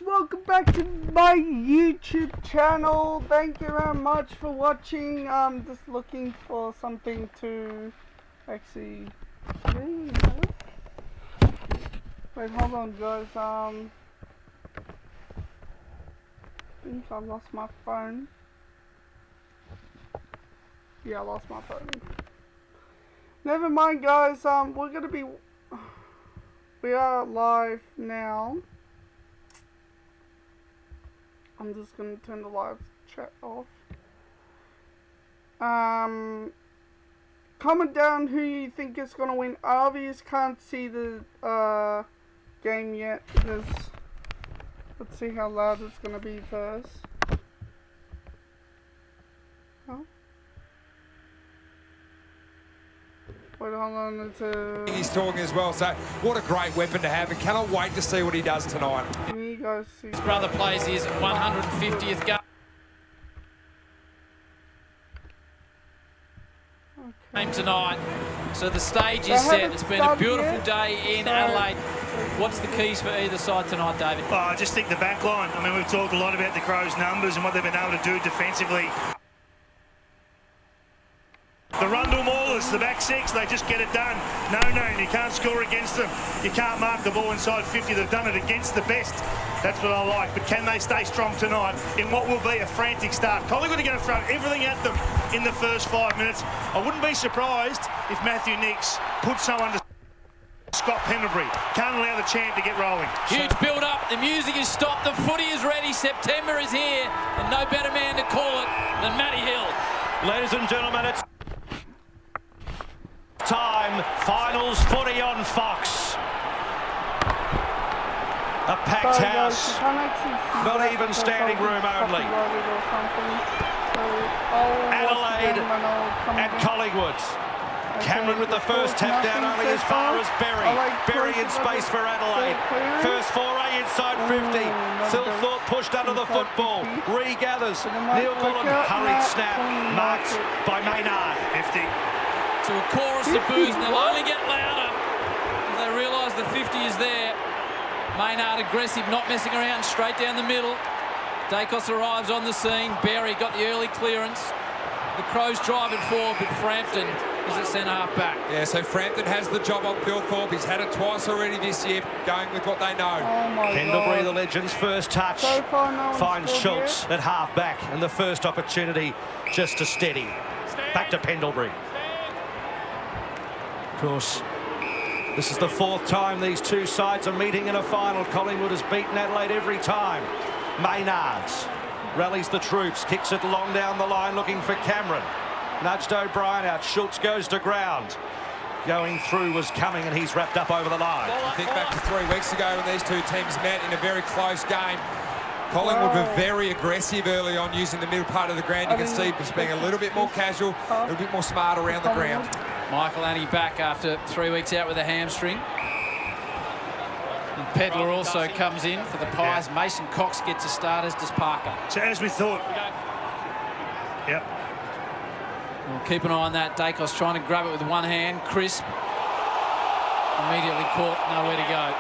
Welcome back to my YouTube channel. Thank you very much for watching. I'm just looking for something to actually see. Wait, hold on guys. I think I lost my phone. Yeah, I lost my phone. Never mind guys, we are live now. I'm just gonna turn the live chat off. Comment down who you think is gonna win. I obviously can't see the game yet because let's see how loud it's gonna be first. Huh? Wait, hold on. He's talking as well, so what a great weapon to have, and cannot wait to see what he does tonight. Can you guys see? His brother plays his 150th game tonight, so the stage is set. It's been a beautiful day in Adelaide. What's the keys for either side tonight, David? Oh, I just think the back line. I mean, we've talked a lot about the Crows' numbers and what they've been able to do defensively. The Rundle Maulers, the back six, they just get it done. No, you can't score against them. You can't mark the ball inside 50. They've done it against the best. That's what I like. But can they stay strong tonight in what will be a frantic start? Collingwood are going to throw everything at them in the first 5 minutes. I wouldn't be surprised if Matthew Nicks put someone to Scott Pendlebury. Can't allow the champ to get rolling. Huge build-up. The music is stopped. The footy is ready. September is here. And no better man to call it than Matty Hill. Ladies and gentlemen, it's time. Finals footy on Fox. A packed house. Not even standing room only. Adelaide and Collingwood. Cameron with the first tap down only as far as Berry. Berry in space for Adelaide. First foray inside 50. Thilthorpe pushed under the football. Regathers. Neil Bullen. Hurried snap. Marked by Maynard. 50. To a chorus of boos, and they'll only get louder as they realise the 50 is there. Maynard aggressive, not messing around, straight down the middle. Dacos arrives on the scene. Berry got the early clearance. The Crows drive it forward, but Frampton is at centre half back. Yeah, so Frampton has the job on Thilthorpe. He's had it twice already this year, going with what they know. Pendlebury, the Legends' first touch, finds Schultz at half back, and the first opportunity just to steady. Back to Pendlebury. Of course, this is the fourth time these two sides are meeting in a final. Collingwood has beaten Adelaide every time. Maynards rallies the troops, kicks it long down the line, looking for Cameron. Nudged O'Brien out. Schultz goes to ground. Going through was coming, and he's wrapped up over the line. I think back to 3 weeks ago when these two teams met in a very close game. Collingwood were very aggressive early on, using the middle part of the ground. You can see just being a little bit more casual, a little bit more smart around the ground. Michael Annie back after 3 weeks out with a hamstring. And Pedler also comes in for the Pies. Mason Cox gets a start, as does Parker. So as we thought. Yep. We'll keep an eye on that. Dacos trying to grab it with one hand. Crisp. Immediately caught, nowhere to go.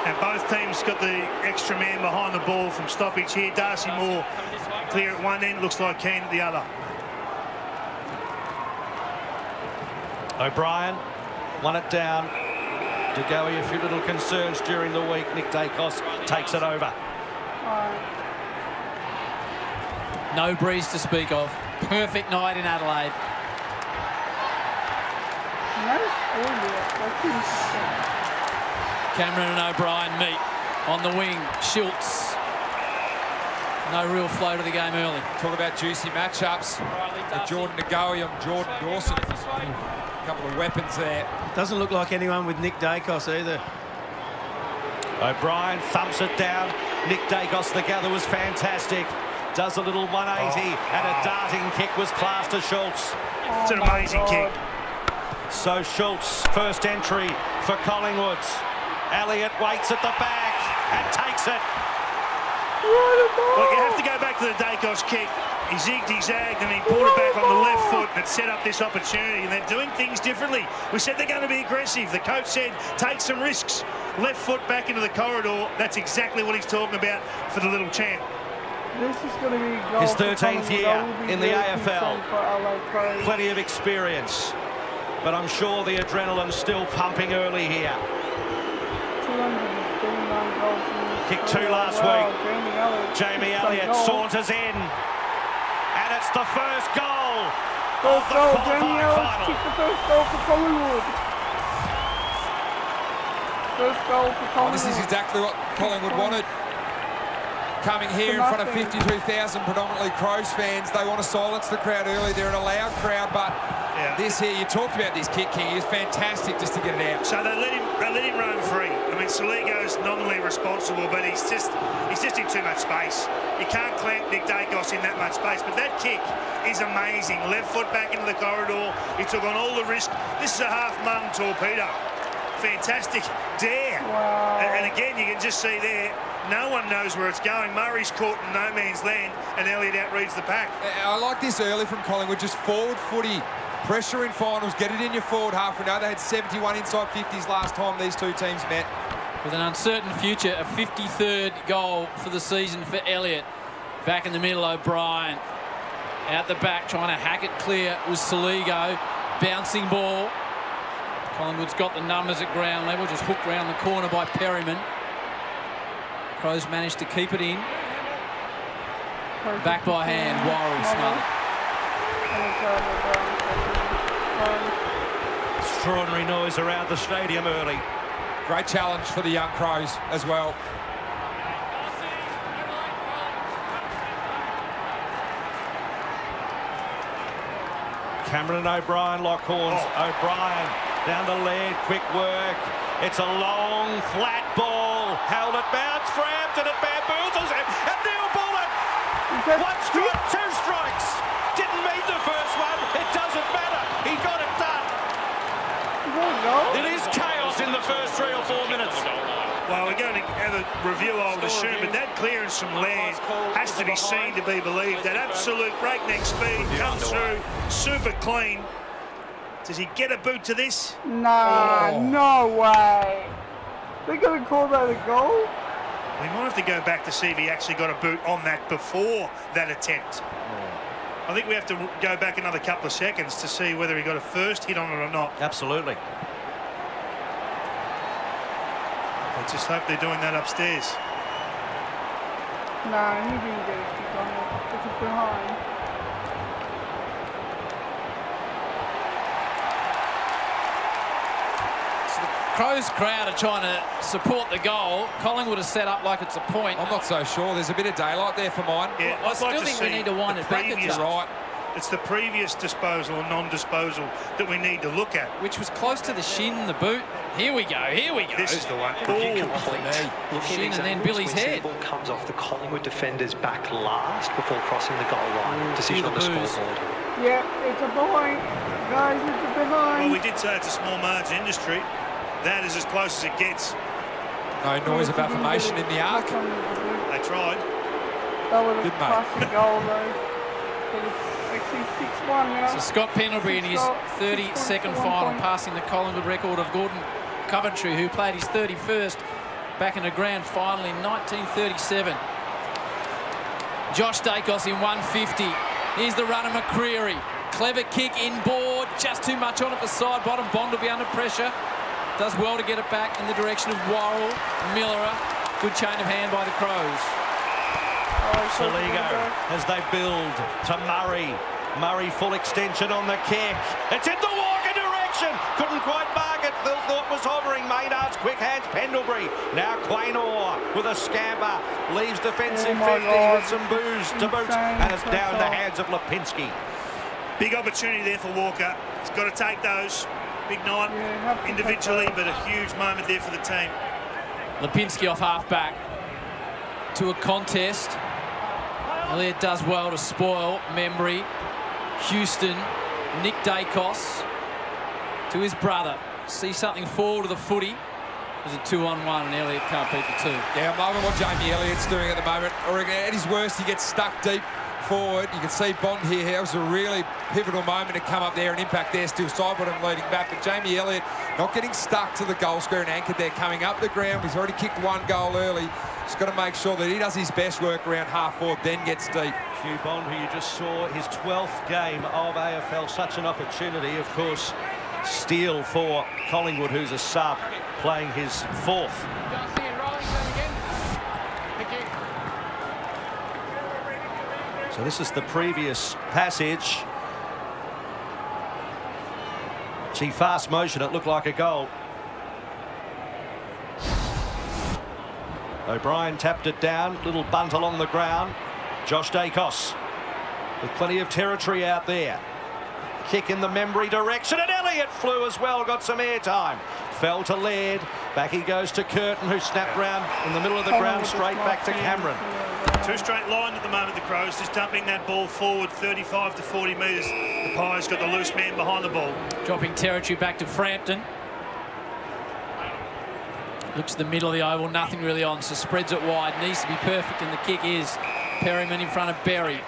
And both teams got the extra man behind the ball from stoppage here. Darcy Moore clear at one end, looks like Keane at the other. O'Brien won it down. De Goey, a few little concerns during the week. Nick Dacos takes it over. No breeze to speak of. Perfect night in Adelaide. Cameron and O'Brien meet on the wing. Schultz. No real flow to the game early. Talk about juicy matchups. Jordan De Goey on Jordan Dawson. A couple of weapons there. Doesn't look like anyone with Nick Dacos either. O'Brien thumps it down. Nick Dacos, the gather was fantastic. Does a little 180 and a darting kick was classed to Schultz. It's an amazing kick. So Schultz, first entry for Collingwood. Elliott waits at the back and takes it. Well, you have to go back to the Dacos kick. He zigged, he zagged, and he pulled it back on the left foot, and it set up this opportunity. And they're doing things differently. We said they're going to be aggressive. The coach said, take some risks. Left foot back into the corridor. That's exactly what he's talking about for the little champ. This is going to be goal his for 13th Collingwood. year I will be in the very AFL. concerned for Adelaide Crows. Plenty of experience, but I'm sure the adrenaline's still pumping early here. 239 goals in this Kicked career. 2 last Wow, week. Jamie Some Elliott goals. saunters in, and it's the first goal First of the goal, Jamie qualifying Elliott final. kicked the first goal for Collingwood. First goal for Collingwood. This is exactly what Collingwood wanted. Coming here in front of 52,000 predominantly Crows fans. They want to silence the crowd early. They're an loud crowd, but this here, you talked about this kick, King. It was fantastic just to get it out. So they let him roam free. I mean, Soligo's nominally responsible, but he's just in too much space. You can't clamp Nick Dacos in that much space, but that kick is amazing. Left foot back into the corridor. He took on all the risk. This is a half-mung torpedo. Fantastic dare. Wow. And again, you can just see there, no one knows where it's going. Murray's caught in no man's land, and Elliott outreads the pack. I like this early from Collingwood, just forward footy. Pressure in finals, get it in your forward half. We know they had 71 inside 50s last time these two teams met. With an uncertain future, a 53rd goal for the season for Elliott. Back in the middle, O'Brien. Out the back, trying to hack it clear was Soligo. Bouncing ball. Collingwood's got the numbers at ground level, just hooked round the corner by Perryman. Crows managed to keep it in. Back by hand, Warrell smothered. Extraordinary noise around the stadium early. Great challenge for the young Crows as well. Cameron and O'Brien lock horns. O'Brien down the leg, quick work. It's a long, flat ball. Held at bounce, Frampton, it bamboozles him. And Neil Bullock. One strike, two strikes. Didn't meet the first one. It doesn't matter. He got it done. It is chaos in the first 3 or 4 minutes. Well, we're going to have a review, I would assume, but that clearance from Laird has to be seen to be believed. That absolute breakneck speed comes through, super clean. Does he get a boot to this? Nah, no way. They're going to call that a goal? We might have to go back to see if he actually got a boot on that before that attempt. I think we have to go back another couple of seconds to see whether he got a first hit on it or not. Absolutely. I just hope they're doing that upstairs. Nah, he didn't get a kick on it. It's a behind. So the Crows crowd are trying to support the goal. Collingwood is set up like it's a point. I'm not so sure. There's a bit of daylight there for mine. Yeah, I I'd still like to think we see need to wind the it back a previous- touch. Right. It's the previous disposal or non-disposal that we need to look at. Which was close to the shin, the boot. Here we go, here we go. This is the one. Review complete. Shin and then Billy's head. The ball comes off the Collingwood defender's back last before crossing the goal line. Decision on the scoreboard. Yeah, it's a behind. Guys, it's a behind. Well, we did say it's a small margin industry. That is as close as it gets. No noise of affirmation in the arc. They tried. That would Good, have mate. passed the goal, though. But it's actually 6-1 now. So Scott Pendlebury in his 32nd final, passing the Collingwood record of Gordon Coventry, who played his 31st back in a grand final in 1937. Josh Dacos in 150. Here's the run of McCreery. Clever kick inboard, just too much on it for side bottom. Bond will be under pressure. Does well to get it back in the direction of Worrell. Millerer. Good chain of hand by the Crows. Soligo as they build to Murray. Murray full extension on the kick. It's in the Walker direction. Couldn't quite mark it. Thought was hovering. Maynard's quick hands. Pendlebury. Now Quaynor with a scamper. Leaves defensive 50 with some booze to boot. And it's down the hands of Lipinski. Big opportunity there for Walker. He's got to take those. Big night individually, but a huge moment there for the team. Lipinski off half-back to a contest. Elliott does well to spoil Membry. Houston, Nick Dacos to his brother. See something forward of the footy. There's a 2-on-1 and Elliott can't beat the two. Yeah, I'm loving what Jamie Elliott's doing at the moment. Or at his worst, he gets stuck deep forward. You can see Bond here. That was a really pivotal moment to come up there and impact there. Still side bottom leading back. But Jamie Elliott not getting stuck to the goal square and anchored there. Coming up the ground. He's already kicked one goal early. He's got to make sure that he does his best work around half forward, then gets deep. Hugh Bond, who you just saw, his 12th game of AFL. Such an opportunity. Of course, Steele for Collingwood, who's a sub, playing his 4th. So this is the previous passage. See, fast motion, it looked like a goal. O'Brien tapped it down, little bunt along the ground. Josh Dacos with plenty of territory out there. Kick in the Membry direction, and Elliott flew as well, got some airtime. Fell to Laird, back he goes to Curtin, who snapped round in the middle of the ground, straight back to Cameron. 2 straight line at the moment, the Crows, just dumping that ball forward 35 to 40 metres. The Pies got the loose man behind the ball. Dropping territory back to Frampton. Looks to the middle of the oval, nothing really on, so spreads it wide. Needs to be perfect, and the kick is Perryman in front of Berry.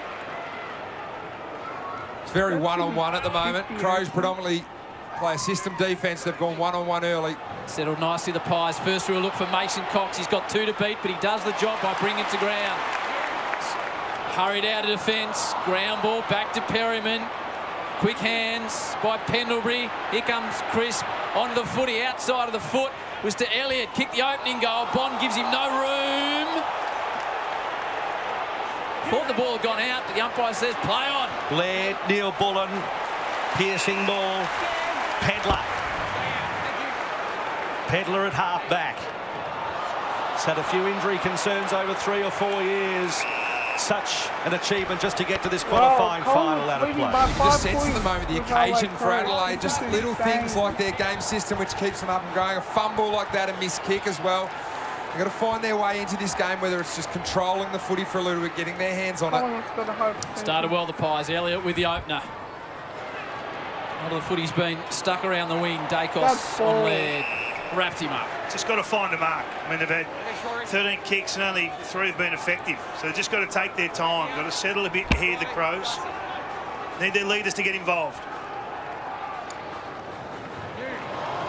It's very one-on-one at the moment. Crows predominantly play a system defence. They've gone one-on-one early. Settled nicely, the Pies. First real look for Mason Cox. He's got 2 to beat, but he does the job by bringing it to ground. Hurried out of defence. Ground ball back to Perryman. Quick hands by Pendlebury. Here comes Crisp onto the footy, outside of the foot. Was to Elliott, kicked the opening goal. Bond gives him no room. Thought the ball had gone out, but the umpire says play on. Laird, Neil Bullen, piercing ball. Pedler at half back. He's had a few injury concerns over 3 or 4 years. Such an achievement just to get to this qualifying final out of play. You just sense at the moment the occasion for Adelaide, just little things like their game system which keeps them up and going. A fumble like that, a missed kick as well. They've got to find their way into this game, whether it's just controlling the footy for a little bit, getting their hands on it. Started well, the Pies. Elliott with the opener. A lot of the footy's been stuck around the wing. Dacos on Laird. Wrapped him up. Just got to find a mark. I mean, they've had 13 kicks and only 3 have been effective. So they've just got to take their time. Got to settle a bit here, the Crows. Need their leaders to get involved.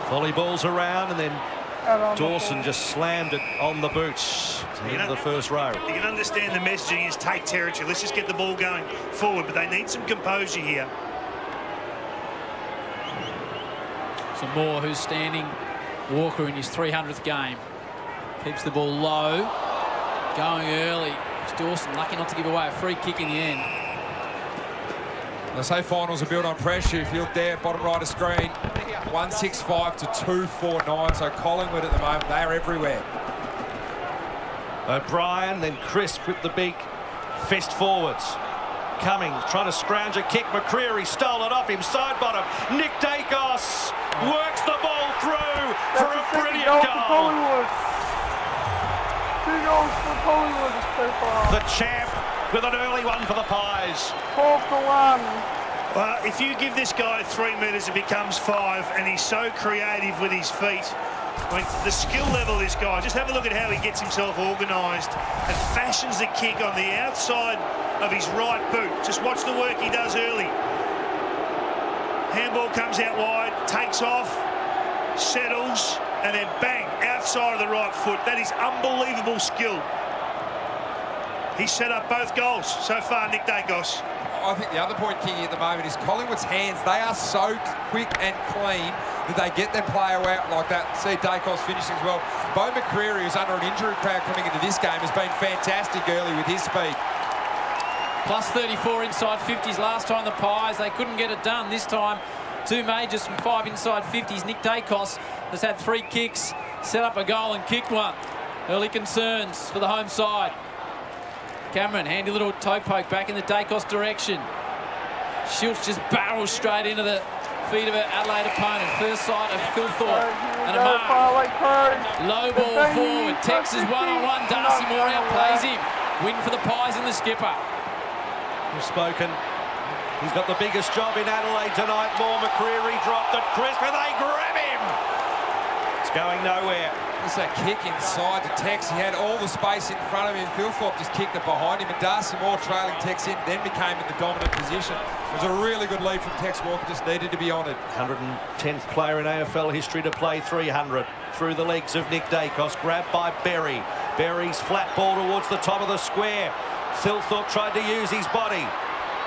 Volleyballs around, and then Dawson just slammed it on the boots into the first row. You can understand the messaging is take territory. Let's just get the ball going forward, but they need some composure here. Some more who's standing. Walker in his 300th game. Keeps the ball low. Going early. It's Dawson lucky not to give away a free kick in the end. They say finals are built on pressure. If you look there, bottom right of screen, 165 to 249. So Collingwood at the moment, they are everywhere. O'Brien, then Crisp with the big fist forwards. Cummings trying to scrounge a kick. McCreary stole it off him, side bottom. Nick Dacos works the ball through for a brilliant goal. 2 goals for Collingwood so far. The champ with an early one for the Pies. 4-1. Well, if you give this guy 3 metres, it becomes 5, and he's so creative with his feet. I mean, the skill level of this guy, just have a look at how he gets himself organised and fashions the kick on the outside of his right boot. Just watch the work he does early. Handball comes out wide, takes off, settles, and then bang, outside of the right foot. That is unbelievable skill. He's set up both goals so far, Nick Dacos. I think the other point, Kingy, at the moment is Collingwood's hands. They are so quick and clean that they get their player out like that. See Dacos finishing as well. Bo McCreary, who's under an injury crowd coming into this game, has been fantastic early with his speed. Plus 34 inside 50s. Last time the Pies, they couldn't get it done. This time, 2 majors from 5 inside 50s. Nick Dacos has had 3 kicks, set up a goal and kicked one. Early concerns for the home side. Cameron, handy little toe poke back in the Dacos direction. Schultz just barrels straight into the feet of her Adelaide opponent. First sight of Philthorpe and a mark. Low ball forward. Tex is one-on-one. Darcy Moore outplays him. Win for the Pies and the skipper. We've spoken. He's got the biggest job in Adelaide tonight. More McCreary dropped at Crisp, and they grab him. It's going nowhere. Just that kick inside to Tex. He had all the space in front of him. Thilthorpe just kicked it behind him, and Darcy Moore trailing Tex in, then became in the dominant position. It was a really good lead from Tex Walker, just needed to be honoured. 110th player in AFL history to play 300. Through the legs of Nick Dacos, grabbed by Berry. Berry's flat ball towards the top of the square. Thilthorpe tried to use his body.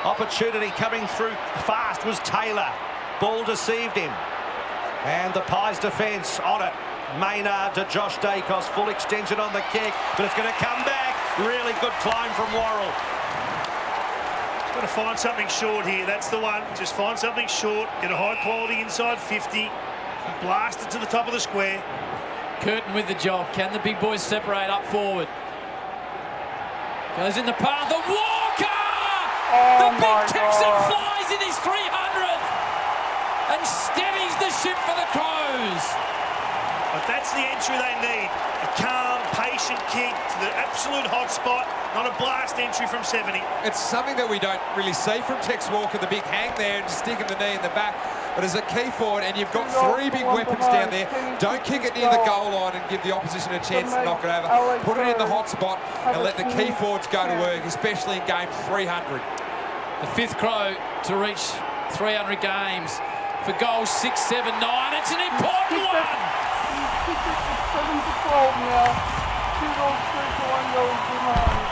Opportunity coming through fast was Taylor. Ball deceived him. And the Pies defence on it. Maynard to Josh Dacos, full extension on the kick, but it's going to come back. Really good climb from Worrell. Got to find something short here. That's the one. Just find something short. Get a high quality inside 50. Blast it to the top of the square. Curtin with the job. Can the big boys separate up forward? Goes in the path of Walker! The big Texan flies in his 300th and steadies the ship for the Crows. But that's the entry they need. A calm, patient kick to the absolute hot spot, not a blast entry from 70. It's something that we don't really see from Tex Walker, the big hang there and just sticking the knee in the back. But as a key forward, and you've got three big weapons down there, don't kick it near the goal line and give the opposition a chance to knock it over. Put it in the hot spot and let the key forwards go to work, especially in game 300. The fifth Crow to reach 300 games for goals 6, 7, 9. It's an important one. He's 7 to 12 now. 2 goals, 3 to 1 goals behind.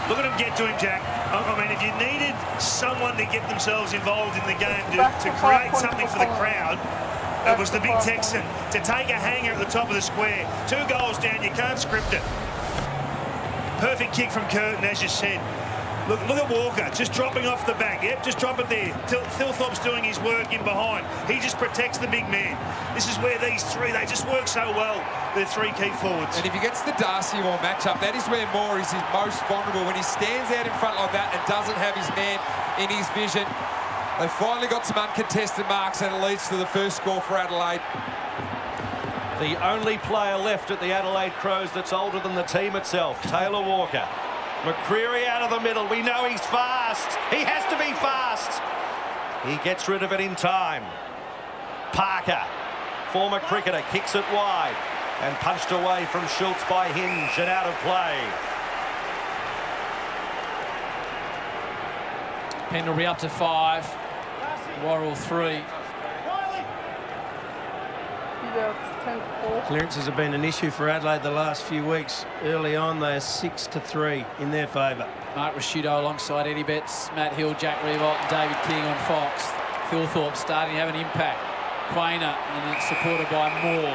Look at him get to him, Jack. I mean, if you needed someone to get themselves involved in the game to create something for the crowd, it was the big Texan. To take a hanger at the top of the square. 2 goals down, you can't script it. Perfect kick from Curtin, as you said. Look at Walker, just dropping off the back. Yep, just drop it there. Thilthorpe's doing his work in behind. He just protects the big man. This is where these three, they just work so well, the 3 key forwards. And if he gets the Darcy Moore matchup, that is where Moore is his most vulnerable. When he stands out in front like that and doesn't have his man in his vision. They finally got some uncontested marks, and it leads to the first score for Adelaide. The only player left at the Adelaide Crows that's older than the team itself, Taylor Walker. McCreery out of the middle. We know he's fast. He has to be fast. He gets rid of it in time. Parker, former cricketer, kicks it wide and punched away from Schultz by Hinge and out of play. Pendlebury up to 5. Worrell 3. Clearances have been an issue for Adelaide the last few weeks. Early on, they are 6 to 3 in their favour. Mark Rasciuto alongside Eddie Betts, Matt Hill, Jack Revolt and David King on Fox. Thilthorpe starting to have an impact. Quainer, and then supported by Moore.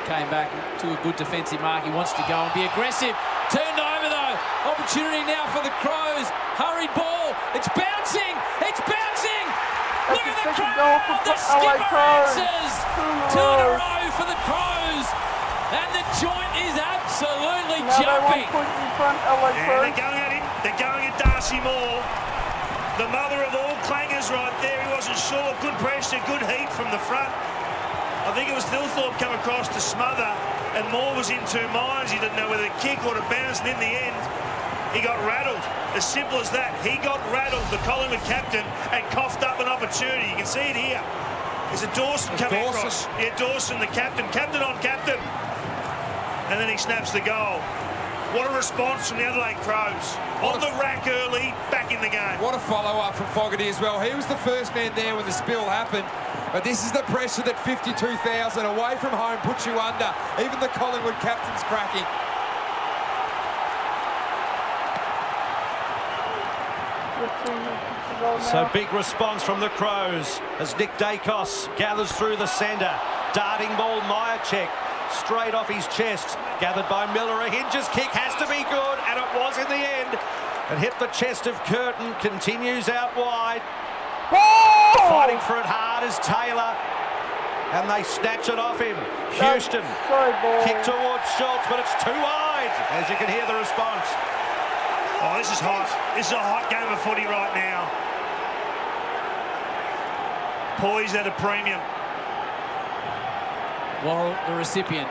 Came back to a good defensive mark. He wants to go and be aggressive. Turned over though. Opportunity now for the Crows. Hurried ball. It's bouncing. It's bouncing. Look at the crowd. The skipper answers. 2 in a row for the Crows. And the joint is absolutely jumping. Yeah, they're going at him. They're going at Darcy Moore. The mother of all clangers right there. He wasn't sure. Good pressure, good heat from the front. I think it was Thilthorpe come across to smother, and Moore was in 2 minds. He didn't know whether to kick or to bounce, and in the end, he got rattled. As simple as that. He got rattled, the Collingwood captain, and coughed up an opportunity. You can see it here. There's a Dawson coming across. Yeah, Dawson, the captain. Captain on captain. And then he snaps the goal. What a response from the Adelaide Crows. On the rack early, back in the game. What a follow-up from Fogarty as well. He was the first man there when the spill happened. But this is the pressure that 52,000 away from home puts you under. Even the Collingwood captain's cracking. So big response from the Crows as Nick Dacos gathers through the centre. Darting ball, Myercheck straight off his chest. Gathered by Miller. A Hinges kick has to be good, and it was in the end. And hit the chest of Curtin. Continues out wide. Fighting for it hard is Taylor. And they snatch it off him. Houston. Kick towards Schultz, but it's too wide. As you can hear the response. Oh, this is hot. This is a hot game of footy right now. Poise at a premium. Worrell, the recipient.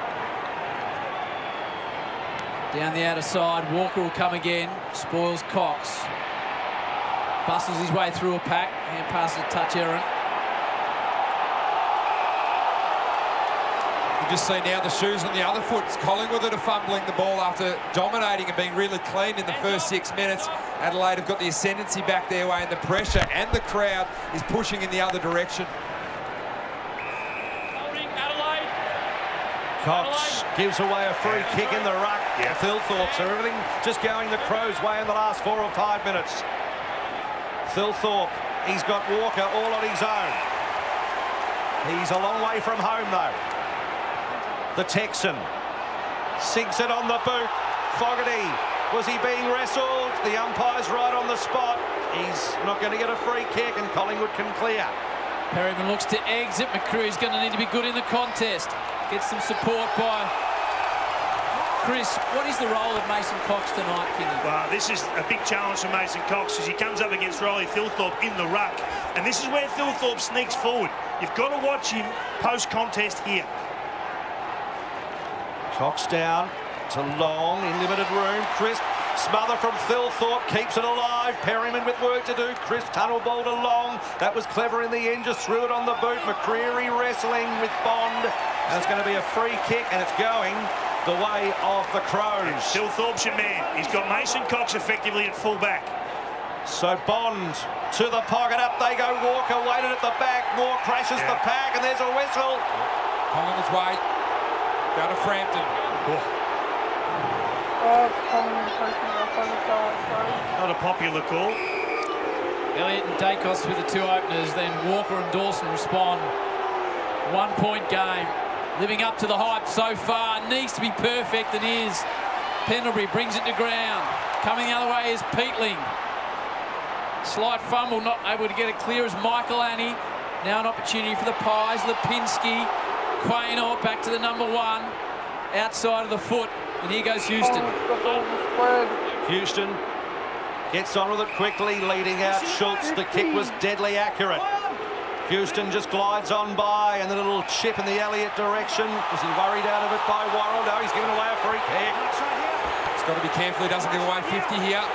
Down the outer side, Walker will come again. Spoils Cox. Bustles his way through a pack. Hand passes to touch Aaron. You just see now the shoes on the other foot. It's Collingwood that are fumbling the ball after dominating and being really clean in the first 6 minutes. Adelaide have got the ascendancy back their way, and the pressure and the crowd is pushing in the other direction. Cox gives away a free kick in the ruck. Thilthorpe, so everything just going the Crows' way in the last 4 or 5 minutes. Thilthorpe, he's got Walker all on his own. He's a long way from home, though. The Texan sinks it on the boot. Fogarty, was he being wrestled? The umpire's right on the spot. He's not going to get a free kick, and Collingwood can clear. Perryman looks to exit. McCreery's going to need to be good in the contest. Gets some support by Chris. What is the role of Mason Cox tonight, Kenny? Well, this is a big challenge for Mason Cox as he comes up against Riley Thilthorpe in the ruck. And this is where Thilthorpe sneaks forward. You've got to watch him post-contest here. Cox down to Long in limited room. Crisp smother from Thilthorpe, keeps it alive. Perryman with work to do. Crisp tunnel ball to Long. That was clever in the end, just threw it on the boot. McCreery wrestling with Bond. And it's going to be a free kick, and it's going the way of the Crows. Thilthorpe's your man. He's got Mason Cox effectively at full-back. So Bond to the pocket, up they go. Walker waited at the back. Moore crashes the pack, and there's a whistle. Collingwood's way. Down to Frampton. Not a popular call. Elliott and Dacos with the 2 openers, then Walker and Dawson respond. 1 point game. Living up to the hype so far. Needs to be perfect, and is. Pendlebury brings it to ground. Coming the other way is Peatling. Slight fumble, not able to get it clear as Michael Annie. Now an opportunity for the Pies. Lipinski. Quaynor back to the number 1. Outside of the foot. And here goes Houston. Houston gets on with it quickly, leading out Schultz. The kick was deadly accurate. Houston just glides on by, and the little chip in the Elliott direction. Was he worried out of it by Worrell? No, he's given away a free kick. He's got to be careful he doesn't give away 50 here.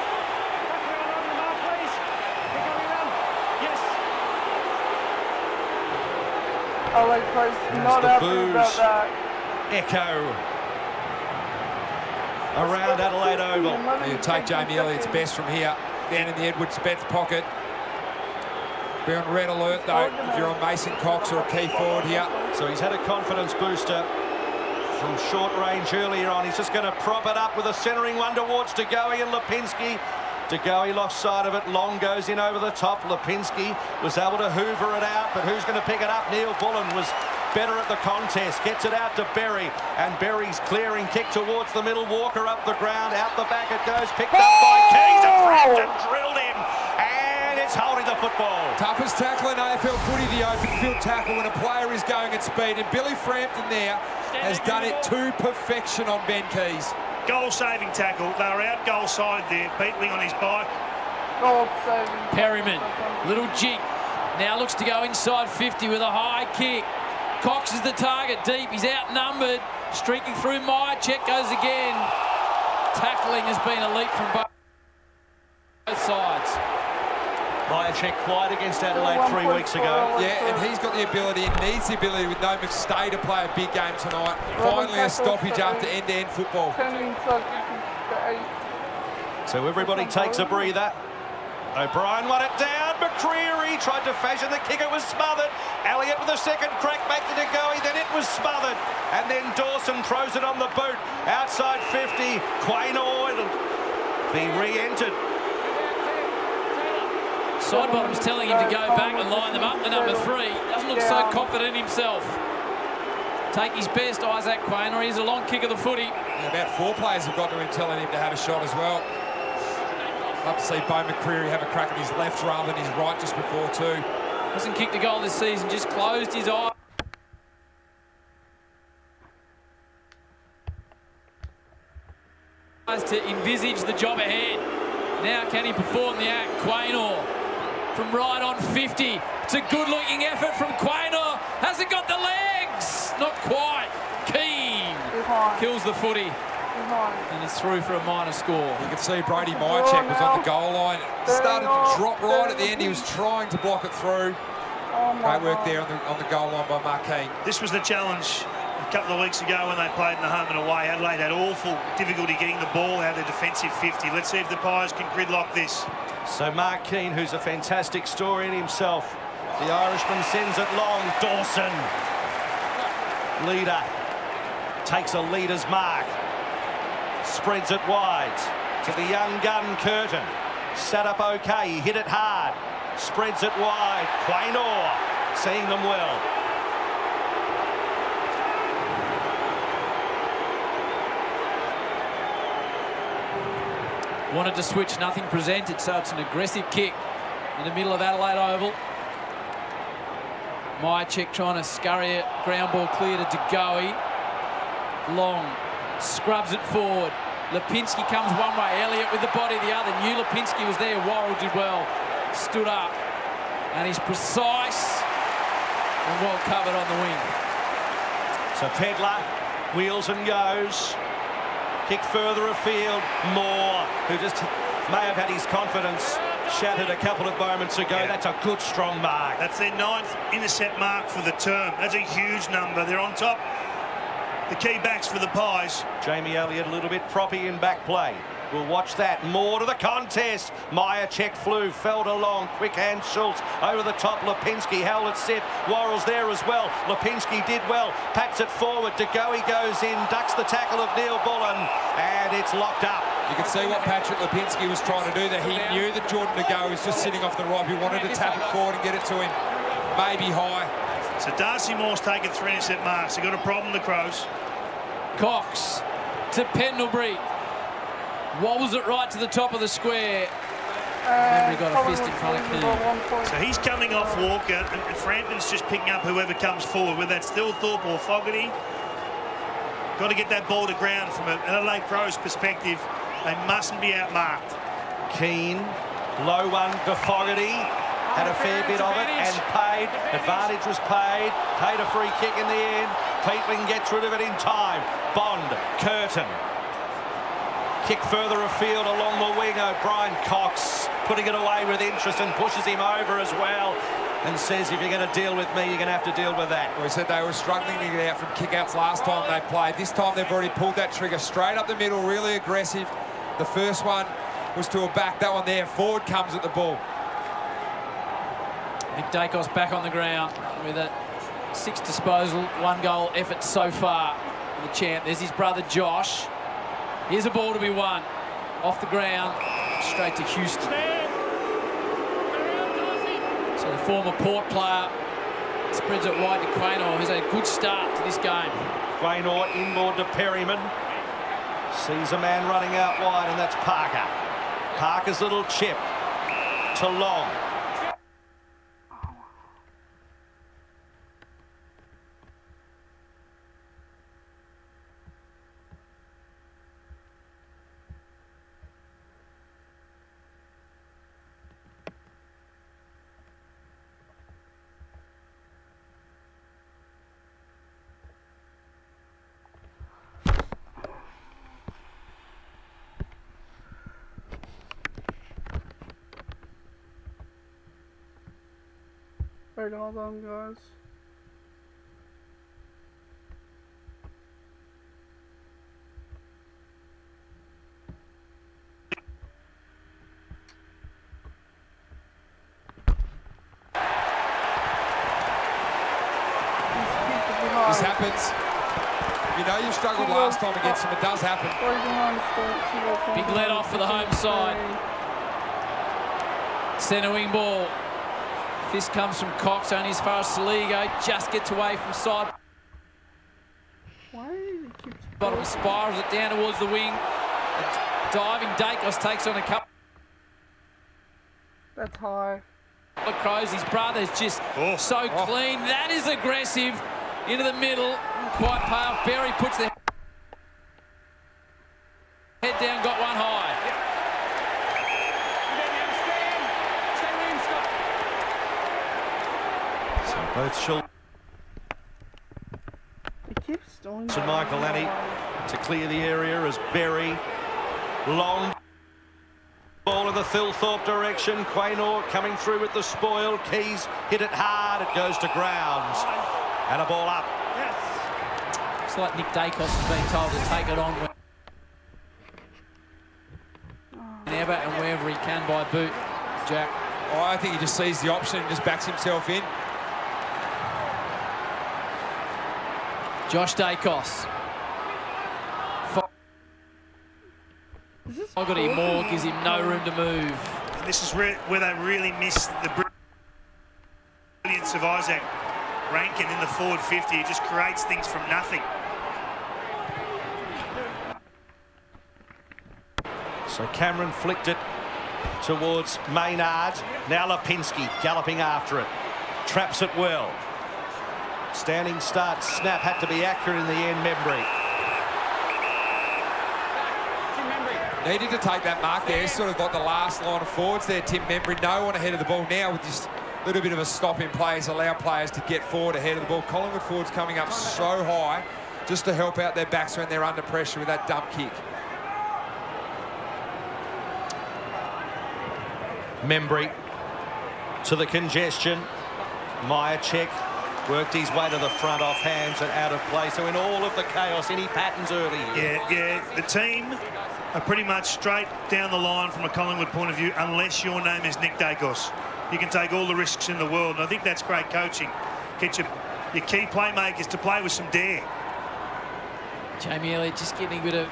Not happy about that. Echo around Adelaide Oval. You take Jamie Elliott's best from here, down in the Edwards Betts pocket. Be on red alert, though, if you're on Mason Cox or a key forward here. So he's had a confidence booster from short range earlier on. He's just going to prop it up with a centering one towards DeGoey and Lipinski. DeGoey lost sight of it. Long goes in over the top. Lipinski was able to hoover it out, but who's going to pick it up? Neil Bullen was better at the contest. Gets it out to Berry, and Berry's clearing kick towards the middle. Walker up the ground, out the back it goes. Picked up by Keys, and Frampton drilled him, and it's holding the football. Toughest tackle in AFL footy, the open field tackle when a player is going at speed, and Billy Frampton there has done it to perfection on Ben Keys. Goal-saving tackle. They were out goal side there. Beatling on his bike. Perryman, little jig. Now looks to go inside 50 with a high kick. Cox is the target deep. He's outnumbered. Streaking through Meyer. Check goes again. Tackling has been elite from both sides. Check quiet against Adelaide 3 weeks ago. Yeah, and he's got the ability and needs the ability with no McStay to play a big game tonight. Finally a stoppage after end-to-end football. So everybody takes a breather. O'Brien won it down. McCreery tried to fashion the kick. It was smothered. Elliott with a second crack back to DeGoey. Then it was smothered. And then Dawson throws it on the boot. Outside 50. Quaynor will be re-entered. Sidebottom's telling him to go back and line them up. The number 3 doesn't look so confident himself. Take his best, Isaac Quaynor. Here's a long kick of the footy. Yeah, about 4 players have got to him telling him to have a shot as well. Love to see Bo McCreery have a crack at his left rather than his right just before too. Hasn't kicked a goal this season, just closed his eyes to envisage the job ahead. Now can he perform the act? Quaynor from right on 50. It's a good-looking effort from Quaynor. Hasn't got the legs. Not quite. Keane kills the footy. And it's through for a minor score. You can see Brady Myercheck was on the goal line. Started to drop right at the end. He was trying to block it through. Great work there on the goal line by Marquine. This was the challenge couple of weeks ago when they played in the home and away. Adelaide had awful difficulty getting the ball out of their defensive 50. Let's see if the Pies can gridlock this. So Mark Keane, who's a fantastic story in himself. The Irishman sends it long. Dawson. Leader takes a leader's mark. Spreads it wide to the young gun Curtin. Sat up okay. He hit it hard. Spreads it wide. Quaynor seeing them well. Wanted to switch, nothing presented, so it's an aggressive kick in the middle of Adelaide Oval. Myercheck trying to scurry it, ground ball clear to Degoe. Long, scrubs it forward. Lipinski comes one way, Elliott with the body the other. Knew Lipinski was there, Worrell did well. Stood up, and he's precise and well covered on the wing. So Pedlar wheels and goes. Kick further afield. Moore, who just may have had his confidence shattered a couple of moments ago. Yeah. That's a good, strong mark. That's their 9th intercept mark for the term. That's a huge number. They're on top. The key backs for the Pies. Jamie Elliott a little bit proppy in back play. We'll watch that. More to the contest. Myercheck flew, felled along. Quick hand Schultz over the top. Lipinski held it set. Worrell's there as well. Lipinski did well. Packs it forward. Degoe goes in. Ducks the tackle of Neil Bullen. And it's locked up. You can see what Patrick Lipinski was trying to do there. He knew that Jordan Degoe was just sitting off the right. He wanted to tap it forward and get it to him. Maybe high. So Darcy Moore's taken 3 intercept marks. They've got a problem, the Crows. Cox to Pendlebury. Wobbles it right to the top of the square. Remember, he got a fist in front of Keane. So he's coming off Walker, and Frampton's just picking up whoever comes forward, whether that's Thilthorpe or Fogarty. Got to get that ball to ground from an Adelaide Crows perspective. They mustn't be outmarked. Keane, low one to Fogarty. Had a fair bit of it and paid. Advantage was paid. Paid a free kick in the end. Peatling gets rid of it in time. Bond, Curtin. Kick further afield along the wing. O'Brien Cox putting it away with interest and pushes him over as well and says, if you're going to deal with me, you're going to have to deal with that. We said they were struggling to get out from kick-outs last time they played. This time they've already pulled that trigger straight up the middle, really aggressive. The first one was to a back. That one there, forward comes at the ball. Nick Dacos back on the ground with a 6 disposal, 1 goal effort so far for the champ. There's his brother Josh. Here's a ball to be won. Off the ground, straight to Houston. So the former Port player spreads it wide to Quaynor, who's had a good start to this game. Quaynor inboard to Perryman. Sees a man running out wide, and that's Parker. Parker's little chip to Long. Wait, hold on, guys. This happens. You know you've struggled last time against them. It does happen. Big let off for the home side. Centre wing ball. Fist comes from Cox, only as far as Saligo. Just gets away from side. Bottom spirals it down towards the wing. Diving Dacos takes on a couple. That's high. The Crows, his brother's just so clean. That is aggressive. Into the middle. Quite pale. Berry puts the head down, got one high. Both Schultz and Michael Lanny to clear the area as Berry. Long ball in the Thilthorpe direction. Quaynor coming through with the spoil. Keys hit it hard. It goes to ground. And a ball up. Looks like Nick Dacos has been told to take it on whenever and wherever he can by boot. Jack. Oh, I think he just sees the option and just backs himself in. Josh Dacos. Fogarty Moore gives him no room to move. And this is where they really miss the brilliance of Isaac Rankin in the forward 50. He just creates things from nothing. So Cameron flicked it towards Maynard. Now Lipinski galloping after it. Traps it well. Standing start. Snap had to be accurate in the end, Membry. Needed to take that mark there, sort of like the last line of forwards there, Tim Membry. No one ahead of the ball now with just a little bit of a stop in plays, allow players to get forward ahead of the ball. Collingwood forwards coming up so high just to help out their backs when they're under pressure with that dump kick. Membry to the congestion. Myercheck worked his way to the front off hands and out of play. So in all of the chaos, any patterns early? Yeah, the team are pretty much straight down the line from a Collingwood point of view, unless your name is Nick Dacos. You can take all the risks in the world, and I think that's great coaching. Get your key playmakers to play with some dare. Jamie Elliott just getting a bit of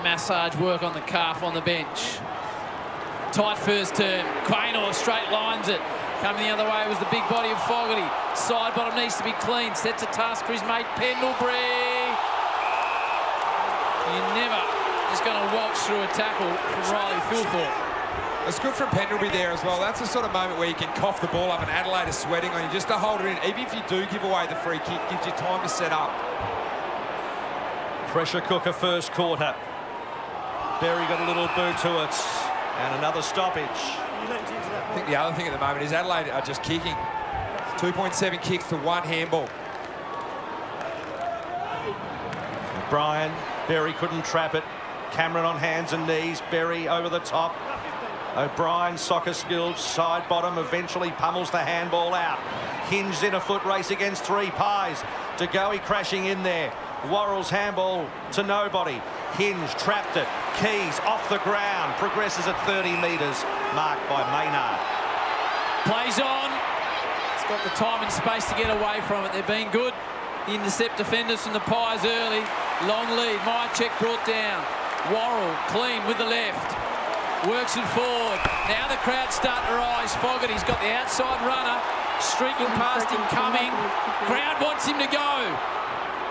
massage work on the calf on the bench. Tight first turn. Quaynor straight lines it. Coming the other way was the big body of Fogarty. Side bottom needs to be clean. Sets a task for his mate Pendlebury. You're never just going to waltz through a tackle from Riley Philthorpe. It's good from Pendlebury there as well. That's the sort of moment where you can cough the ball up and Adelaide is sweating on you just to hold it in. Even if you do give away the free kick, gives you time to set up. Pressure cooker first quarter. Berry got a little boot to it. And another stoppage. I think the other thing at the moment is Adelaide are just kicking. 2.7 kicks to 1 handball. Brian, Berry couldn't trap it. Cameron on hands and knees. Berry over the top. O'Brien, soccer skills, side bottom, eventually pummels the handball out. Hinge in a foot race against 3 pies. De Goey crashing in there. Worrell's handball to nobody. Hinge trapped it. Keys off the ground. Progresses at 30 metres. Marked by Maynard. Plays on. It's got the time and space to get away from it. They're being good. The intercept defenders from the Pies early. Long lead. Myercheck brought down. Worrell clean with the left. Works it forward. Now the crowd's starting to rise. Fogarty's got the outside runner. Streaking past him, coming. Crowd wants him to go.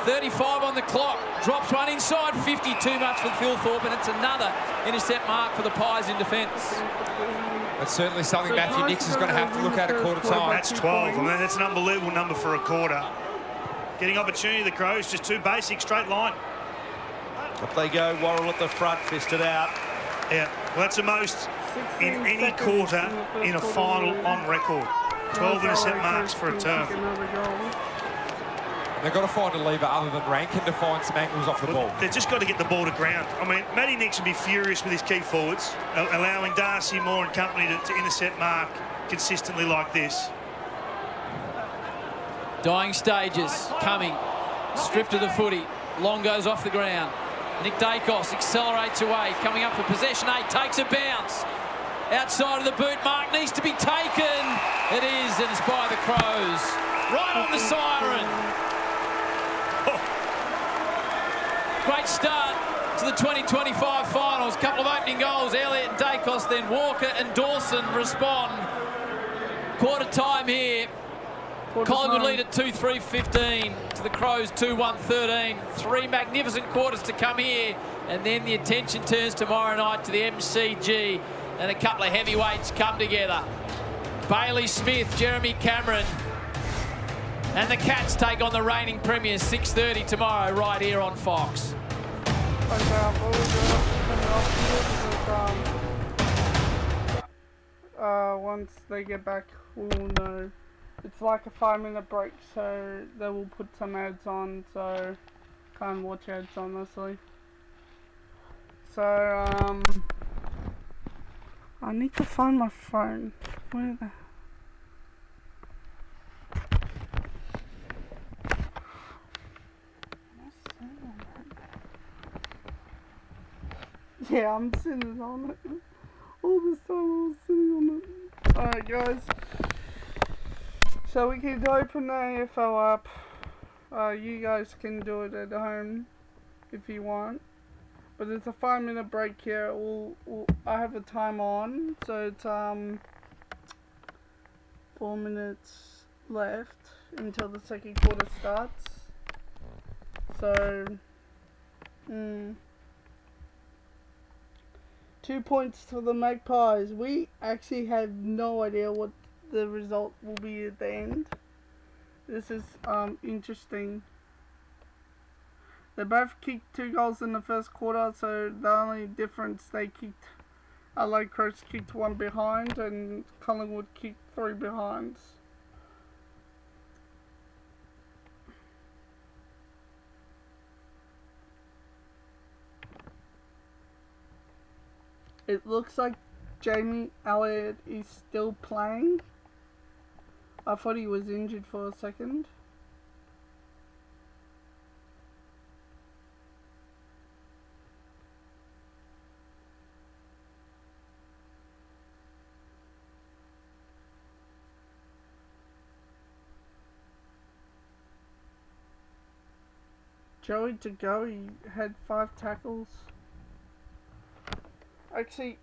35 on the clock. Drops one inside 50. Too much for Philthorpe, and it's another intercept mark for the Pies in defence. That's certainly something Matthew Nicks is going to have to look at quarter time. That's 12. I mean, that's an unbelievable number for a quarter. Getting opportunity, the Crows, just too basic, straight line. Up they go. Worrell at the front, fisted out. Yeah, well, that's the most in any quarter in a final on record. 12 intercept marks for a term. They've got to find a lever other than Rankin to find some angles off the ball. They've just got to get the ball to ground. I mean, Matty Nicks would be furious with his key forwards, allowing Darcy, Moore and company to intercept mark consistently like this. Dying stages coming. Stripped of the footy. Long goes off the ground. Nick Dacos accelerates away. Coming up for possession. 8 takes a bounce. Outside of the boot mark needs to be taken. It is, and it's by the Crows. Right on the siren. Great start to the 2025 finals. Couple of opening goals. Elliott and Dacos, then Walker and Dawson respond. Quarter time here. Collingwood lead at 2-3-15 to the Crows 2-1-13. 3 magnificent quarters to come here, and then the attention turns tomorrow night to the MCG, and a couple of heavyweights come together. Bailey Smith, Jeremy Cameron, and the Cats take on the reigning premiers 6:30 tomorrow right here on Fox. Once they get back, we'll know. It's like a 5-minute break, so they will put some ads on, so can't watch ads honestly. So I need to find my phone. Where the Yeah, I'm sitting on it. All this time I was sitting on it. Alright guys. So we can open the AFL app. You guys can do it at home if you want. But it's a 5-minute break here. I have a time on, so it's 4 minutes left until the second quarter starts. So 2 points to the Magpies. We actually have no idea what the result will be at the end. This is interesting. They both kicked 2 goals in the first quarter, so the only difference they kicked, Adelaide Crows kicked 1 behind and Collingwood kicked 3 behinds. It looks like Jamie Elliott is still playing. I thought he was injured for a second. Joey to go, he had 5 tackles. Actually,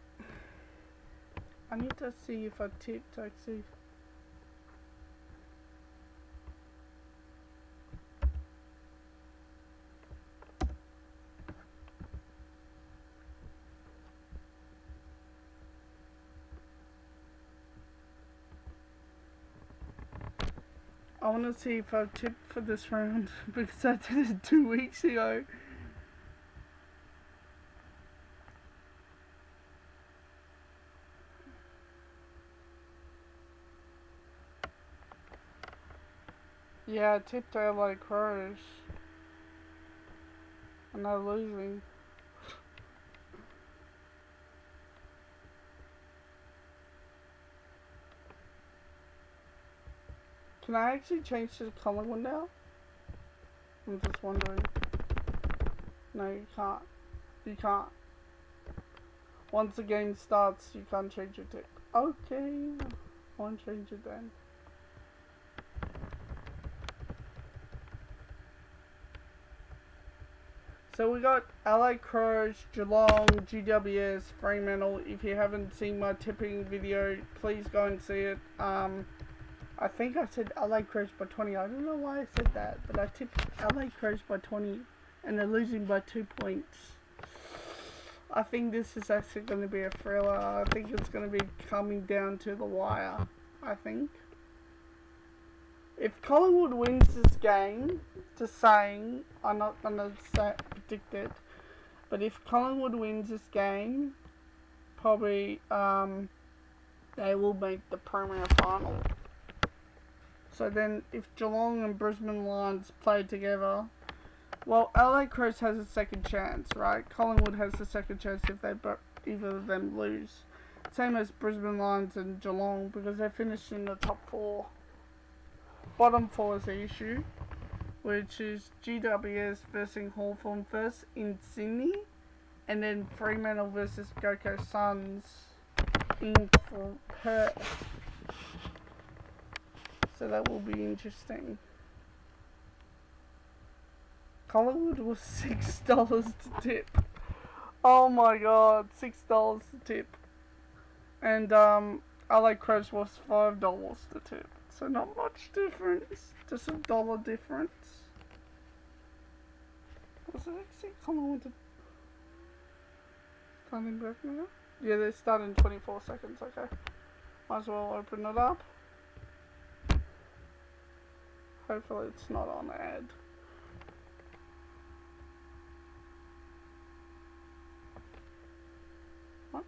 I need to see if I tipped actually. I want to see if I tipped for this round because I did it 2 weeks ago. Yeah, I tipped Adelaide Crows. And they're losing. Can I actually change to Collingwood now? I'm just wondering. No, you can't. You can't. Once the game starts, you can't change your tip. Okay, I won't change it then. So we got LA Crows, Geelong, GWS, Fremantle. If you haven't seen my tipping video, please go and see it. I think I said LA Crows by 20. I don't know why I said that, but I tipped LA Crows by 20 and they're losing by 2 points. I think this is actually going to be a thriller. I think it's going to be coming down to the wire, I think. If Collingwood wins this game, just saying, I'm not going to predict it, but if Collingwood wins this game, probably they will make the Premier final. So then if Geelong and Brisbane Lions play together, well, LA Crows has a second chance, right? Collingwood has a second chance if they either of them lose. Same as Brisbane Lions and Geelong, because they finished in the top 4. Bottom 4 is the issue, which is GWS versus Hawthorn first in Sydney, and then Fremantle versus Gold Coast Suns in Perth. So that will be interesting. Collingwood was $6 to tip. Oh my god, $6 to tip. And LA Crows was $5 to tip. So not much difference, just $1 difference. Was it actually Collingwood to starting back now? Yeah, they start in 24 seconds, okay. Might as well open it up. Hopefully it's not on ad. What?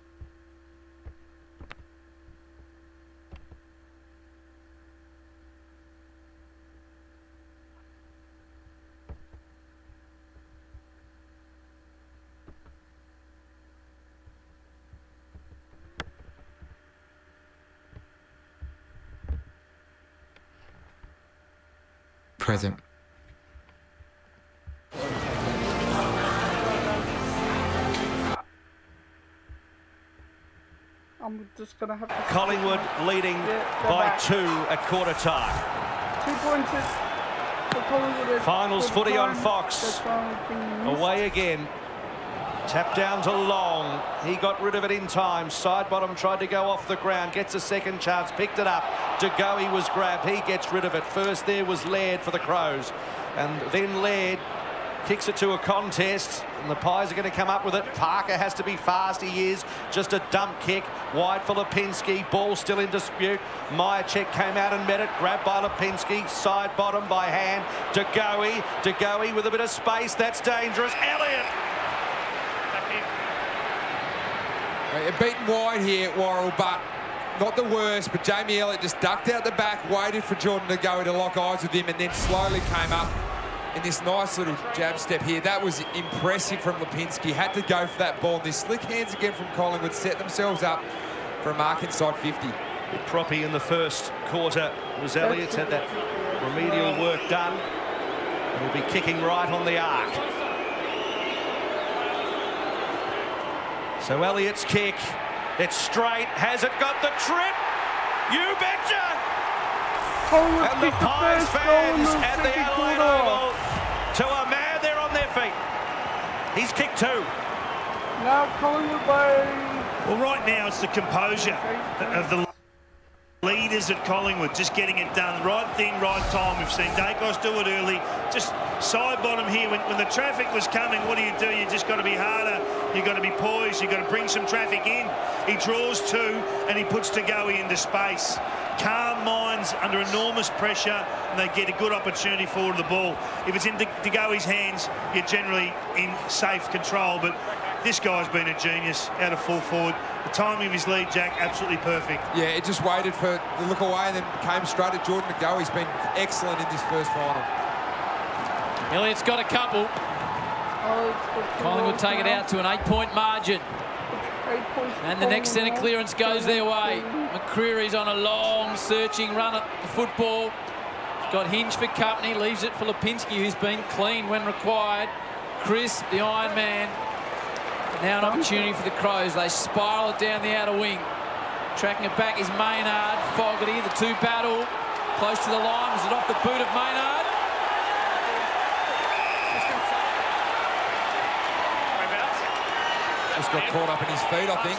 Present. I'm just going to have to... Collingwood leading by back. 2 at quarter time. 2 points for Collingwood. Finals footy on Fox. That's the only thing missed. Away again. Tap down to Long. He got rid of it in time. Side bottom tried to go off the ground. Gets a second chance. Picked it up. De Goey was grabbed. He gets rid of it. First there was Laird for the Crows. And then Laird kicks it to a contest. And the Pies are going to come up with it. Parker has to be fast. He is. Just a dump kick. Wide for Lipinski. Ball still in dispute. Myercheck came out and met it. Grabbed by Lipinski. Side bottom by hand. De Goey. De Goey with a bit of space. That's dangerous. Elliott. Beaten wide here, Worrell, but not the worst. But Jamie Elliott just ducked out the back, waited for Jordan to go to lock eyes with him, and then slowly came up in this nice little jab step here. That was impressive from Lipinski. Had to go for that ball. And these slick hands again from Collingwood set themselves up for a mark inside 50. Proppy in the first quarter was Elliott's had that remedial work done. And will be kicking right on the arc. So Elliott's kick, it's straight. Has it got the trip? You betcha! Collingwood And the kicked the Pies first goal in fans the at the second Adelaide quarter. Oval to a man, they're on their feet. He's kicked 2. Now Collingwood by... Well, right now it's the composure of the leaders at Collingwood, just getting it done. Right thing, right time. We've seen Dacos do it early. Just side bottom here. When the traffic was coming, what do? You just got to be harder. You've got to be poised. You've got to bring some traffic in. He draws 2 and he puts De Goey into space. Calm minds under enormous pressure, and they get a good opportunity for the ball. If it's in De Goey's hands, you're generally in safe control. But this guy's been a genius out of full forward. The timing of his lead, Jack, absolutely perfect. Yeah, it just waited for the look away and then came straight at Jordan to go. He's been excellent in this first final. Elliott's got a couple. Collingwood take it out to an 8-point margin. 8 points. And the next centre clearance goes their way. McCreary's on a long searching run at the football. Got Hinge for company, leaves it for Lipinski, who's been clean when required. Chris, the Iron Man. Now an opportunity for the Crows. They spiral it down the outer wing. Tracking it back is Maynard. Fogarty, the 2 battle. Close to the line. Was it off the boot of Maynard? Just got caught up in his feet, I think.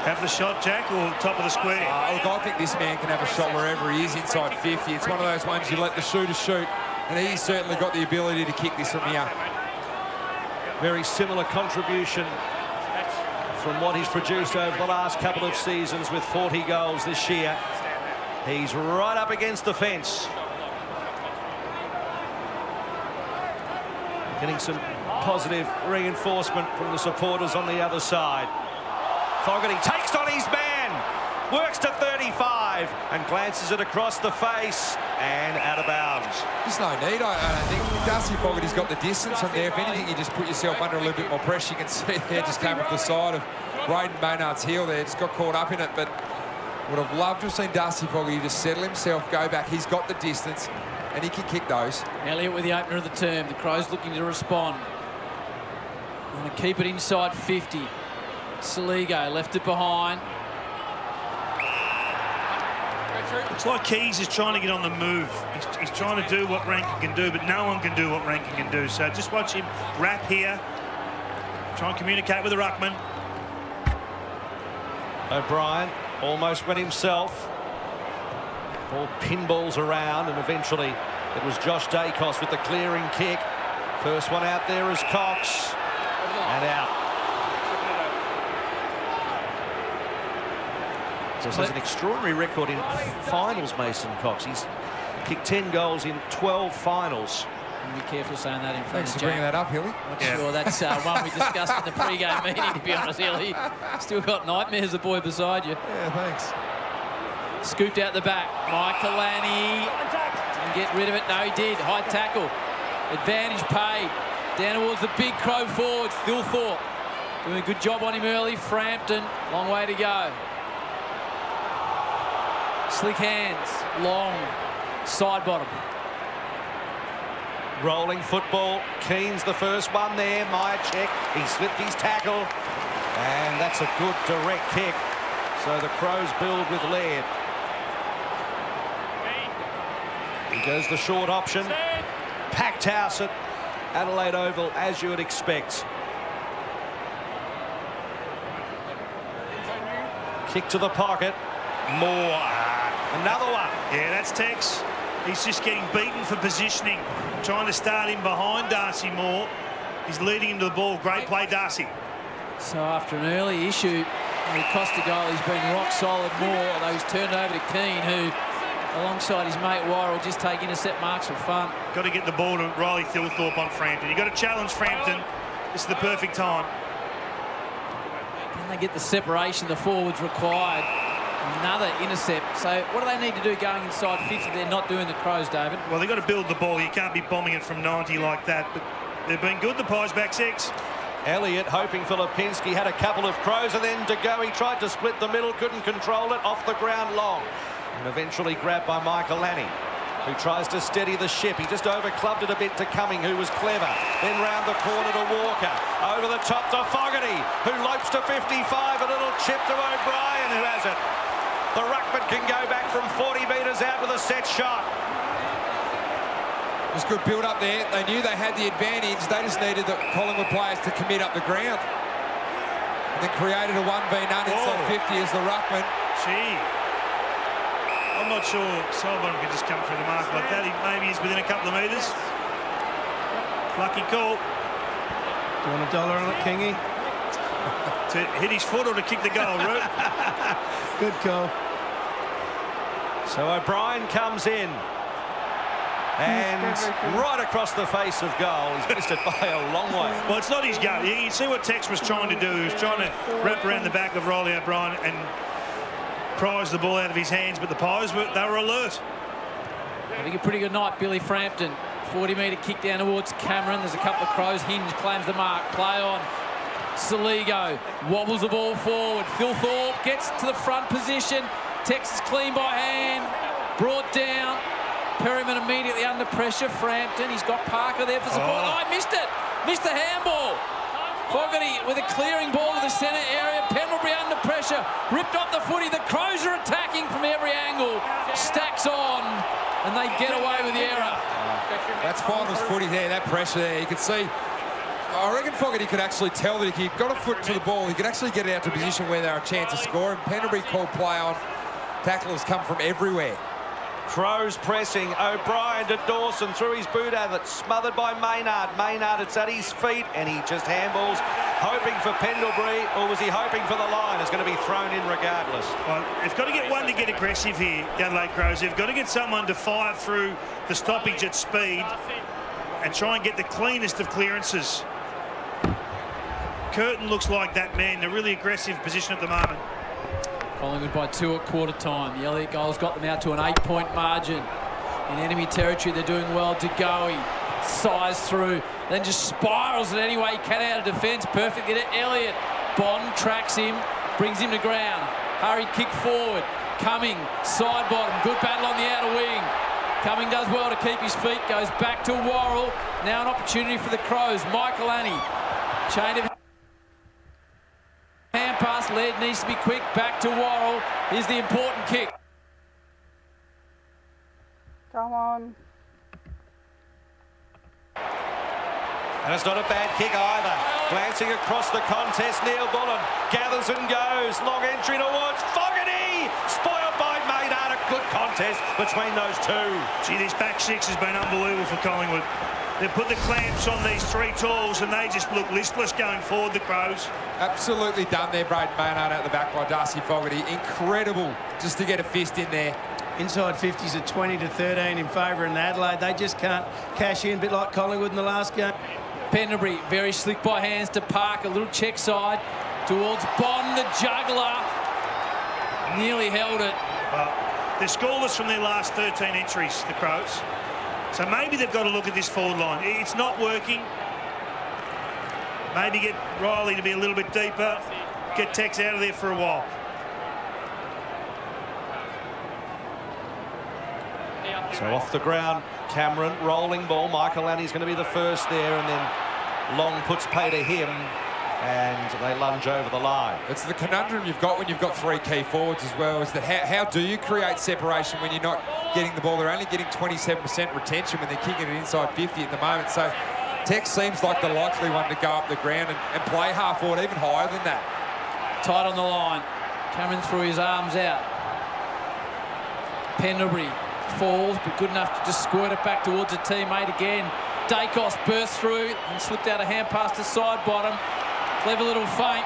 Have the shot, Jack, or top of the square? Look, I think this man can have a shot wherever he is inside 50. It's one of those ones you let the shooter shoot, and he's certainly got the ability to kick this from here. Very similar contribution from what he's produced over the last couple of seasons with 40 goals this year. He's right up against the fence. Getting some positive reinforcement from the supporters on the other side. Fogarty takes on his man, works to 35 and glances it across the face and out of bounds. There's no need, I don't think. Darcy Fogarty's got the distance on there. If anything, you just put yourself under a little bit more pressure. You can see there just came off the side of Braden Maynard's heel there. Just got caught up in it, but would have loved to have seen Darcy Fogarty just settle himself, go back. He's got the distance and he can kick those. Elliott with the opener of the term. The Crows looking to respond. Want to keep it inside 50. Saligo left it behind. It's like Keys is trying to get on the move. He's trying to do what Rankin can do, but no one can do what Rankin can do. So just watch him wrap here. Try and communicate with the ruckman. O'Brien almost went himself. Ball pinballs around, and eventually it was Josh Dacos with the clearing kick. First one out there is Cox. And out. So he has an extraordinary record in finals, Mason Cox. He's kicked 10 goals in 12 finals. Be careful saying that in front Thanks of for bringing Jack. that up, Hilly. Not sure that's one we discussed in the pre-game meeting, to be honest, Hilly. Still got nightmares, the boy beside you. Yeah, thanks. Scooped out the back. Michaelani didn't get rid of it. No, he did. High tackle. Advantage paid. Down towards the big Crow forward, Thilthorpe. Doing a good job on him early. Frampton, long way to go. Slick hands, long, side bottom. Rolling football. Keane's the first one there. Myercheck. He slipped his tackle. And that's a good direct kick. So the Crows build with Laird. He goes the short option. Packed house at Adelaide Oval, as you would expect. Kick to the pocket. More. Another one. Yeah, that's Tex. He's just getting beaten for positioning. Trying to start him behind Darcy Moore. He's leading him to the ball. Great play, Darcy. So after an early issue, he cost a goal. He's been rock solid more. Although he's turned over to Keane, who, alongside his mate Worrell, just take intercept marks for fun. Got to get the ball to Riley Thilthorpe on Frampton. You've got to challenge Frampton. This is the perfect time. Can they get the separation the forwards required? Another intercept. So what do they need to do going inside 50? They're not doing the Crows, David. Well, they've got to build the ball. You can't be bombing it from 90 like that. But they've been good, the Pies back six. Elliott hoping Filipinski had a couple of Crows, and then to go. He tried to split the middle, couldn't control it, off the ground long. And eventually grabbed by Michael Lanning, who tries to steady the ship. He just overclubbed it a bit to Cumming, who was clever. Then round the corner to Walker. Over the top to Fogarty, who lopes to 55. A little chip to O'Brien, who has it. The ruckman can go back from 40 metres out with a set shot. It was good build up there. They knew they had the advantage. They just needed the Collingwood players to commit up the ground. And then created a 1v none inside 50 as the ruckman. Gee. I'm not sure Sullivan could just come through the mark like that. Maybe he's within a couple of metres. Lucky call. Do you want $1 on it, Kingy? To hit his foot or to kick the goal, Root? Good call. So O'Brien comes in. And right across the face of goal. He's missed it by a long way. Well, it's not his goal. You can see what Tex was trying to do. He was trying to wrap around the back of Riley O'Brien and prize the ball out of his hands, but the Pies, they were alert. Having a pretty good night, Billy Frampton. 40-metre kick down towards Cameron. There's a couple of Crows. Hinge claims the mark. Play on. Saligo wobbles the ball forward. Thilthorpe gets to the front position. Tex is clean by hand. Brought down. Perryman immediately under pressure. Frampton, he's got Parker there for support. Oh, he missed it. Missed the handball. Fogarty with a clearing ball to the centre area. Pendlebury under pressure. Ripped off the footy. The Crows are attacking from every angle. Stacks on. And they get away with the error. That's finals footy there, that pressure there. You can see, I reckon Fogarty could actually tell that if he got a foot to the ball, he could actually get it out to a position where there are a chance of scoring. Pendlebury called play on. Tackles come from everywhere. Crows pressing. O'Brien to Dawson through his boot of it. Smothered by Maynard. Maynard, it's at his feet, and he just handballs, hoping for Pendlebury, or was he hoping for the line? It's going to be thrown in regardless. Well, they've got to get one to get aggressive here, the Adelaide Crows. They've got to get someone to fire through the stoppage at speed and try and get the cleanest of clearances. Curtin looks like that man in a really aggressive position at the moment. Collingwood by 2 at quarter time. The Elliott goals got them out to an 8-point margin. In enemy territory, they're doing well. To Goey, size through, then just spirals it anyway. He can out of defence perfectly to Elliott. Bond tracks him, brings him to ground. Hurry kick forward. Cumming, side bottom. Good battle on the outer wing. Cumming does well to keep his feet. Goes back to Worrell. Now an opportunity for the Crows. Michael Annie. Chain of hand pass. Laird needs to be quick. Back to Worrell. Here's the important kick. Come on. And it's not a bad kick either. Glancing across the contest, Neil Bullen gathers and goes. Long entry towards Fogarty. Spoiled by Maynard. A good contest between those two. Gee, this back six has been unbelievable for Collingwood. They've put the clamps on these three tools and they just look listless going forward, the Crows. Absolutely done there, Braden Maynard out the back by Darcy Fogarty. Incredible just to get a fist in there. Inside 50s at 20-13 in favour in Adelaide. They just can't cash in, a bit like Collingwood in the last game. Pendlebury, very slick by hands to Parker. A little check side towards Bond, the juggler. Nearly held it. Well, they're scoreless from their last 13 entries, the Crows. So maybe they've got to look at this forward line. It's not working. Maybe get Riley to be a little bit deeper. Get Tex out of there for a while. So off the ground, Cameron, rolling ball. Michael Annie's going to be the first there, and then Long puts pay to him. and they lunge over the line. It's the conundrum you've got when you've got three key forwards as well, is that how do you create separation when you're not getting the ball? They're only getting 27% retention when they're kicking it inside 50 at the moment. So Tex seems like the likely one to go up the ground and play half forward, even higher than that. Tight on the line. Cameron threw his arms out. Pendlebury falls, but good enough to just squirt it back towards a teammate again. Dacos burst through and slipped out a hand pass to side bottom. Clever little feint.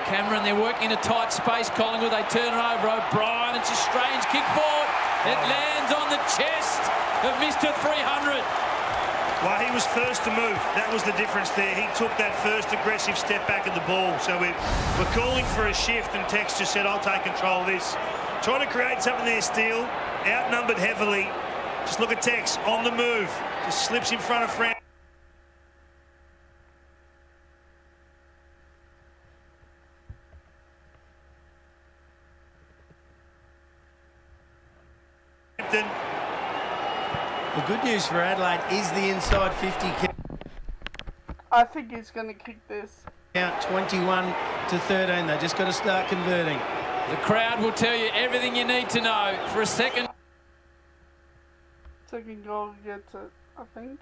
Cameron, they're working in a tight space. Collingwood, they turn it over. O'Brien, it's a strange kick forward. It lands on the chest of Mr. 300. Well, he was first to move. That was the difference there. He took that first aggressive step back at the ball. So we're calling for a shift, and Tex just said, I'll take control of this. Trying to create something there, Steele. Outnumbered heavily. Just look at Tex on the move. Just slips in front of Frampton. The good news for Adelaide is the inside 50 kick. I think he's going to kick this. Out 21-13. They just got to start converting. The crowd will tell you everything you need to know for a second. Second goal gets it, I think.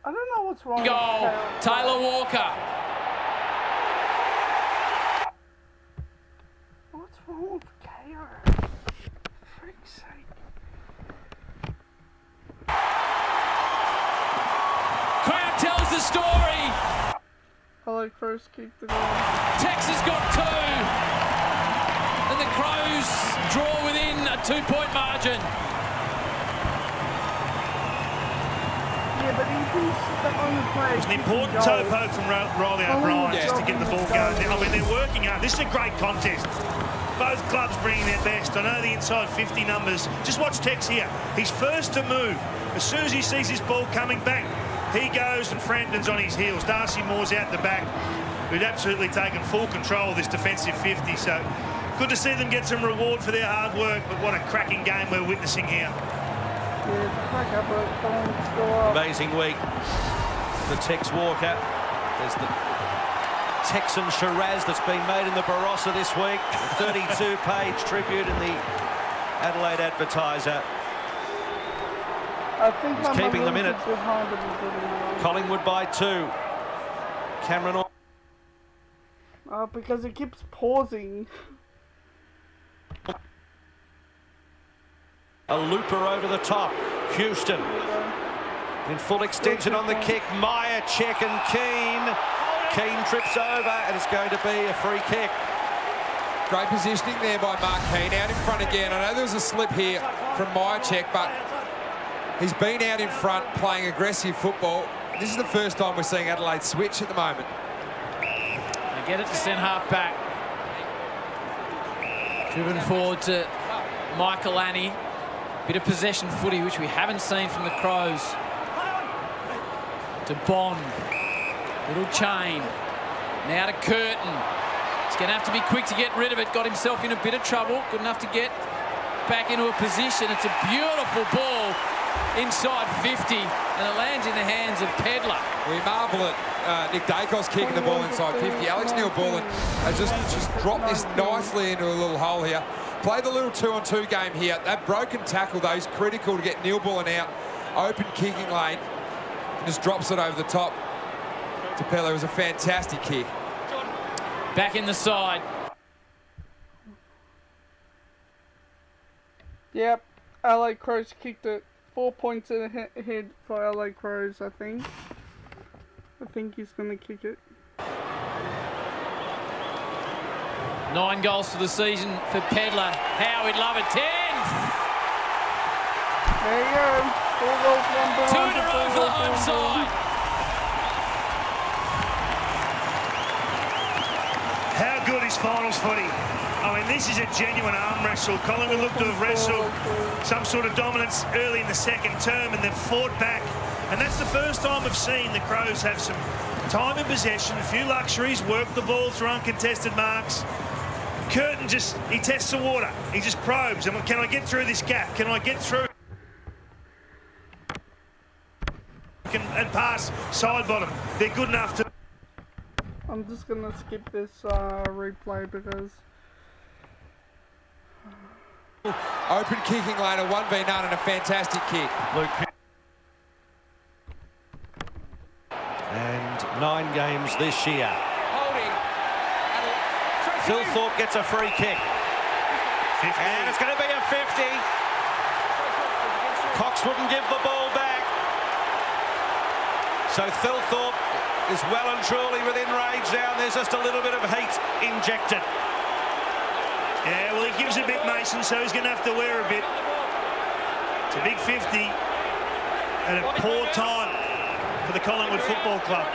I don't know what's wrong Goal, with Taylor Walker. What's wrong with KO? For freak's sake. Crowd tells the story. I like first kick the goal. Texas got two. And the Crows draw within a 2-point margin. Yeah, but he's the only player. It was an important toe poke from Riley O'Brien just to get the ball going. I mean, they're working hard. This is a great contest. Both clubs bringing their best. I know the inside 50 numbers. Just watch Tex here. He's first to move. As soon as he sees his ball coming back, he goes and Frampton's on his heels. Darcy Moore's out the back, who'd absolutely taken full control of this defensive 50. So good to see them get some reward for their hard work, but what a cracking game we're witnessing here. Amazing week for Tex Walker. There's the Texan Shiraz that's been made in the Barossa this week. A 32-page tribute in the Adelaide Advertiser. I think he's keeping them in it. Behind Collingwood by 2. Cameron. Because it keeps pausing. A looper over the top. Houston in full extension on the kick. Meyer, check and Keane. Keane trips over and it's going to be a free kick. Great positioning there by Mark Keane. Out in front again. I know there was a slip here from Myercheck, but he's been out in front playing aggressive football. This is the first time we're seeing Adelaide switch at the moment. They get it to centre half back. Driven forward to Michael Annie. Bit of possession footy, which we haven't seen from the Crows. To Bond. Little chain. Now to Curtin. He's going to have to be quick to get rid of it. Got himself in a bit of trouble. Good enough to get back into a position. It's a beautiful ball inside 50, and it lands in the hands of Pedler. We marvel at Nick Dacos kicking the ball inside 50. Alex Neil-Bullen has just dropped this nicely into a little hole here. Play the little 2-on-2 game here. That broken tackle, though, is critical to get Neil-Bullen out. Open kicking lane. Just drops it over the top to Pedler. It was a fantastic kick. Back in the side. Yep, LA Crows kicked it. 4 points ahead for LA Crows, I think. I think he's going to kick it. 9 goals for the season for Pedler. How we'd love it. 10! There you go. 4 goals, 1 2 in a row for the home side. How good is finals footy? I mean, this is a genuine arm wrestle. Collingwood looked to have wrestled some sort of dominance early in the second term, and they've fought back. And that's the first time I've seen the Crows have some time in possession, a few luxuries, work the ball through uncontested marks. Curtin he tests the water. He just probes. Can I get through this gap? Can I get through? and pass side bottom. They're good enough to... I'm just going to skip this replay because... Open kicking lane, a 1v none and a fantastic kick. And 9 games this year. Holding. Thilthorpe gets a free kick. 50. And it's going to be a 50. Cox wouldn't give the ball back. So Thilthorpe is well and truly within range now. There's just a little bit of heat injected. Yeah, well, he gives a bit, Mason, so he's going to have to wear a bit. It's a big 50 at a poor time for the Collingwood Football Club.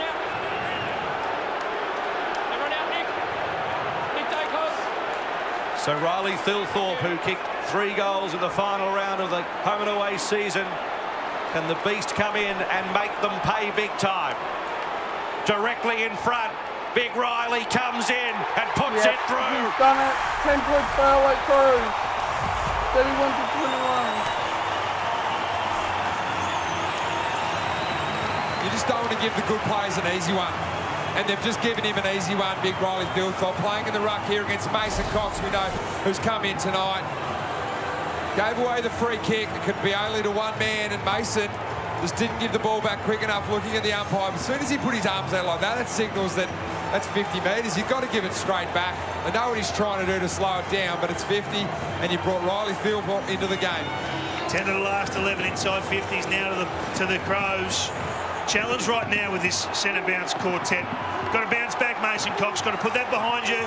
So Riley Thilthorpe, who kicked 3 goals in the final round of the home and away season, can the beast come in and make them pay big time? Directly in front, Big Riley comes in and puts it through. He's done it. 10 points for ADELAIDE Crows. 31 to 21. You just don't want to give the good players an easy one. And they've just given him an easy one, Big Riley Thilthorpe. Playing in the ruck here against Mason Cox, we know, who's come in tonight. Gave away the free kick. It could be only to one man, and Mason just didn't give the ball back quick enough, looking at the umpire. As soon as he put his arms out like that, it signals that that's 50 metres. You've got to give it straight back. I know what he's trying to do to slow it down, but it's 50, and you brought Riley Thilthorpe into the game. 10 of the last 11 inside 50s now to the Crows. Challenge right now with this centre bounce quartet. Got to bounce back, Mason Cox. Got to put that behind you.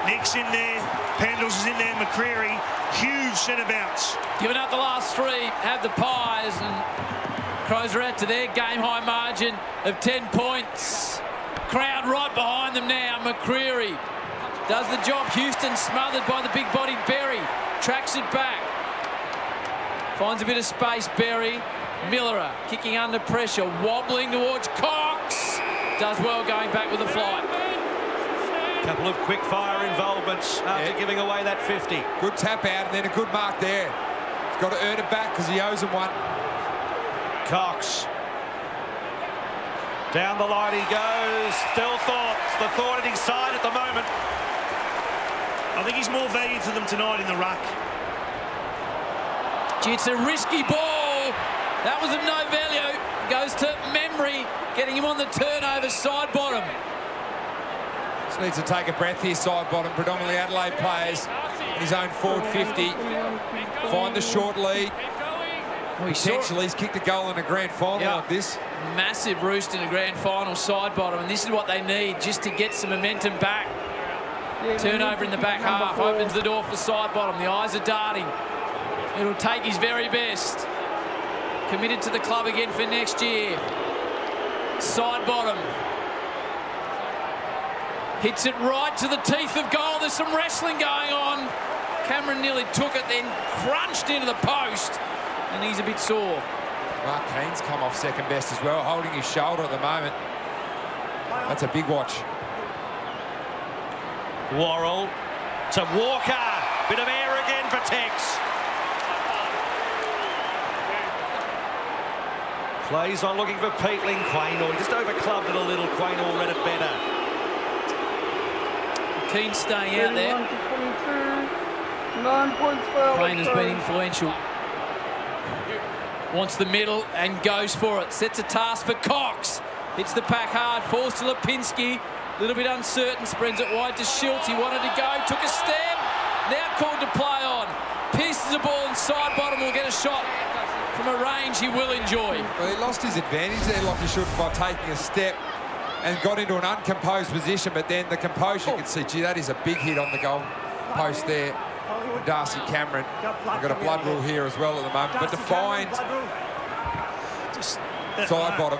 Nick's in there. Pendles is in there. McCreary. Huge centre bounce. Giving up the last 3, have the Pies, and Crows are out to their game-high margin of 10 points. Crowd right behind them now. McCreary does the job. Houston smothered by the big-bodied Berry. Tracks it back. Finds a bit of space, Berry. Millerer kicking under pressure, wobbling towards Cox. Does well going back with the flight. Couple of quick-fire involvements after giving away that 50. Good tap out and then a good mark there. He's got to earn it back because he owes him one. Cox. Down the line he goes. Thilthorpe, the thought at his side at the moment. I think he's more value to them tonight in the ruck. Gee, it's a risky ball. That was of no value. Goes to Memory, getting him on the turnover side bottom. Just needs to take a breath here, side bottom. Predominantly Adelaide players in his own forward 50. Find the short lead. Potentially, he's kicked a goal in a grand final like this. Massive roost in a grand final side bottom, and this is what they need just to get some momentum back. Turnover in the back half opens the door for side bottom. The eyes are darting. It'll take his very best. Committed to the club again for next year. Side bottom. Hits it right to the teeth of goal. There's some wrestling going on. Cameron nearly took it, then crunched into the post, and he's a bit sore. Mark Keane's come off second best as well, holding his shoulder at the moment. That's a big watch. Worrell to Walker. Bit of air again for Tex. Plays on looking for Peatling. Quaynor just over-clubbed it a little. Quaynor read it better. Keane staying out there. 9 points for ADELAIDE. Crane has been influential. Wants the middle and goes for it. Sets a task for Cox. Hits the pack hard. Falls to Lipinski. A little bit uncertain. Spreads it wide to Schultz. He wanted to go. Took a step. Now called to play on. Pierces the ball and side bottom will get a shot from a range he will enjoy. Well, he lost his advantage there like he should by taking a step and got into an uncomposed position, but then the composure, you can see, gee, that is a big hit on the goal post there. Darcy Cameron. We've got a blood rule here as well at the moment, but to find side bottom,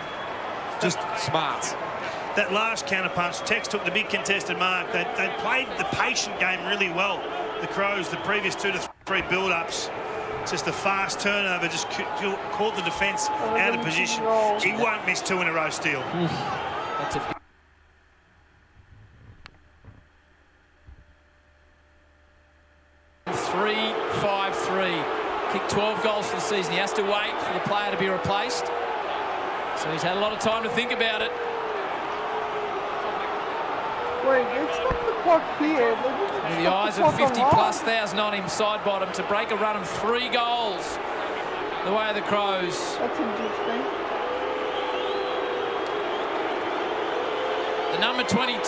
just smarts. That last counter punch, Tex took the big contested mark. They played the patient game really well, the Crows, the previous 2 to 3 build-ups. Just a fast turnover, just caught the defence out of position. He won't miss 2 in a row still. That's a 3-5-3. Kicked 12 goals for the season. He has to wait for the player to be replaced. So he's had a lot of time to think about it. Wait, it's not the clock here. With the eyes of 50+ thousand on him, side bottom, to break a run of 3 goals. The way of the Crows. That's interesting. The number 22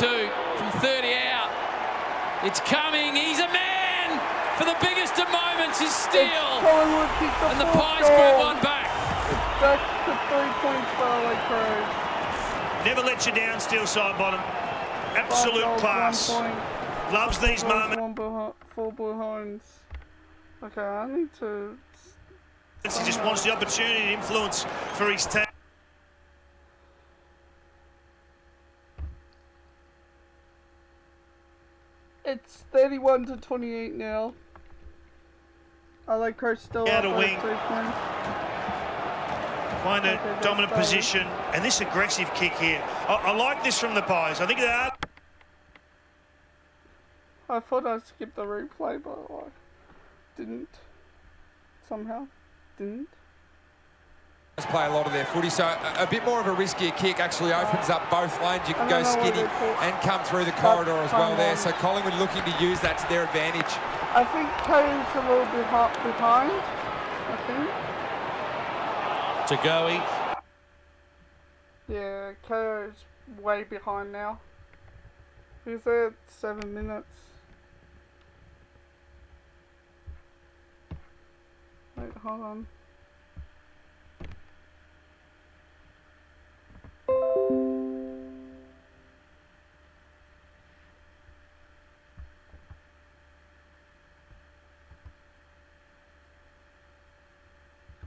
from 30 out. It's coming. He's a man for the biggest of moments. His steal. And the Pies get one back. It's back to 3 points for Adelaide Crows. Never let you down, Steel side bottom. Absolute class. Loves these moments. 4 behinds. Okay, I need to... He just wants the opportunity and influence for his team. It's 31-28 now. Adelaide Crows still Out up a wing. 3 points. Find a dominant position, and this aggressive kick here. I like this from the Pies. I think they are. I thought I skipped the replay, but I didn't. Somehow. Didn't. Play a lot of their footy, so a bit more of a riskier kick actually opens up both lanes. You can go skinny and come through the corridor as well there. So Collingwood looking to use that to their advantage. I think Ko's a little bit behind. I think. To Goey. Yeah, Ko's way behind now. He's at 7 minutes. Wait, hold on.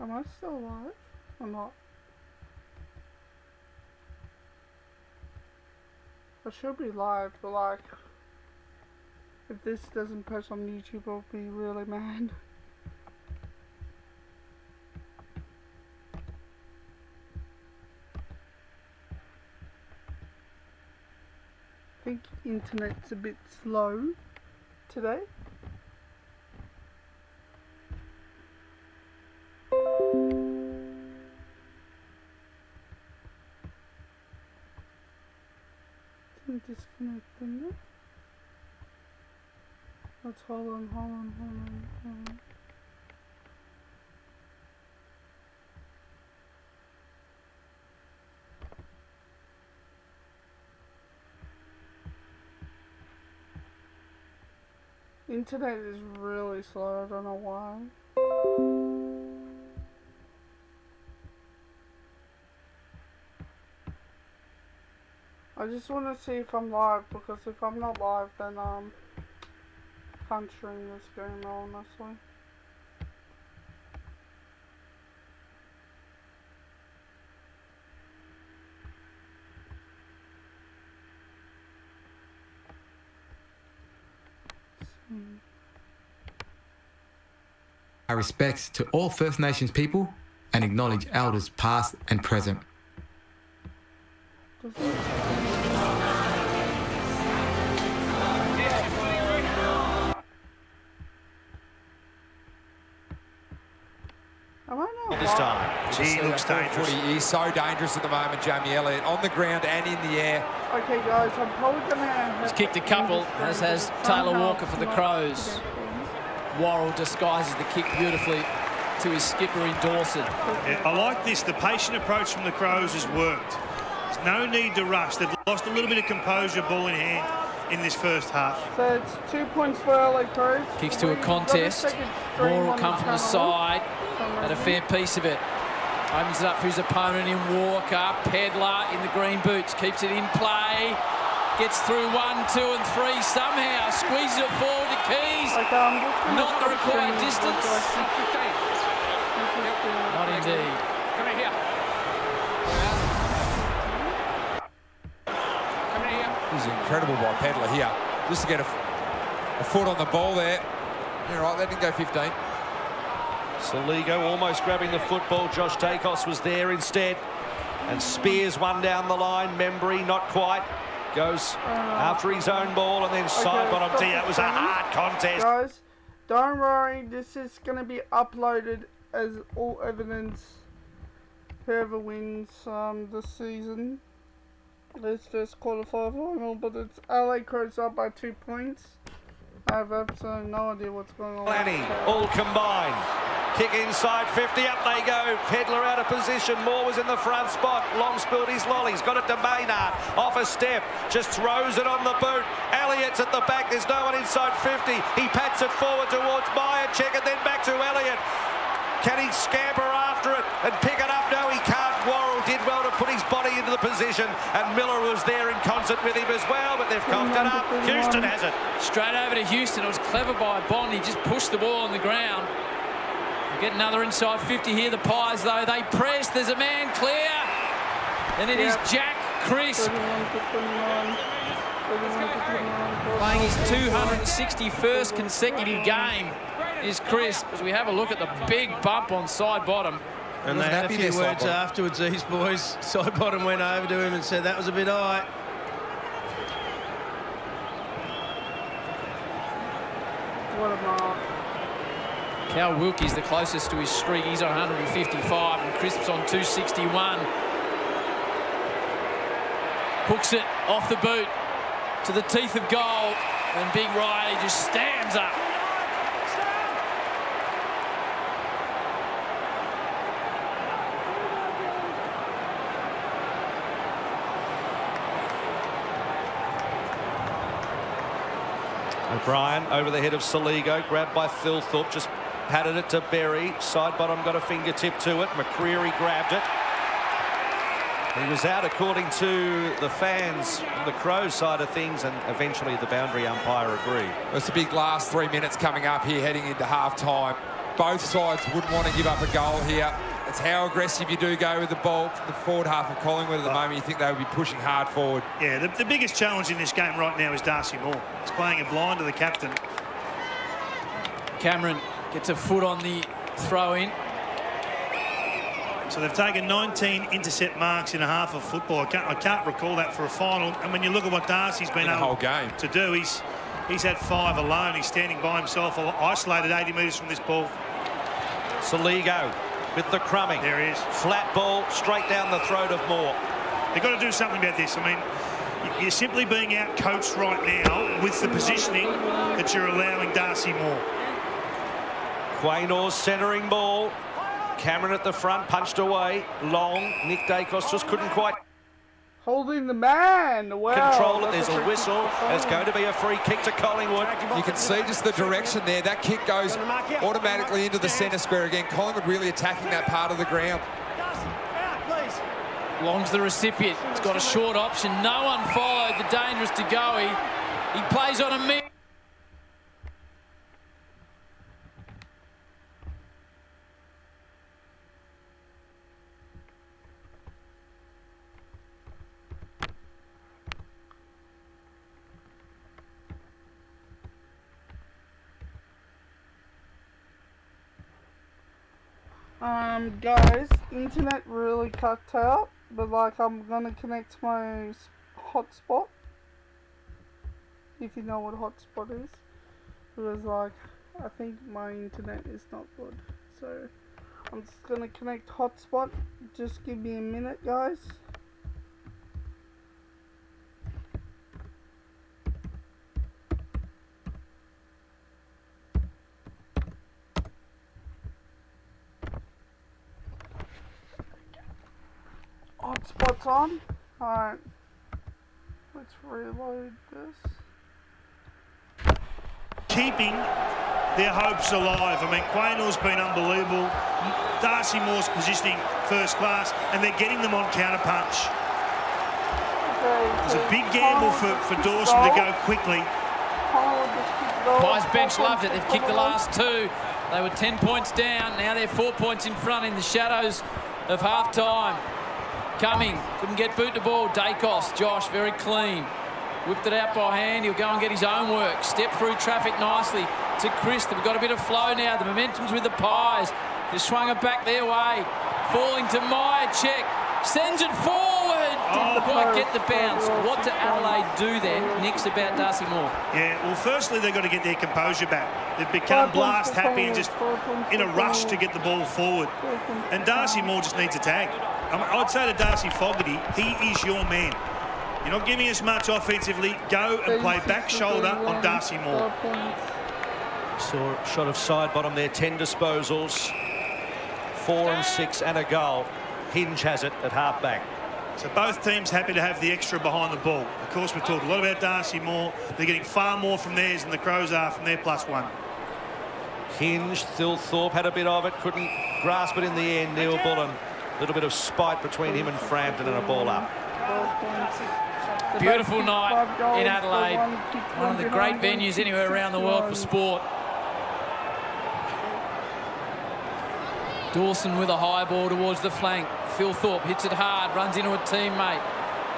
Am I still alive or not? I should be live, but like, if this doesn't post on YouTube, I'll be really mad. I think internet's a bit slow today. Disconnecting it. Let's hold on. Internet is really slow, I don't know why. I just want to see if I'm live, because if I'm not live, then can't stream this game, honestly. Our respects to all First Nations people and acknowledge elders past and present. This time. He looks dangerous. He's so dangerous at the moment, Jamie Elliott, on the ground and in the air. Okay, guys, I'm probably going to have... He's kicked a couple, as has Taylor Walker for the Crows. Worrell disguises the kick beautifully to his skipper in Dawson. Yeah, I like this. The patient approach from the Crows has worked. There's no need to rush. They've lost a little bit of composure, ball in hand, in this first half. So it's 2 points for LA Crows. Kicks to a contest. Moore will come from the side. Had a fair piece of it. Opens it up for his opponent in Walker. Pedlar in the green boots. Keeps it in play. Gets through 1, 2 and 3 somehow. Squeezes it forward to Keys. Not the required distance. Not indeed. Come in here. Come in here. This is incredible by Pedlar here. Just to get a foot on the ball there. Yeah, right, that didn't go 15. Saligo almost grabbing the football. Josh Dacos was there instead. And Spears one down the line. Membry not quite. Goes after his own ball and then side bottom tee. That was a hard contest. Guys, don't worry. This is going to be uploaded as all evidence whoever wins this season, this first quarterfinal, but it's LA Crows up by 2 points. I have absolutely no idea what's going on. Lanny, all combined. Kick inside 50, up they go. Pedler out of position. Moore was in the front spot. Long spilled his lollies. Got it to Maynard. Off a step. Just throws it on the boot. Elliott's at the back. There's no one inside 50. He pats it forward towards Myercheck and then back to Elliott. Can he scamper after it and pick it up? No, he can't. Worrell did well to put his body into the position, and Miller was there in concert with him as well, but they've coughed it up. Houston has it. Straight over to Houston. It was clever by Bond. He just pushed the ball on the ground. We'll get another inside 50 here. The Pies, though, they press. There's a man clear. And it is Jack Crisp. Playing his 261st consecutive game is Crisp, as we have a look at the big bump on side bottom. And they had a few words afterwards, these boys. Side bottom went over to him and said that was a bit high. What a mark. Cal Wilkie's the closest to his streak. He's on 155 and Crisp's on 261. Hooks it off the boot to the teeth of goal, and Big Riley just stands up. O'Brien over the head of Saligo, grabbed by Thilthorpe, just patted it to Berry. Side bottom got a fingertip to it. McCreary grabbed it. He was out, according to the fans on the Crows side of things, and eventually the boundary umpire agreed. It's a big last 3 minutes coming up here, heading into half-time. Both sides wouldn't want to give up a goal here. It's how aggressive you do go with the ball. The forward half of Collingwood at the moment, you think they would be pushing hard forward. Yeah, the biggest challenge in this game right now is Darcy Moore. He's playing a blind to the captain. Cameron gets a foot on the throw-in. So they've taken 19 intercept marks in a half of football. I can't recall that for a final. And when you look at what Darcy's been able to do, he's had 5 alone. He's standing by himself, isolated 80 metres from this ball. Saligo with the crumbing. There he is. Flat ball straight down the throat of Moore. They've got to do something about this. I mean, you're simply being out-coached right now with the positioning that you're allowing Darcy Moore. Quaynor's centering ball. Cameron at the front, punched away. Long. Nick Dacos just couldn't quite Holding the man. Wow. Control it. There's a whistle. There's going to be a free kick to Collingwood. You can see just the direction there. That kick goes automatically into the centre square again. Collingwood really attacking that part of the ground. Long's the recipient. He's got a short option. No one followed the dangerous to go. He plays on a mid. Guys, internet really cut out, but like I'm gonna connect my hotspot, if you know what hotspot is, because like I think my internet is not good, so I'm just gonna connect hotspot. Just give me a minute, guys. Hotspot's on. Alright. Let's reload this. Keeping their hopes alive. I mean, Quaynor's been unbelievable. Darcy Moore's positioning first class, and they're getting them on counter-punch. It's a big gamble for Dawson to go quickly. Pies bench loved it. They've kicked the last 2. They were 10 points down. Now they're 4 points in front in the shadows of half-time. Coming, couldn't get boot the ball. Dacos, Josh, very clean. Whipped it out by hand. He'll go and get his own work. Step through traffic nicely to Chris. They've got a bit of flow now. The momentum's with the Pies. They swung it back their way. Falling to Myercheck. Sends it forward. Didn't quite get the bounce. What do Adelaide do then? Nick's about Darcy Moore. Yeah, well, firstly, they've got to get their composure back. They've become blast happy and just in a rush to get the ball forward. And Darcy Moore just needs a tag. I'd say to Darcy Fogarty, he is your man. You're not giving us much offensively. Go and play back shoulder on Darcy Moore. Saw a shot of side bottom there, 10 disposals, 4 and 6 and a goal. Hinge has it at half back. So both teams happy to have the extra behind the ball. Of course, we've talked a lot about Darcy Moore. They're getting far more from theirs than the Crows are from their +1. Hinge, Thilthorpe had a bit of it, couldn't grasp it in the end. Neil Bullen, a little bit of spite between him and Frampton and a ball up. Beautiful night in Adelaide. One of the great venues anywhere around the world for sport. Dawson with a high ball towards the flank. Thilthorpe hits it hard, runs into a teammate.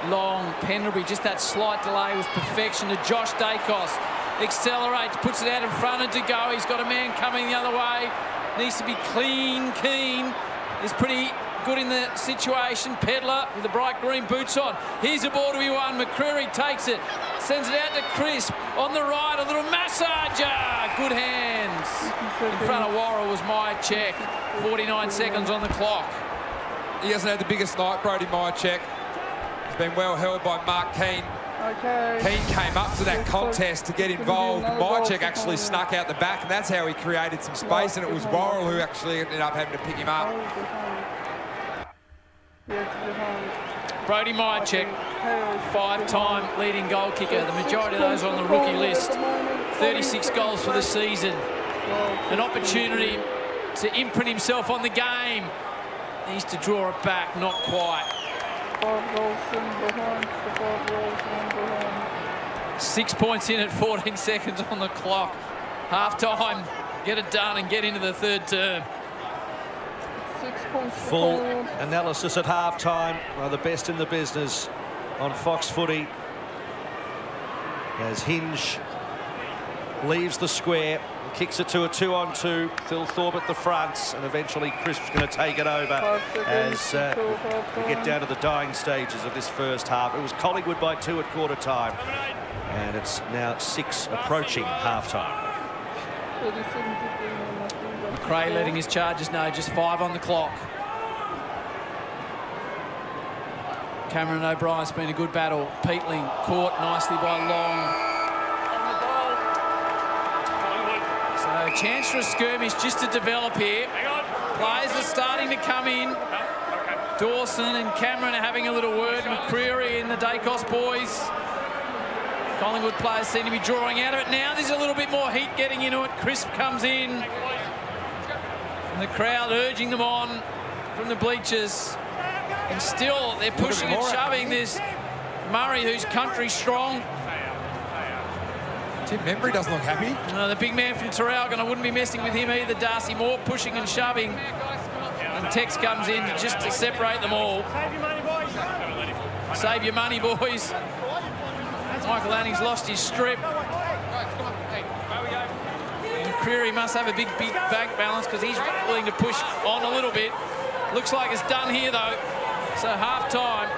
Long, Pendlebury, just that slight delay was perfection to Josh Dacos. Accelerates, puts it out in front and to go. He's got a man coming the other way. Needs to be clean, keen. He's pretty good in the situation. Pedler with the bright green boots on. Here's a ball to be won. McCreary takes it, sends it out to Crisp. On the right, a little massager. Good hands. In front of Worrell was Myercheck. 49 seconds on the clock. He hasn't had the biggest night, Brody Myercheck. He's been well held by Mark Keane. Keane came up to that contest to get involved. Myercheck actually snuck out the back, and that's how he created some space, and it was Worrell who actually ended up having to pick him up. Brody Myercheck, 5-time leading goal kicker. The majority of those on the rookie list. 36 goals for the season. An opportunity to imprint himself on the game. Needs to draw it back, not quite. 6 points in at 14 seconds on the clock. Half time, get it done and get into the third term. Full analysis at half time. Well, the best in the business on Fox Footy as Hinge leaves the square, kicks it to a 2-on-2. Thilthorpe at the front, and eventually Crisp's going to take it over as we get down to the dying stages of this first half. It was Collingwood by 2 at quarter time, and it's now 6 approaching half time. McRae letting his charges know, just 5 on the clock. Cameron O'Brien's been a good battle. Peatling caught nicely by Long. So chance for a skirmish just to develop here. Players are starting to come in. Dawson and Cameron are having a little word. McCreary and the Dacos boys. Collingwood players seem to be drawing out of it now. There's a little bit more heat getting into it. Crisp comes in. And the crowd urging them on from the bleachers. And still, they're pushing and shoving. There's Murray, who's country strong. Tim Membry doesn't look happy. The big man from Traralgon, I wouldn't be messing with him either. Darcy Moore pushing and shoving. And Tex comes in just to separate them all. Save your money, boys. Michael Lanning's lost his strip. McCreary must have a big back balance because he's willing to push on a little bit. Looks like it's done here, though. So half-time,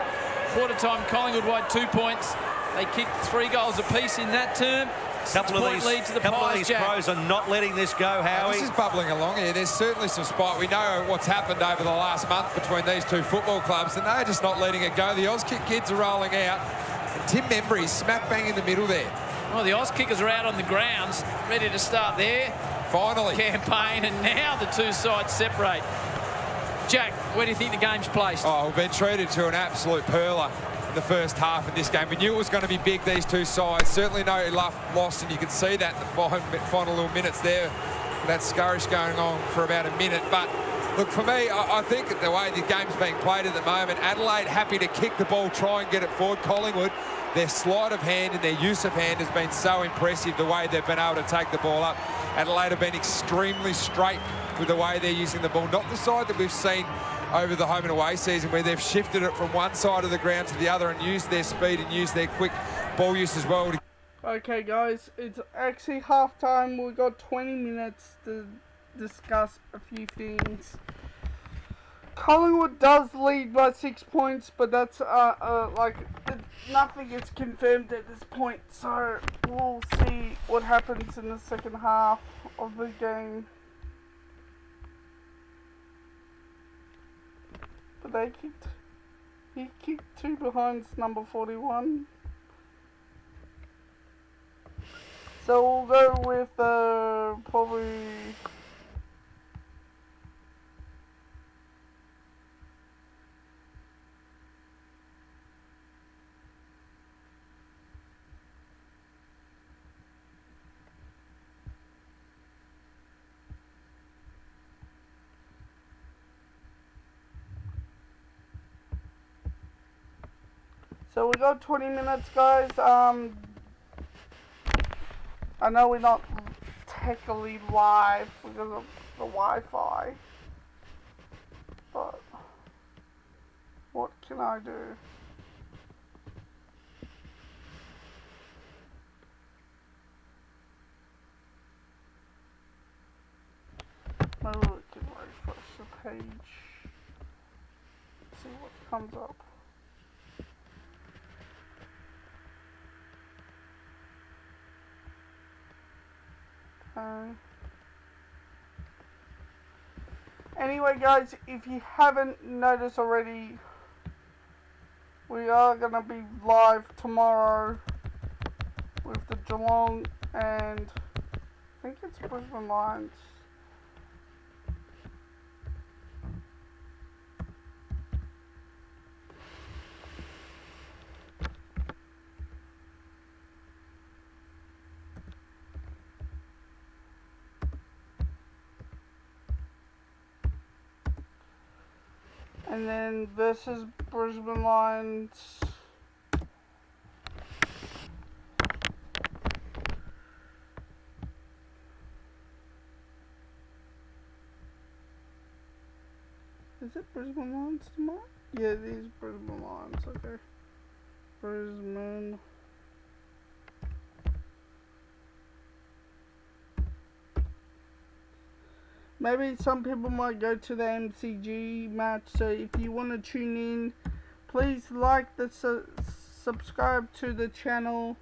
quarter-time, Collingwood wide 2 points. They kicked 3 goals apiece in that term. Couple of these pros are not letting this go, Howie. This is bubbling along here. There's certainly some spite. We know what's happened over the last month between these two football clubs, and they're just not letting it go. The Auskick kids are rolling out. And Tim Membry is smack bang in the middle there. Well, the Auskickers are out on the grounds, ready to start their finally campaign, and now the two sides separate. Jack, where do you think the game's placed? Oh, we've been treated to an absolute perler in the first half of this game. We knew it was going to be big, these two sides. Certainly no lost, and you can see that in the final little minutes there. That skirmish going on for about a minute. But look, for me, I think the way the game's being played at the moment, Adelaide happy to kick the ball, try and get it forward. Collingwood, their sleight of hand and their use of hand has been so impressive, the way they've been able to take the ball up. Adelaide have been extremely straight with the way they're using the ball. Not the side that we've seen over the home and away season, where they've shifted it from one side of the ground to the other and used their speed and used their quick ball use as well. Okay, guys, it's actually half time. We've got 20 minutes to discuss a few things. Collingwood does lead by 6 points, but that's nothing is confirmed at this point, so we'll see what happens in the second half of the game. But he kicked 2 behinds, number 41. So we'll go with probably. So we got 20 minutes, guys. I know we're not technically live because of the Wi-Fi, but what can I do? Maybe we can refresh the page, see what comes up. Anyway, guys, if you haven't noticed already, we are going to be live tomorrow with the Geelong and I think it's Brisbane Lions. And then versus Brisbane Lions. Is it Brisbane Lions tomorrow? Yeah, it is Brisbane Lions, okay. Brisbane. Maybe some people might go to the MCG match, so if you want to tune in, please like the subscribe to the channel,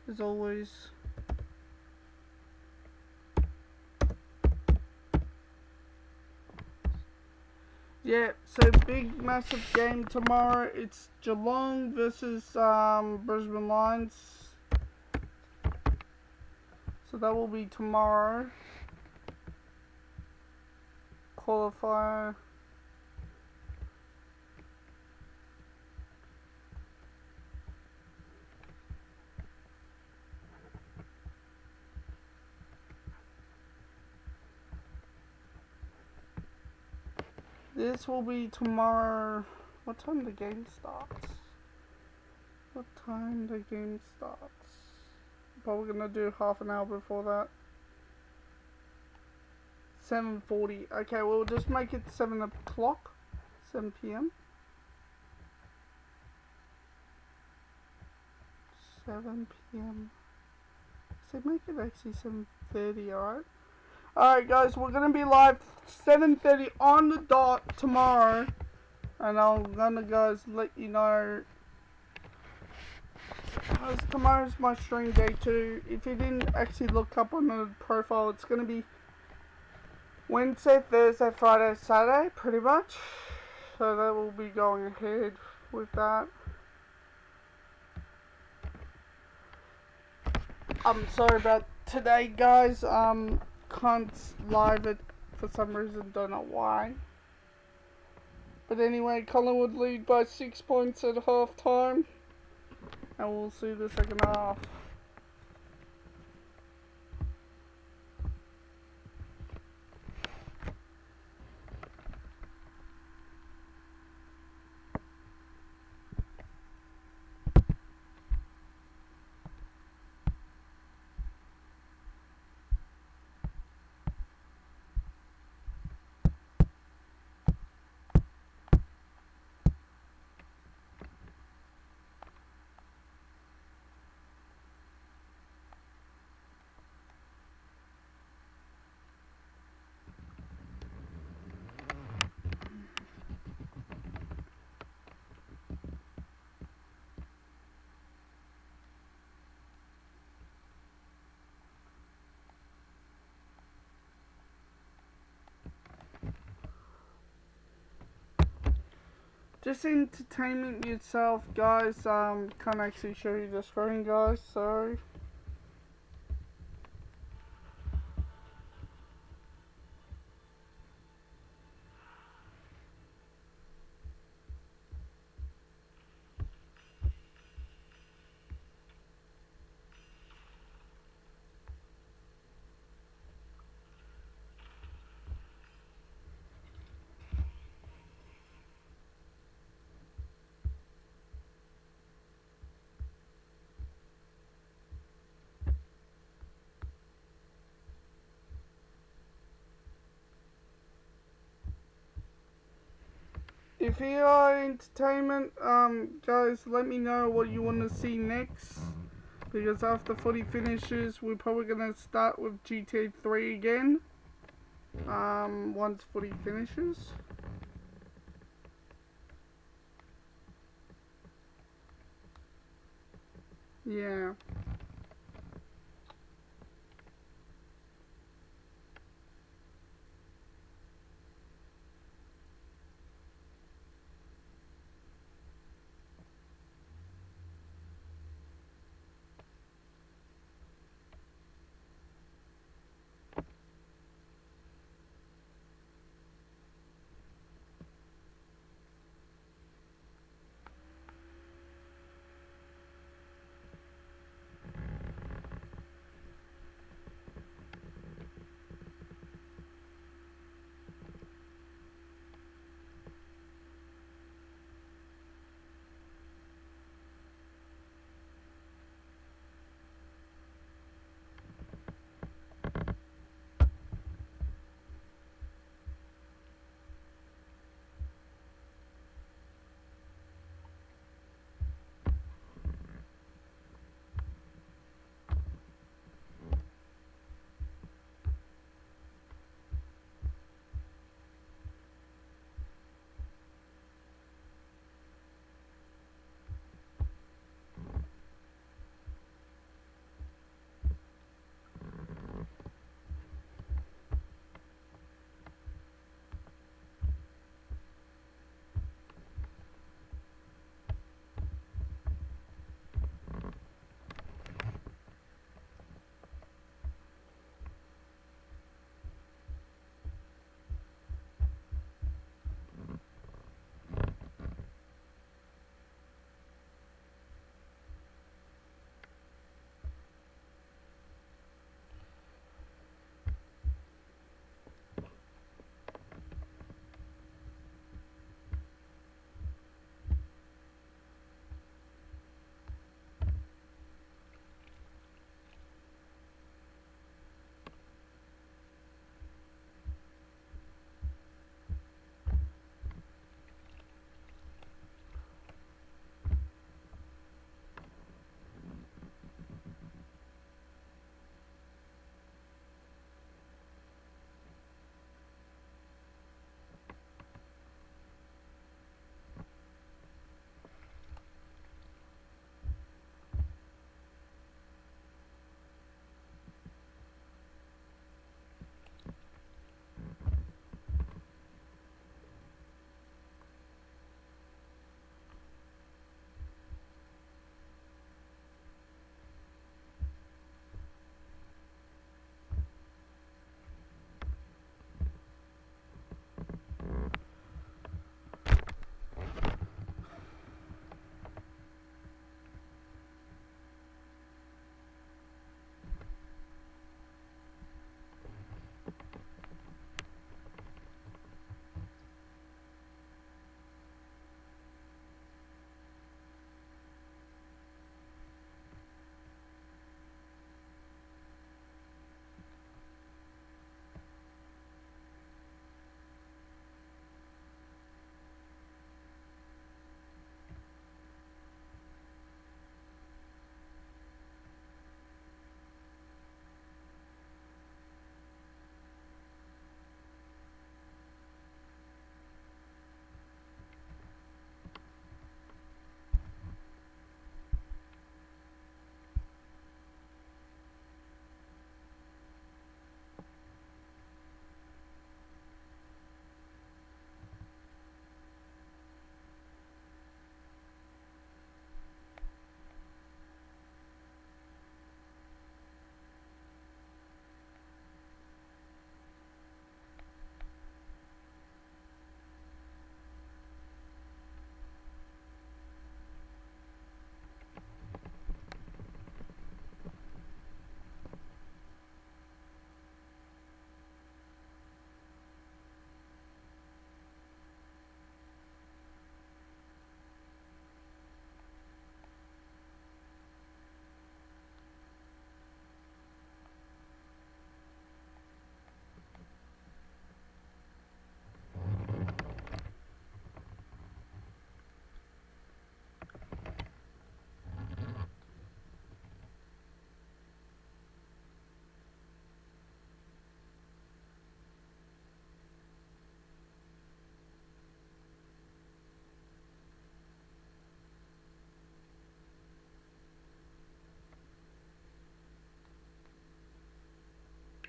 as always. Yeah, so big massive game tomorrow. It's Geelong versus Brisbane Lions. So that will be tomorrow. Qualifier. This will be tomorrow. What time the game starts? What time the game starts? Probably gonna do half an hour before that. 7:40. Okay, we'll just make it 7 o'clock. 7 p.m. 7 p.m. So make it actually 7:30, alright? Alright guys, we're gonna be live 7:30 on the dot tomorrow. And I'm gonna guys let you know. Guys, tomorrow's my stream day too. If you didn't actually look up on the profile, it's gonna be Wednesday, Thursday, Friday, Saturday, pretty much. So that will be going ahead with that. I'm sorry about today, guys. Can't live it for some reason, don't know why. But anyway, Collingwood lead by 6 points at half time. And we'll see the second half. Just entertainment yourself, guys. Can't actually show you the screen, guys. Sorry. If you are entertainment, guys, let me know what you want to see next. Because after footy finishes, we're probably going to start with GTA 3 again. Once footy finishes. Yeah.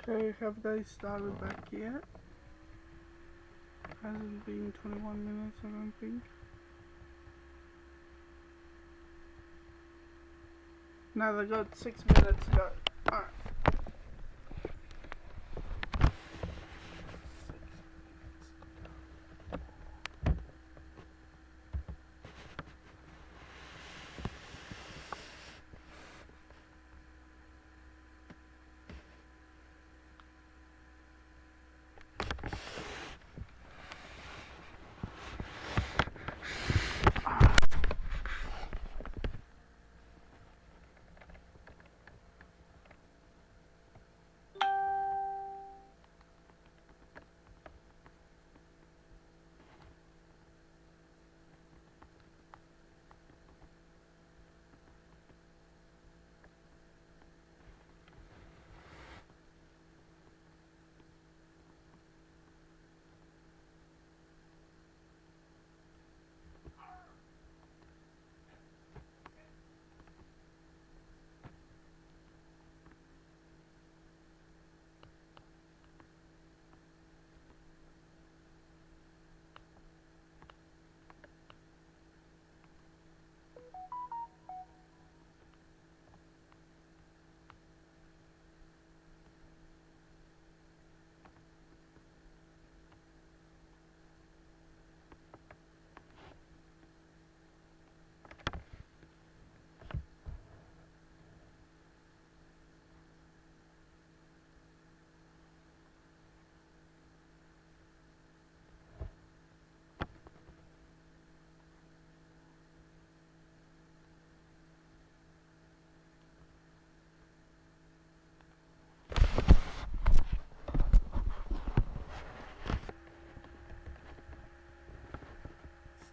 Okay, have they started back yet? Hasn't been 21 minutes, I don't think. No, they got 6 minutes to go. Alright.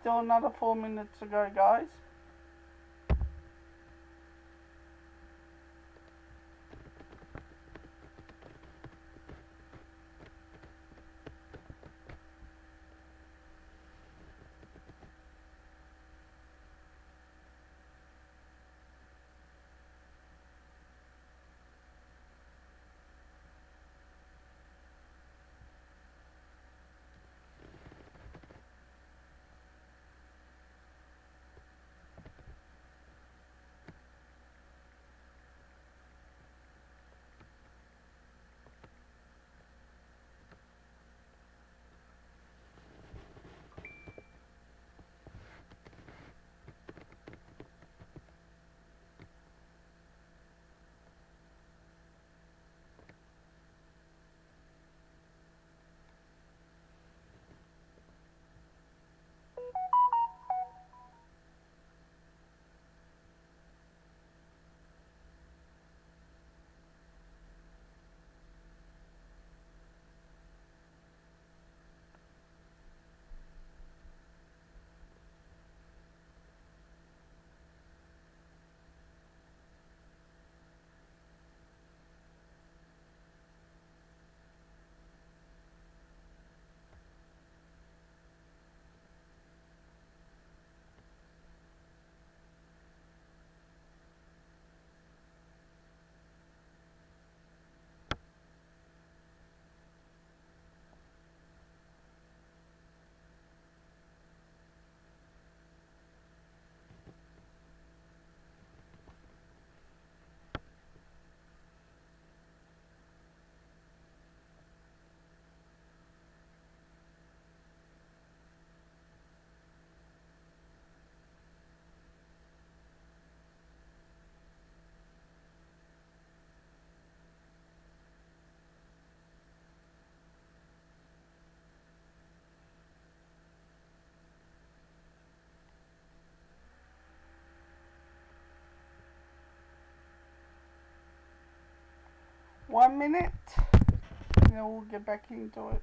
Still another 4 minutes to go, guys. One minute, and then we'll get back into it.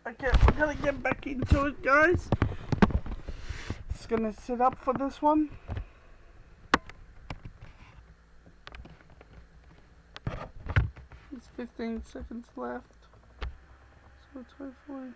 Okay, we're gonna get back into it, guys. Just gonna sit up for this one. There's 15 seconds left. So 24.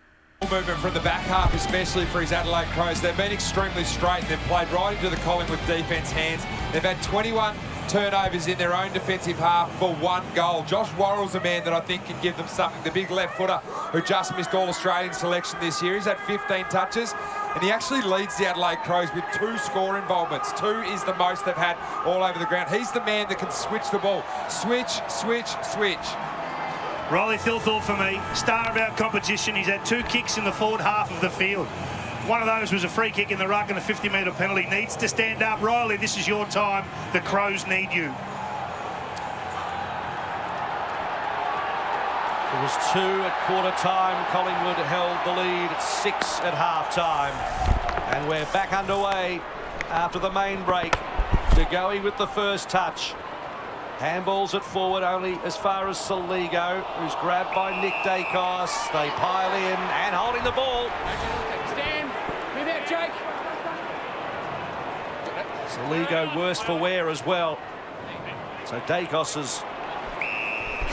Movement from the back half, especially for his Adelaide Crows. They've been extremely straight and they've played right into the Collingwood defence hands. They've had 21 turnovers in their own defensive half for 1 goal. Josh Worrell's a man that I think can give them something. The big left footer who just missed All-Australian selection this year. He's had 15 touches and he actually leads the Adelaide Crows with 2 score involvements. 2 is the most they've had all over the ground. He's the man that can switch the ball. Switch, switch, switch. Riley Thilthorpe for me, star of our competition. He's had 2 kicks in the forward half of the field. One of those was a free kick in the ruck and a 50-metre penalty. Needs to stand up. Riley, this is your time. The Crows need you. It was 2 at quarter time. Collingwood held the lead at 6 at half time. And we're back underway after the main break. De Goey with the first touch. Handballs it forward only as far as Saligo, who's grabbed by Nick Dacos. They pile in and holding the ball. Stand. Move out, Jake. Saligo worse for wear as well. So Dacos's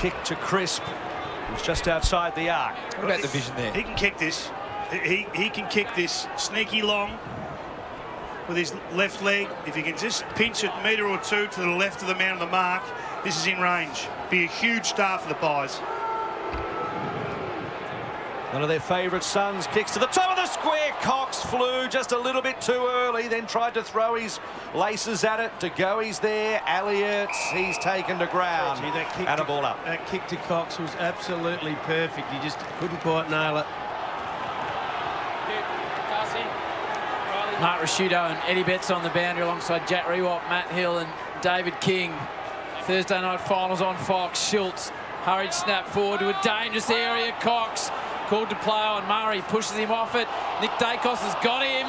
kick to crisp was just outside the arc. What about the vision there? He can kick this. He can kick this sneaky long with his left leg. If he can just pinch a metre or 2 to the left of the man on the mark, this is in range. Be a huge start for the Pies. One of their favourite sons kicks to the top of the square. Cox flew just a little bit too early, then tried to throw his laces at it. De Goey's there. Elliott, he's taken to ground. Gee, that kick and a ball up. That kick to Cox was absolutely perfect. He just couldn't quite nail it. Mark Rashudo and Eddie Betts on the boundary alongside Jack Rewalt, Matt Hill and David King. Thursday night finals on Fox. Schultz, hurried snap forward to a dangerous area. Cox called to play on. Murray pushes him off it. Nick Dacos has got him.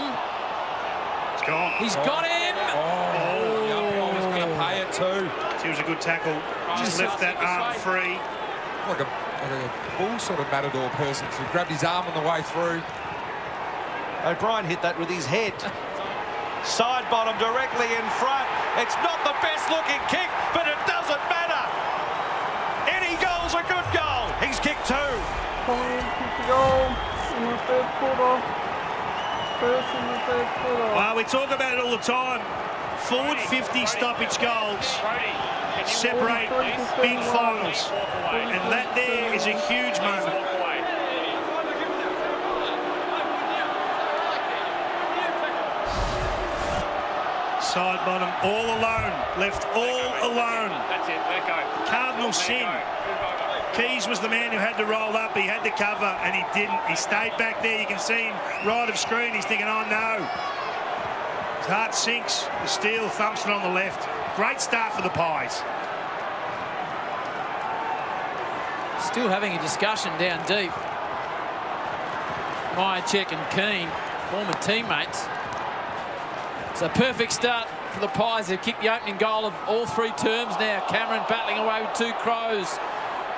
It's gone. He's got him. Oh, he's going to pay it too. It was a good tackle. Just left that arm free. Like a bull sort of matador person. So he grabbed his arm on the way through. O'Brien hit that with his head. Side bottom directly in front. It's not the best looking kick, but it doesn't matter. Any goal's a good goal. He's kicked 2. Collingwood kicked a goal in the third quarter. First in the third quarter. Well, we talk about it all the time. Forward 50 stoppage goals separate big finals. And that there is a huge moment. Side bottom, all alone, left all alone. That's it, let go. Cardinal sin. Keys was the man who had to roll up, he had to cover, and he didn't. He stayed back there, you can see him right of screen, he's thinking, oh no. His heart sinks, the steel thumps it on the left. Great start for the Pies. Still having a discussion down deep. Myercheck and Keane, former teammates. It's a perfect start for the Pies. They've kicked the opening goal of all 3 terms now. Cameron battling away with 2 Crows.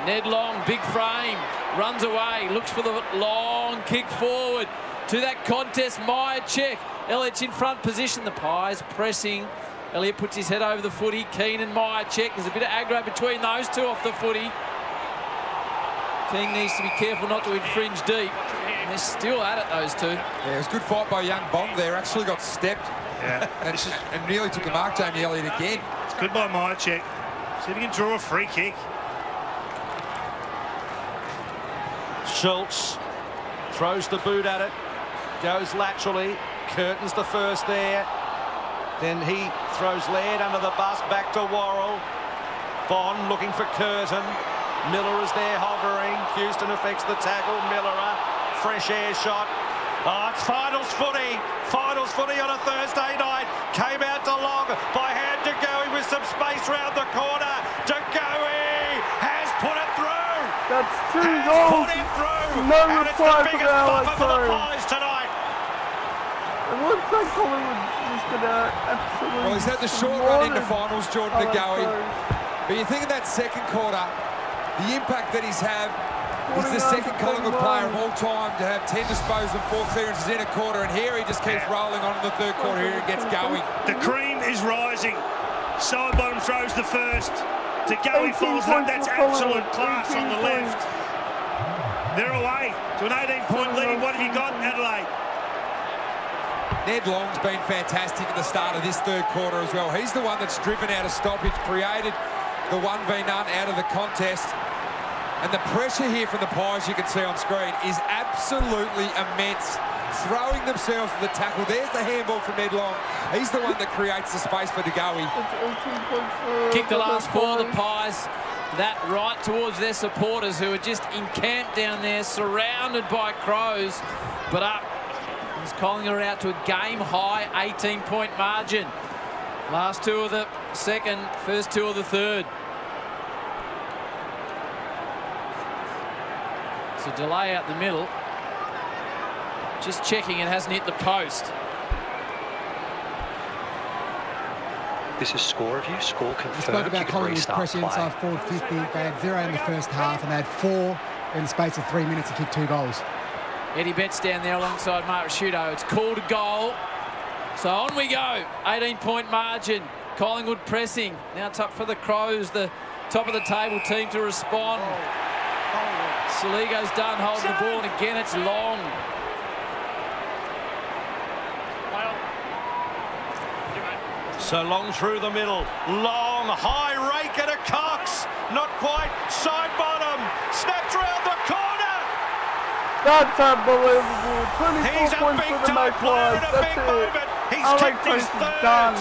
Ned Long, big frame, runs away, looks for the long kick forward to that contest. Myercheck, Elliott's in front position. The Pies pressing. Elliott puts his head over the footy. Keane and Myercheck. There's a bit of aggro between those 2 off the footy. King needs to be careful not to infringe deep. And they're still at it, those 2. Yeah, it was a good fight by young Bond there. Actually got stepped. Yeah. and nearly took the mark, Jamie Elliott again. It's good by Myercheck. See if he can draw a free kick. Schultz throws the boot at it, goes laterally. Curtin's the first there. Then he throws Laird under the bus, back to Worrell. Bond looking for Curtin. Miller is there hovering. Houston affects the tackle. Miller, fresh air shot. Oh, it's finals footy. Finals footy on a Thursday night. Came out to Long by hand. De Goey with some space round the corner. De Goey has put it through. That's 2 goals. Put it through. No and reply it's the for biggest the bumper for the Crows. Pies tonight. It looks like Collingwood is going to absolutely... Well, he's had the short run into finals, Jordan De Goey. But you think in that second quarter, the impact that he's had He's the second Collingwood player of all time to have 10 disposals and 4 clearances in a quarter, and here he just keeps rolling on in the third quarter. Here he gets going. The cream is rising. Side bottom throws the first. De Goey follows up. That's absolute class on the left. They're away to an 18-point lead. What have you got, Adelaide? Ned Long's been fantastic at the start of this third quarter as well. He's the one that's driven out of stoppage, created the 1v none out of the contest. And the pressure here from the Pies, you can see on screen, is absolutely immense. Throwing themselves to the tackle. There's the handball from Ned Long. He's the one that creates the space for De Goey. Kick the last 4, the Pies. That right towards their supporters who are just encamped down there, surrounded by Crows. But up is Collingwood out to a game-high 18-point margin. Last 2 of the second, first 2 of the third. So delay out the middle. Just checking it hasn't hit the post. This is score review. Score confirmed. We spoke about Collingwood's pressure inside forward 50. They had 0 in the first half and they had 4 in the space of 3 minutes to kick 2 goals. Eddie Betts down there alongside Mark Rashudo. It's called a goal. So on we go. 18-point margin. Collingwood pressing. Now it's up for the Crows, the top of the table team, to respond. Saligo's done holding the ball, and again it's Long. So Long through the middle. Long, high rake at a Cox. Not quite. Side bottom. Snapped round the corner. That's unbelievable. 24 He's a points big for the time player Magpies. at a big moment. He's kicked his third. Done.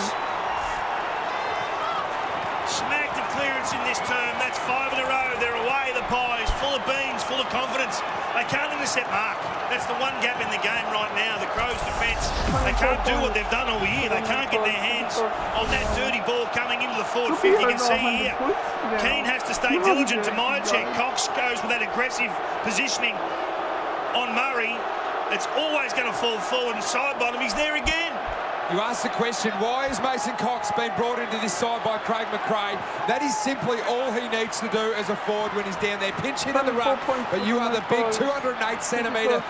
Smacked the clearance in this term. That's 5 in a row. They're away, the Pies. Full of beans, full of confidence. They can't intercept Mark. That's the one gap in the game right now. The Crows' defence. They can't do what they've done all year. They can't get their hands on that dirty ball coming into the forward 50. You can see here. Keane has to stay diligent to my check. Cox goes with that aggressive positioning on Murray. It's always going to fall forward and side bottom. He's there again. You ask the question, why has Mason Cox been brought into this side by Craig McRae? That is simply all he needs to do as a forward when he's down there. Pinch hit in the ruck, but you are the big 208-centimetre,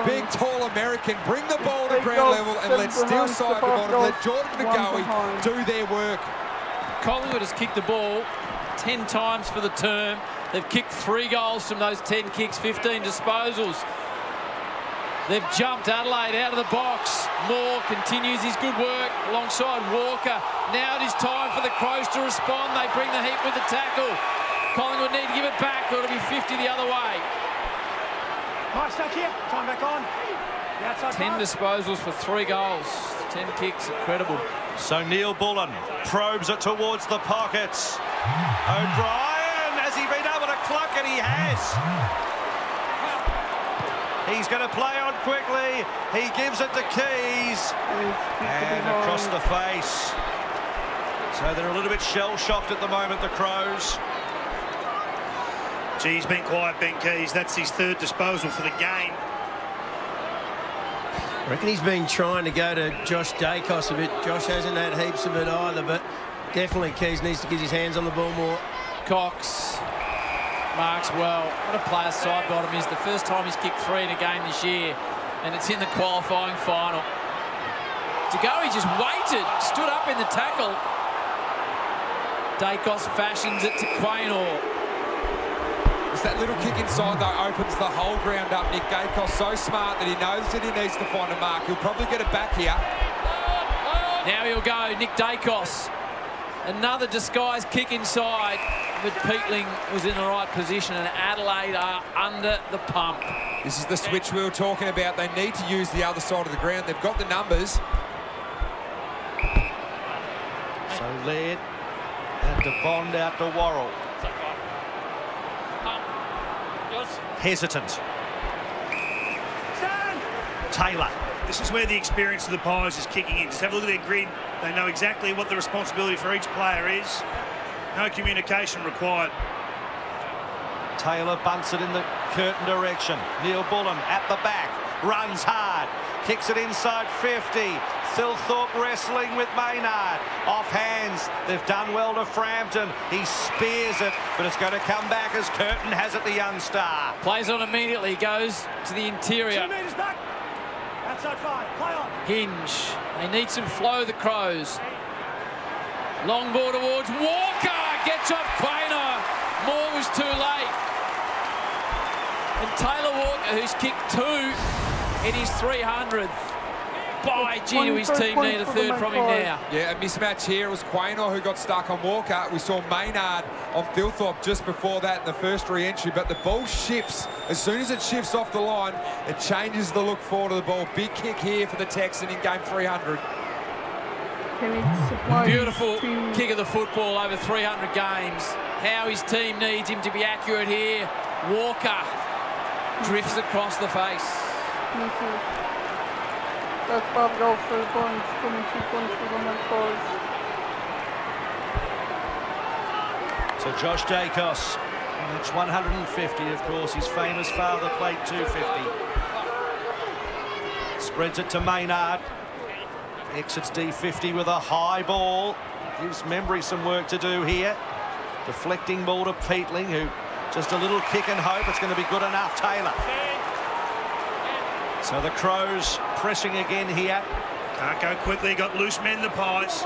big, tall American. Bring the ball to ground level and let Steele side the bottom. Let Jordan De Goey do their work. Collingwood has kicked the ball 10 times for the term. They've kicked 3 goals from those 10 kicks, 15 disposals. They've jumped Adelaide out of the box. Moore continues his good work alongside Walker. Now it is time for the Crows to respond. They bring the heat with the tackle. Collingwood need to give it back or it'll be 50 the other way. Mike, stuck here. Time back on. 10 disposals for 3 goals. 10 kicks, incredible. So Neil Bullen probes it towards the pockets. O'Brien, has he been able to cluck it? He has. He's going to play on quickly. He gives it to Keys. And across the face. So they're a little bit shell-shocked at the moment, the Crows. Gee, he's been quiet, Ben Keys. That's his 3rd disposal for the game. I reckon he's been trying to go to Josh Dacos a bit. Josh hasn't had heaps of it either, but definitely Keys needs to get his hands on the ball more. Cox marks well. What a player side bottom is. The first time he's kicked 3 in a game this year, and it's in the qualifying final. De Goey just waited, stood up in the tackle. Dacos fashions it to Quaynor. It's that little kick inside, though, opens the whole ground up. Nick Dacos so smart that he knows that he needs to find a mark. He'll probably get it back here. Now he'll go, Nick Dacos. Another disguised kick inside, but Peatling was in the right position, and Adelaide are under the pump. This is the switch we were talking about. They need to use the other side of the ground. They've got the numbers. So Laird and to Bond out to Worrell. Hesitant. Taylor. This is where the experience of the Pies is kicking in. Just have a look at their grid. They know exactly what the responsibility for each player is. No communication required. Taylor bunts it in the curtain direction. Neil Bullen at the back. Runs hard. kicks it inside 50. Thilthorpe wrestling with Maynard. Off hands. They've done well to Frampton. He spears it, but it's going to come back as Curtin has it, the young star. Plays on immediately, goes to the interior. 2 metres back. Outside 5. Play on. Hinge. They need some flow, the Crows. Long ball towards Walker. Gets off Quaynor. Moore was too late. And Taylor Walker, who's kicked 2 in his 300th. By gee, his team need a third from him now. Yeah, a mismatch here. It was Quaynor who got stuck on Walker. We saw Maynard on Thilthorpe just before that in the first re-entry, but the ball shifts. As soon as it shifts off the line, it changes the look forward of the ball. Big kick here for the Texan in game 300. Beautiful kick of the football over 300 games. How his team needs him to be accurate here. Walker drifts across the face. That's 5 goals for the Blues, 22 points for the Crows. So Josh Dacos, it's 150, of course. His famous father played 250. Spreads it to Maynard. Exits D50 with a high ball. Gives Membry some work to do here. Deflecting ball to Peatling, who just a little kick and hope it's going to be good enough. Taylor. So the Crows pressing again here. Can't go quickly, got loose men, the Pies.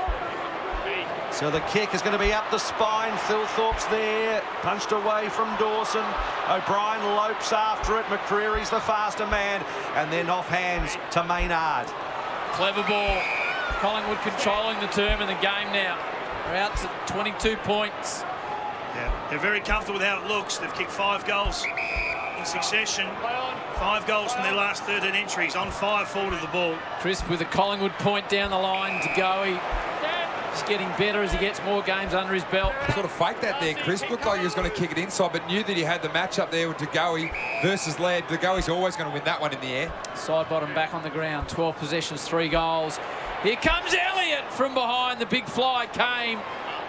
So the kick is going to be up the spine. Thilthorpe's there, punched away from Dawson. O'Brien lopes after it. McCreary's the faster man, and then off hands to Maynard. Clever ball. Collingwood controlling the term in the game now. They're out to 22 points. Yeah, they're very comfortable with how it looks. They've kicked 5 goals in succession. 5 goals in their last 13 entries. On fire forward of the ball. Crisp with a Collingwood point down the line to go. He's getting better as he gets more games under his belt. Sort of faked that there, Chris. Looked like he was going to kick it inside, but knew that he had the matchup there with DeGoey versus Laird. DeGoey's always going to win that one in the air. Side bottom back on the ground. 12 possessions, 3 goals. Here comes Elliott from behind. The big fly came.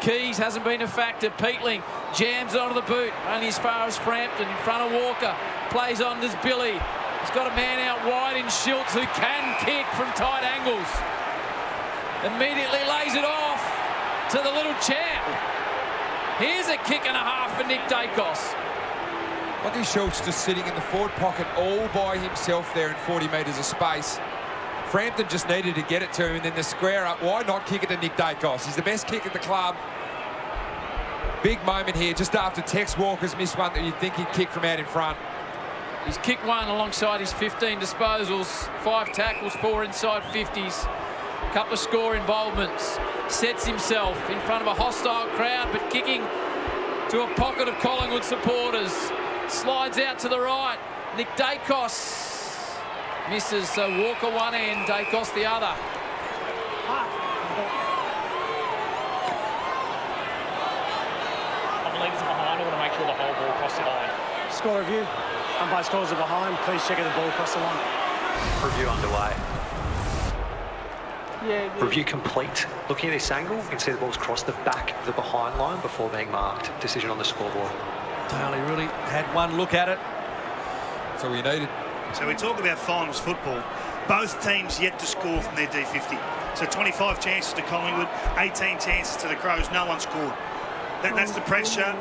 Keys hasn't been a factor. Peatling jams onto the boot, only as far as Frampton in front of Walker. Plays on to Billy. He's got a man out wide in Schultz who can kick from tight angles. Immediately lays it off to the little champ. Here's a kick and a half for Nick Dacos. Look at Schultz just sitting in the forward pocket all by himself there in 40 metres of space. Frampton just needed to get it to him and then the square up. Why not kick it to Nick Dacos? He's the best kick at the club. Big moment here just after Tex Walker's missed one that you'd think he'd kick from out in front. He's kicked one alongside his 15 disposals, 5 tackles, 4 inside 50s. Couple of score involvements. Sets himself in front of a hostile crowd, but kicking to a pocket of Collingwood supporters. Slides out to the right. Nick Dacos misses, so Walker one end, Dacos the other. Leaders are behind. I want to make sure the whole ball across the line. Score review. Umpire scores are behind. Please check the ball across the line. Review underway. Yeah, Review complete. Looking at this angle, you can see the ball's crossed the back of the behind line before being marked. Decision on the scoreboard. Daly really had one look at it. That's all we needed. So we talk about finals football. Both teams yet to score from their D50. So 25 chances to Collingwood, 18 chances to the Crows. No one scored. That's the pressure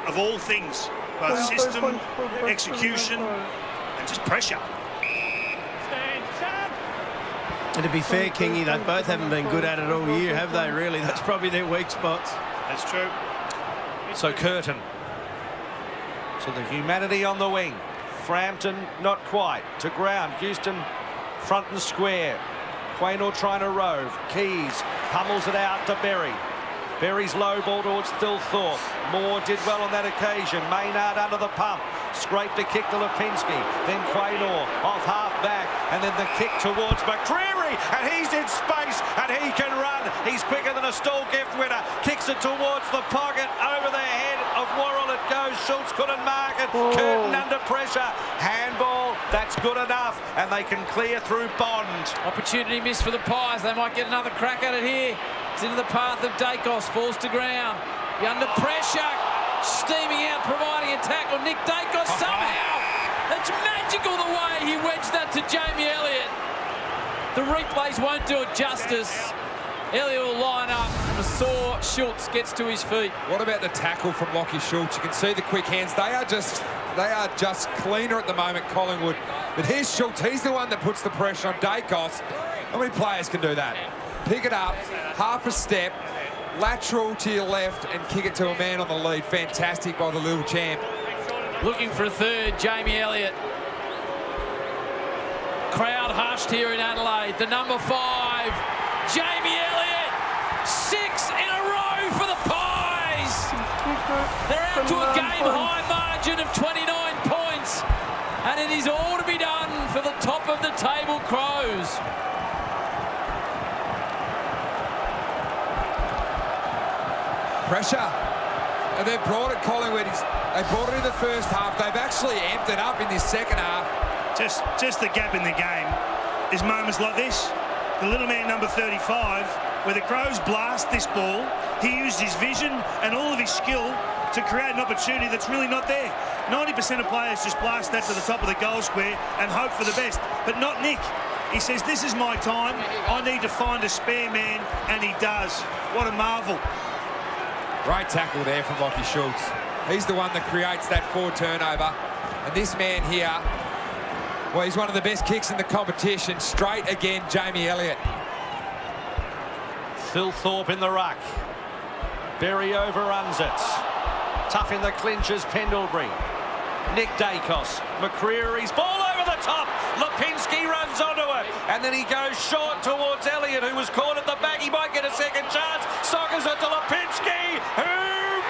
of all things. Both system, execution, and just pressure. And to be fair, Kingy, they both haven't been good at it all year, have they, really? That's probably their weak spots. That's true. So Curtin. So the humanity on the wing. Frampton, not quite. To ground. Houston, front and square. Quaynor trying to rove. Keys pummels it out to Berry. Berry's low ball towards Thilthorpe. Moore did well on that occasion. Maynard under the pump. Scraped a kick to Lipinski. Then Quaynor off half back. And then the kick towards McCreary. And he's in space and he can run. He's quicker than a stall gift winner. Kicks it towards the pocket. Over the head of Worrell it goes. Schultz couldn't mark it. Curtin under pressure. Handball. That's good enough. And they can clear through Bond. Opportunity missed for the Pies. They might get another crack at it here. It's into the path of Dacos. Falls to ground. He under pressure. Steaming out, providing a tackle. Nick Dacos somehow. It's magical the way he wedged that to Jamie Elliott. The replays won't do it justice. Elliott will line up, and a sore Schultz gets to his feet. What about the tackle from Lachie Schultz? You can see the quick hands. They are just cleaner at the moment, Collingwood. But here's Schultz. He's the one that puts the pressure on Dacos. How many players can do that? Pick it up, half a step, lateral to your left, and kick it to a man on the lead. Fantastic by the little champ. Looking for a third, Jamie Elliott. Crowd hushed here in Adelaide. The number 5, Jamie Elliott. 6 in a row for the Pies. They're out to a game-high margin of 29 points. And it is all to be done for the top-of-the-table Crows. Pressure. And they've brought it, Collingwood. They brought it in the first half. They've actually amped it up in this second half. Just the gap in the game is moments like this. The little man, number 35, where the Crows blast this ball. He used his vision and all of his skill to create an opportunity that's really not there. 90% of players just blast that to the top of the goal square and hope for the best, but not Nick. He says, this is my time. I need to find a spare man, and he does. What a marvel. Great tackle there from Lachie Schultz. He's the one that creates that forward turnover. And this man here, well, he's one of the best kicks in the competition. Straight again, Jamie Elliott. Phil Thorpe in the ruck. Berry overruns it. Tough in the clinches, Pendlebury. Nick Dacos. McCreary's ball over the top. Lipinski runs onto it. And then he goes short towards Elliott, who was caught at the back. He might get a second chance. Sockers it to Lipinski, who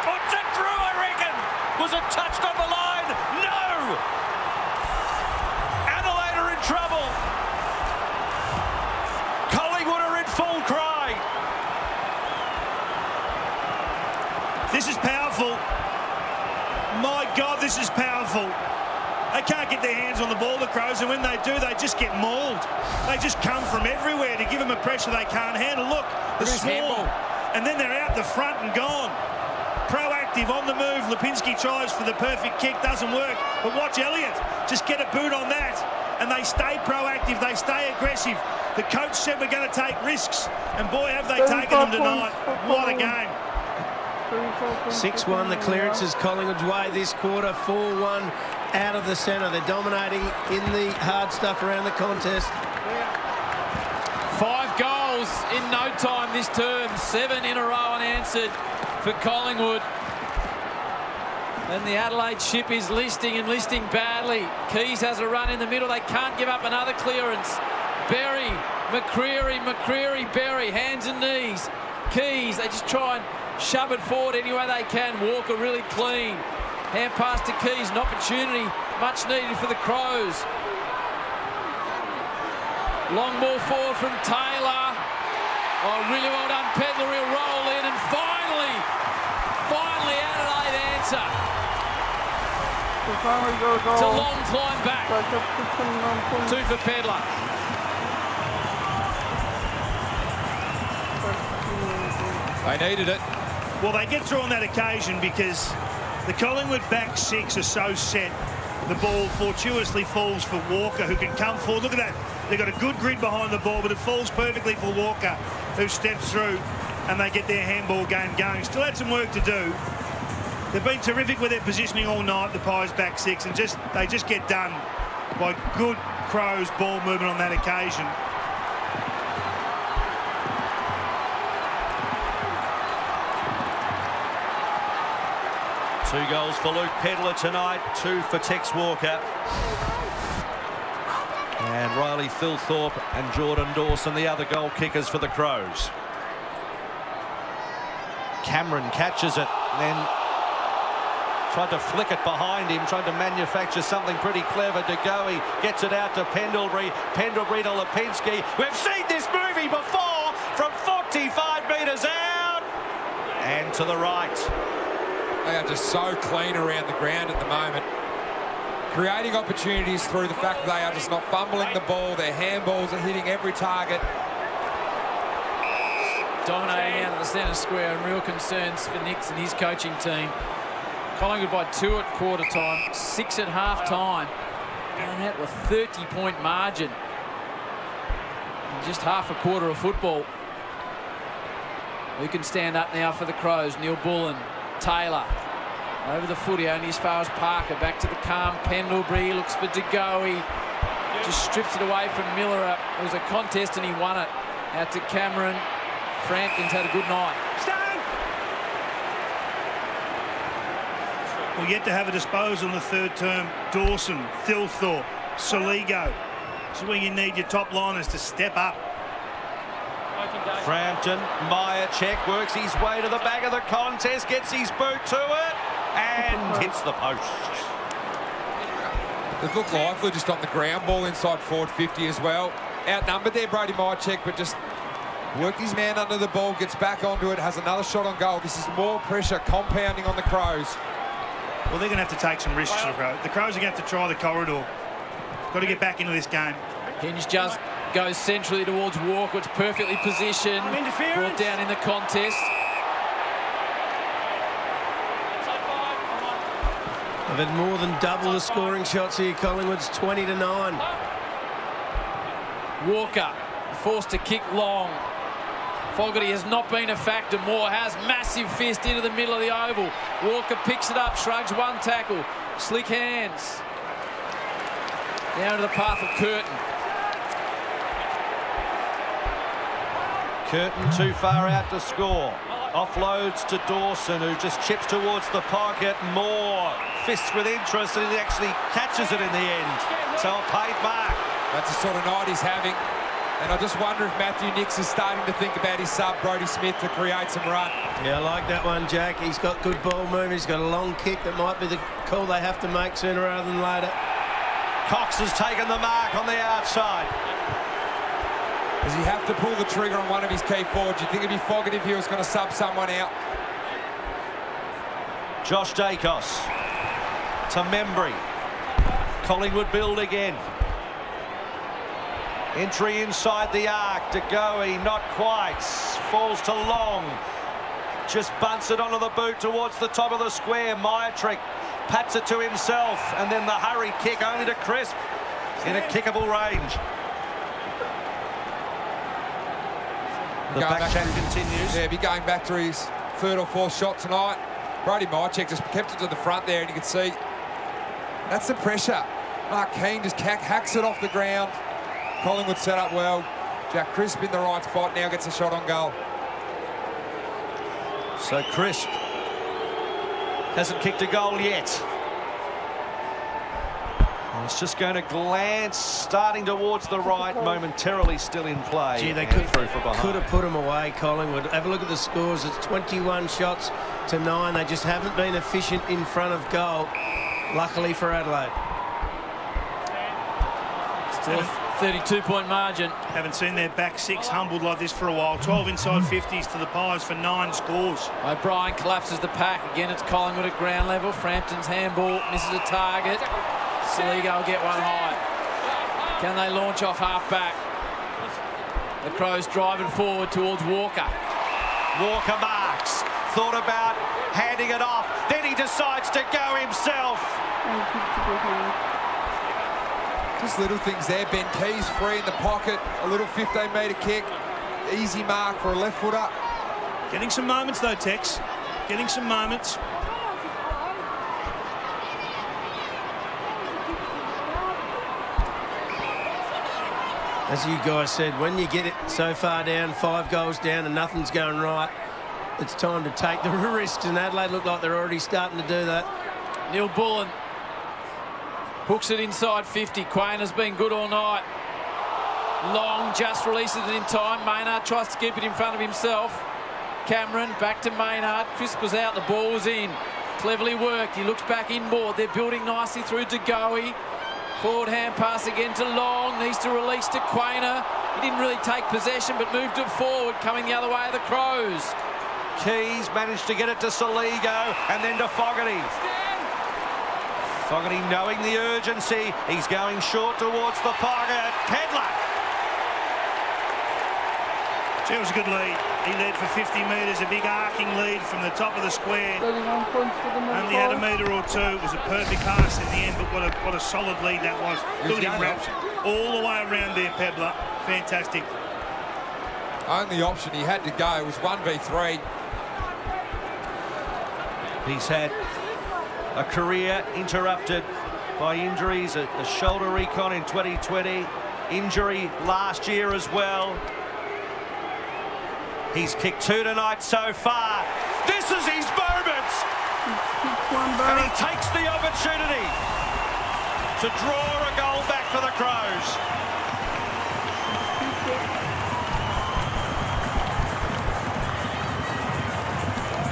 puts it through, I reckon. Was it touched on the line? No! Adelaide are in trouble. Collingwood are in full cry. This is powerful. My God, this is powerful. They can't get their hands on the ball, the Crows, and when they do, they just get mauled. They just come from everywhere to give them a pressure they can't handle. Look, the swarm. And then they're out the front and gone. Proactive, on the move. Lipinski tries for the perfect kick, doesn't work. But watch Elliott. Just get a boot on that. And they stay proactive, they stay aggressive. The coach said we're going to take risks. And boy, have they taken them tonight. What a game. 6-1, the clearance is Collingwood's way this quarter. 4-1 out of the centre. They're dominating in the hard stuff around the contest. 5 goals in no time this term. 7 in a row unanswered for Collingwood. And the Adelaide ship is listing badly. Keys has a run in the middle. They can't give up another clearance. Berry, McCreary, Berry, hands and knees. Keys, they just try and shove it forward any way they can. Walker really clean. Hand pass to Keys, an opportunity much needed for the Crows. Long ball forward from Taylor. Oh, really well done. Pedler will roll in, and finally Adelaide answer. It's a long climb back. 2 for Pedler. They needed it. Well, they get through on that occasion because the Collingwood back 6 are so set. The ball fortuitously falls for Walker, who can come forward. Look at that. They've got a good grid behind the ball, but it falls perfectly for Walker, who steps through, and they get their handball game going. Still had some work to do. They've been terrific with their positioning all night, the Pies back 6, and they just get done by good Crows ball movement on that occasion. Two goals for Luke Pedler tonight, 2 for Tex Walker. And Riley Philthorpe and Jordan Dawson, the other goal kickers for the Crows. Cameron catches it, then tried to flick it behind him, tried to manufacture something pretty clever. De Goey gets it out to Pendlebury. Pendlebury to Lipinski. We've seen this movie before from 45 metres out. And to the right. They are just so clean around the ground at the moment. Creating opportunities through the fact that they are just not fumbling the ball. Their handballs are hitting every target. Dominating out of the centre square, and real concerns for Nix and his coaching team. Collingwood by 2 at quarter time, 6 at half time. And that with a 30-point margin. Just half a quarter of football. Who can stand up now for the Crows? Neil Bullen, Taylor. Over the footy, only as far as Parker. Back to the calm Pendlebury, looks for De Goey. Just strips it away from Miller. It was a contest and he won it. Out to Cameron. Frampton's had a good night. We'll yet to have a disposal in the third term. Dawson, Thilthorpe, Soligo. This is where you need your top liners to step up. Frampton, Myercheck works his way to the back of the contest, gets his boot to it, and hits the post. It looked lively just on the ground ball inside forward 50 as well. Outnumbered there, Brody Myercheck, but just worked his man under the ball, gets back onto it, has another shot on goal. This is more pressure compounding on the Crows. Well, they're going to have to take some risks, the Crows. The Crows are going to have to try the corridor. Got to get back into this game. Hinge just goes centrally towards Walker. It's perfectly positioned. Brought down in the contest. They've had more than double the scoring shots here. Collingwood's 20-9. Walker forced to kick long. Fogarty has not been a factor. Moore has. Massive fist into the middle of the oval. Walker picks it up, shrugs one tackle. Slick hands. Down to the path of Curtin. Curtin too far out to score. Offloads to Dawson, who just chips towards the pocket. Moore fists with interest, and he actually catches it in the end. So a paid mark. That's the sort of night he's having. And I just wonder if Matthew Nicks is starting to think about his sub, Brodie Smith, to create some run. Yeah, I like that one, Jack. He's got good ball movement. He's got a long kick. That might be the call they have to make sooner rather than later. Cox has taken the mark on the outside. Does he have to pull the trigger on one of his key forwards? You think it'd be Fogarty if he was going to sub someone out? Josh Dacos to Membry. Collingwood build again. Entry inside the arc. De Goey, not quite. Falls to Long. Just bunts it onto the boot towards the top of the square. Myercheck pats it to himself, and then the hurry kick only to Crisp in a kickable range. The back chat continues. Yeah, be going back to his third or fourth shot tonight. Brodie Myercheck just kept it to the front there, and you can see that's the pressure. Mark Keane just hacks it off the ground. Collingwood set up well. Jack Crisp in the right spot, now gets a shot on goal. So Crisp hasn't kicked a goal yet. And it's just going to glance, starting towards the right, momentarily still in play. Gee, they could have put him away, Collingwood. Have a look at the scores. It's 21 shots to 9. They just haven't been efficient in front of goal, luckily for Adelaide. Still a 32-point margin. Haven't seen their back six humbled like this for a while. 12 inside 50s to the Pies for 9 scores. O'Brien collapses the pack. Again, it's Collingwood at ground level. Frampton's handball misses a target. Soligo will get one high. Can they launch off half-back? The Crows driving forward towards Walker. Walker marks. Thought about handing it off. Then he decides to go himself. Just little things there. Ben Keys free in the pocket. A little 15-metre kick. Easy mark for a left footer. Getting some moments though, Tex. Getting some moments. As you guys said, when you get it so far down, 5 goals down and nothing's going right, it's time to take the risks, and Adelaide look like they're already starting to do that. Neil Bullen hooks it inside 50. Quain has been good all night. Long just releases it in time. Maynard tries to keep it in front of himself. Cameron back to Maynard. Crisp was out, the ball was in. Cleverly worked. He looks back inboard. They're building nicely through De Goey. Forward hand pass again to Long. Needs to release to Quainer. He didn't really take possession, but moved it forward, coming the other way of the Crows. Keys managed to get it to Soligo and then to Fogarty. Fogarty knowing the urgency. He's going short towards the pocket. Pedler. It was a good lead. He led for 50 metres, a big arcing lead from the top of the square. 31 points for the Only had a metre or two. It was a perfect pass in the end, but what a solid lead that was. Look at him wraps all the way around there, Pedler. Fantastic. Only option he had to go was 1v3. He's had a career interrupted by injuries, a shoulder recon in 2020, injury last year as well. He's kicked 2 tonight so far. This is his moment! And he takes the opportunity to draw a goal back for the Crows.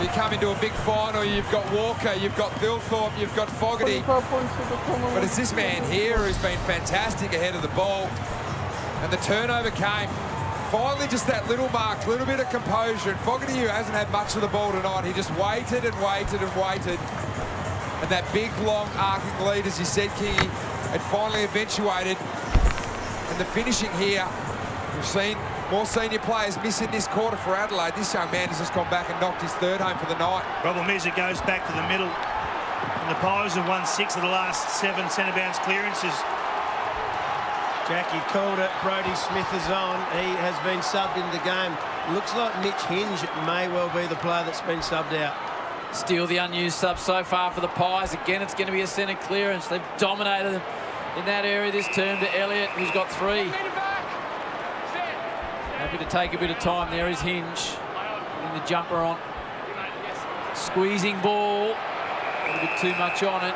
You come into a big final, you've got Walker, you've got Thilthorpe, you've got Fogarty. But it's this man here who's been fantastic ahead of the ball. And the turnover came. Finally, just that little mark, little bit of composure. And Fogarty, who hasn't had much of the ball tonight, he just waited and waited and waited. And that big, long, arcing lead, as you said, Kingy, it finally eventuated. And the finishing here, we've seen more senior players miss in this quarter for Adelaide. This young man has just gone back and knocked his third home for the night. Problem is, it goes back to the middle. And the Pies have won 6 of the last 7 centre bounce clearances. Jackie called it. Brodie Smith is on. He has been subbed in the game. Looks like Mitch Hinge may well be the player that's been subbed out. Still the unused sub so far for the Pies. Again, it's going to be a centre clearance. They've dominated them in that area this term to Elliott, who's got 3. Happy to take a bit of time. There is Hinge. Putting the jumper on. Squeezing ball. A little bit too much on it.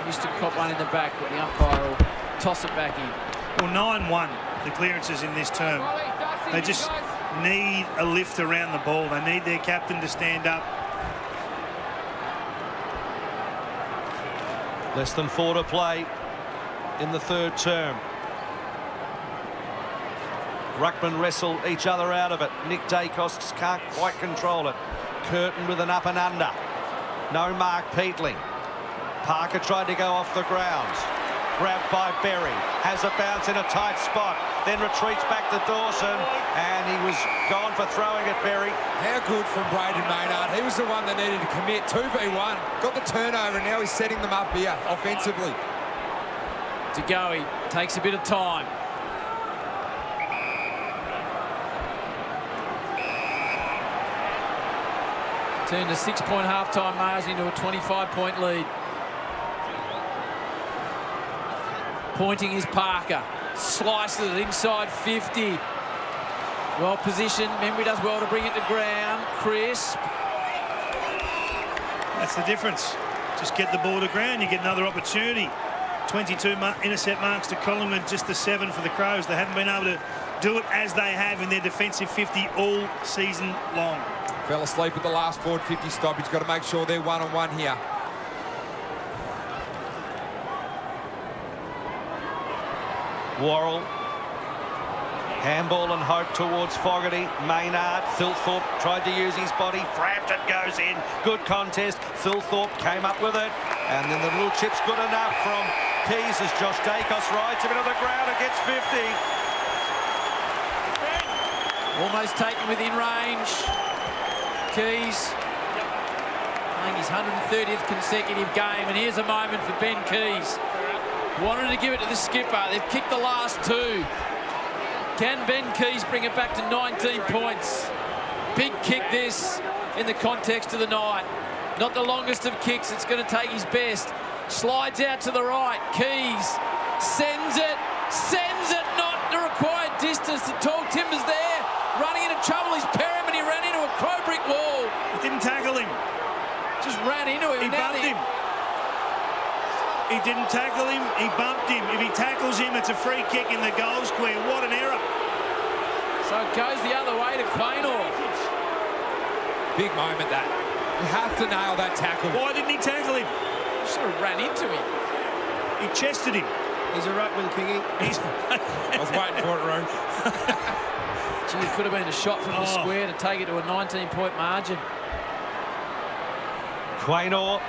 Used to cop one in the back, but the umpire will toss it back in. Well, 9-1, the clearances in this term. They just need a lift around the ball. They need their captain to stand up. Less than 4 to play in the third term. Ruckman wrestle each other out of it. Nick Dacos can't quite control it. Curtin with an up and under. No Mark Peatling. Parker tried to go off the ground. Grabbed by Berry. Has a bounce in a tight spot. Then retreats back to Dawson. And he was gone for throwing at Berry. How good from Braden Maynard. He was the one that needed to commit. 2v1. Got the turnover, and now he's setting them up here offensively. To go, he takes a bit of time. Turned a 6-point half-time margin into a 25-point lead. Pointing is Parker. Slices it inside 50. Well positioned. Membry does well to bring it to ground. Crisp. That's the difference. Just get the ball to ground, you get another opportunity. 22 intercept marks to Collingwood, just the 7 for the Crows. They haven't been able to do it as they have in their defensive 50 all season long. Fell asleep at the last forward 50 stoppage. Got to make sure they're one-on-one here. Worrell. Handball and hope towards Fogarty. Maynard. Thilthorpe tried to use his body. Frampton goes in. Good contest. Thilthorpe came up with it. And then the little chip's good enough from Keys as Josh Dacos rides him into the ground and gets 50. Almost taken within range. Keys playing his 130th consecutive game, and here's a moment for Ben Keys. Wanted to give it to the skipper. They've kicked the last 2. Can Ben Keys bring it back to 19 points? Big kick this in the context of the night. Not the longest of kicks. It's going to take his best. Slides out to the right. Keys sends it. Not the required distance. The tall timber's there. Running into trouble. He's Perham, and he ran into a crow brick wall. He didn't tackle him. Just ran into him. He bumped him. He didn't tackle him. He bumped him. If he tackles him, it's a free kick in the goal square. What an error. So it goes the other way to Quaynor. Big moment, that. You have to nail that tackle. Why didn't he tackle him? Sort of ran into him. He chested him. He's a ruckman, Kingy. I was waiting for it, Roo. Gee, it could have been a shot from the square to take it to a 19-point margin. Quaynor,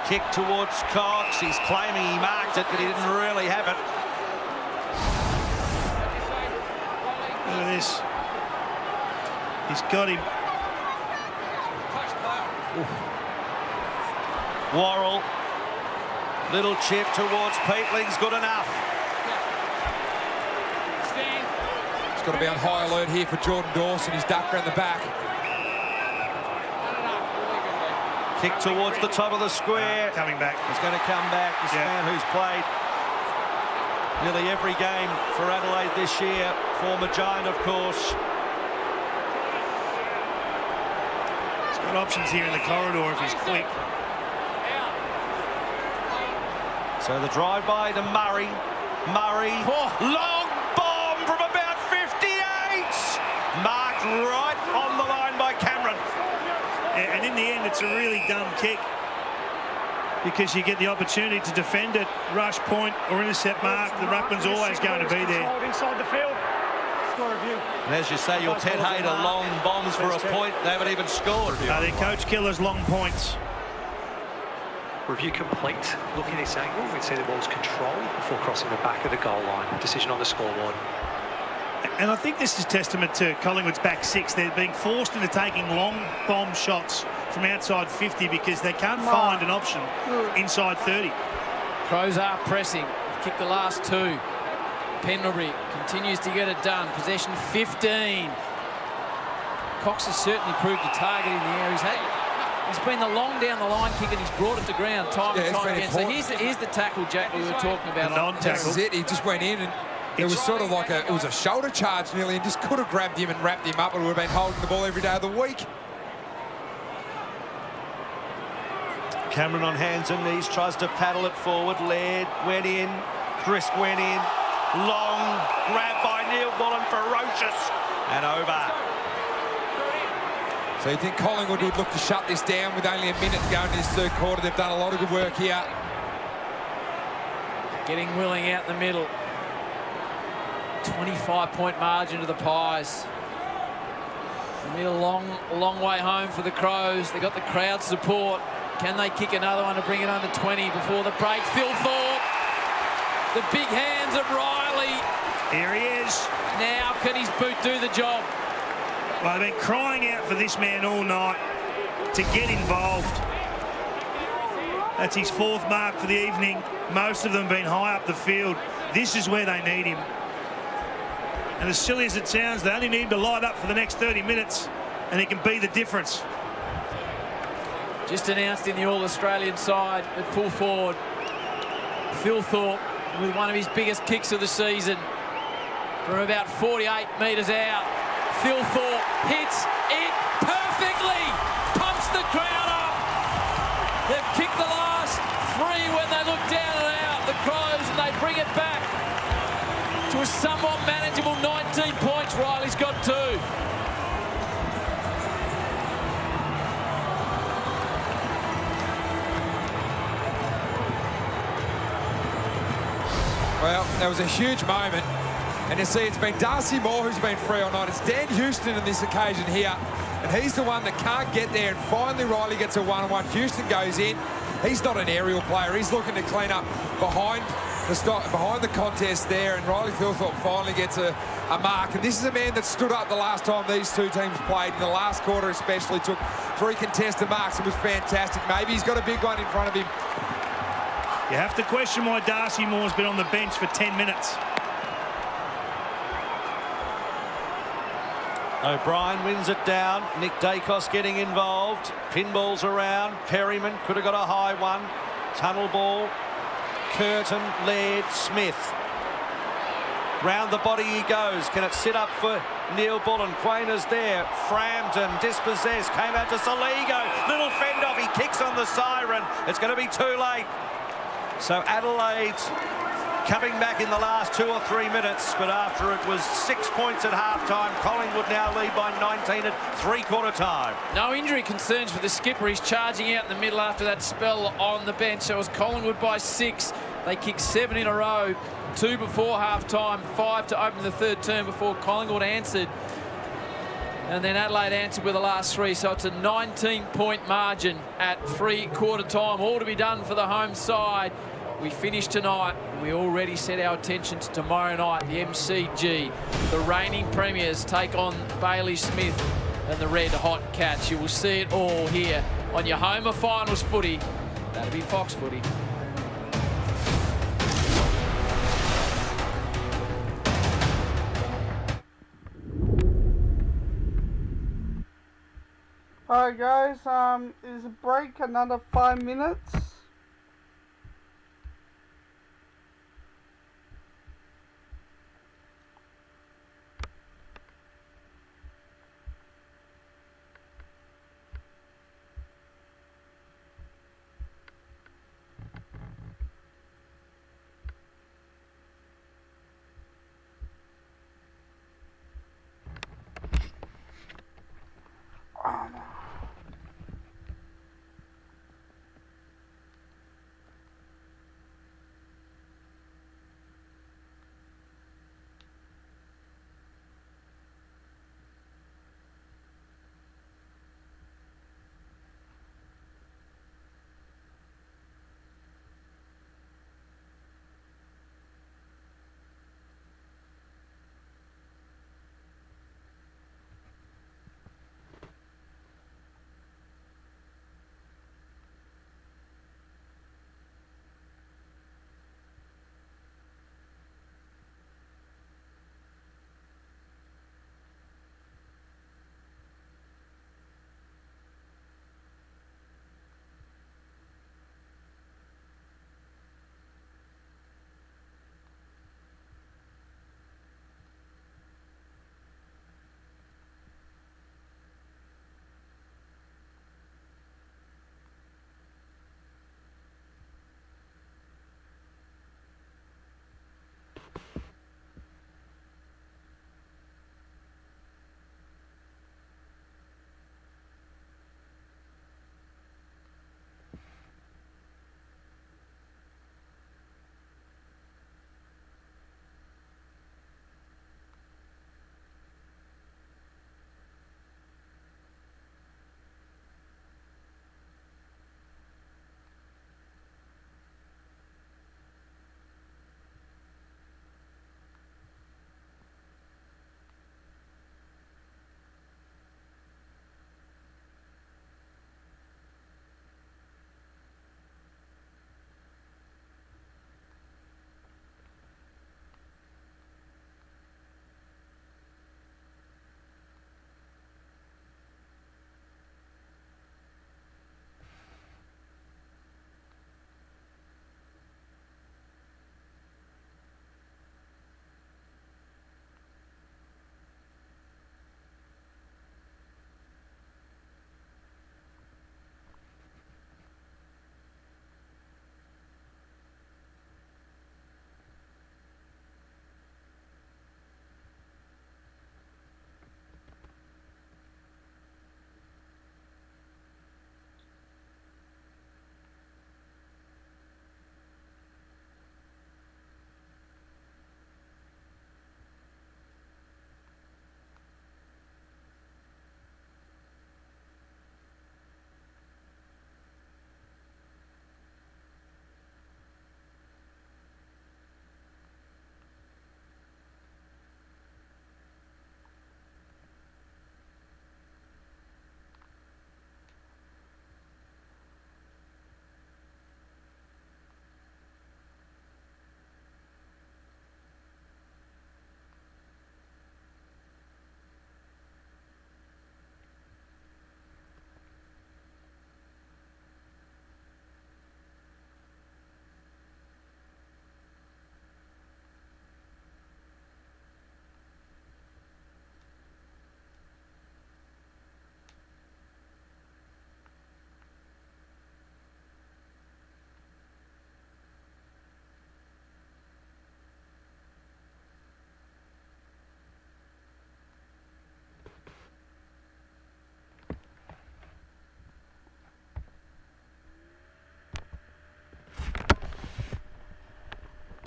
kick towards Cox. He's claiming he marked it, but he didn't really have it. Look at this. He's got him. Worrell. Little chip towards Peatling's good enough. Got to be on high alert here for Jordan Dawson. He's ducked around the back. Kick towards the top of the square. Coming back. He's going to come back. This man who's played nearly every game for Adelaide this year. Former Giant, of course. He's got options here in the corridor if he's quick. So the drive-by to Murray. Murray, long bomb from about 58. Marked right on the line by Cameron. Yeah, and in the end, it's a really dumb kick because you get the opportunity to defend it, rush point or intercept mark. The ruckman's always going to be there. Inside the field. Score review. And as you say, your Ted Hayter long bombs for a point. They haven't even scored. They're coach killers, long points. Review complete. Looking at this angle, we can see the ball's controlled before crossing the back of the goal line. Decision on the scoreboard. And I think this is testament to Collingwood's back six. They're being forced into taking long bomb shots from outside 50 because they can't find an option inside 30. Crows are pressing. Kicked the last two. Pendlebury continues to get it done. Possession 15. Cox has certainly proved a target in the air. He's been the long down the line kick and he's brought it to ground time and time again. So here's the tackle, Jack, we were talking about. Non-tackle. This is it. He just went in and it was sort of like it was a shoulder charge nearly, and just could have grabbed him and wrapped him up, and would have been holding the ball every day of the week. Cameron on hands and knees, tries to paddle it forward. Laird went in. Crisp went in. Long grab by Neil Bullen, ferocious and over. So you think Collingwood would look to shut this down with only a minute to go in this third quarter? They've done a lot of good work here. Getting Willing out in the middle. 25-point margin to the Pies. It'll be a long way home for the Crows. They got the crowd support. Can they kick another one to bring it under 20 before the break? Phil Thorpe. The big hands of Riley. Here he is. Now can his boot do the job? Well, they've been crying out for this man all night to get involved. That's his fourth mark for the evening. Most of them been high up the field. This is where they need him. And as silly as it sounds, they only need him to light up for the next 30 minutes and he can be the difference. Just announced in the All-Australian side at full forward. Phil Thorpe with one of his biggest kicks of the season from about 48 metres out. Phil Thorpe hits it perfectly, pumps the crowd up. They've kicked the last three when they look down and out, the Crows, and they bring it back to a somewhat manageable 19 points. Riley's got two. Well, that was a huge moment. And you see, it's been Darcy Moore who's been free all night. It's Dan Houston on this occasion here. And he's the one that can't get there. And finally, Riley gets a one-on-one. Houston goes in. He's not an aerial player. He's looking to clean up behind the contest there. And Riley Thilthorpe finally gets a mark. And this is a man that stood up the last time these two teams played. In the last quarter especially, took 3 contested marks and was fantastic. Maybe he's got a big one in front of him. You have to question why Darcy Moore's been on the bench for 10 minutes. O'Brien wins it down. Nick Dacos getting involved. Pinballs around. Perryman could have got a high one. Tunnel ball. Curtin, Laird, Smith. Round the body he goes. Can it sit up for Neil Bullen? Quayner's there. Frampton dispossessed. Came out to Saligo. Little fend off. He kicks on the siren. It's going to be too late. So Adelaide coming back in the last 2 or 3 minutes, but after it was 6 points at half-time, Collingwood now lead by 19 at three-quarter time. No injury concerns for the skipper. He's charging out in the middle after that spell on the bench. So it was Collingwood by 6. They kicked 7 in a row, 2 before half-time, 5 to open the third term before Collingwood answered. And then Adelaide answered with the last 3. So it's a 19-point margin at three-quarter time. All to be done for the home side. We finish tonight, and we already set our attention to tomorrow night, the MCG. The reigning premiers take on Bailey Smith and the Red Hot Cats. You will see it all here on your home of finals footy. That'll be Fox Footy. Alright guys, is a break another 5 minutes.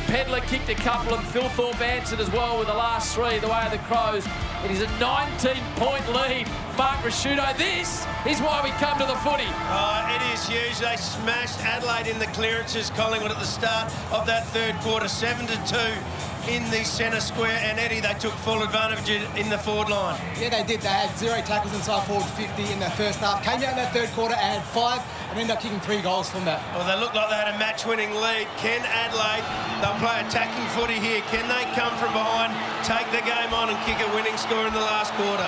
Pedler kicked a couple and Phil Thorpe answered as well with the last three, the way of the Crows. It is a 19-point lead. Mark Rasciuto, this is why we come to the footy. It is huge. They smashed Adelaide in the clearances, Collingwood, at the start of that third quarter, 7-2 in the centre square, and Eddie, they took full advantage in the forward line. Yeah, they did. They had 0 tackles inside forward 50 in the first half. Came out in that third quarter and had 5 and ended up kicking 3 goals from that. Well, they looked like they had a match-winning lead. Can Adelaide, they'll play attacking footy here. Can they come from behind, take the game on and kick a winning score in the last quarter?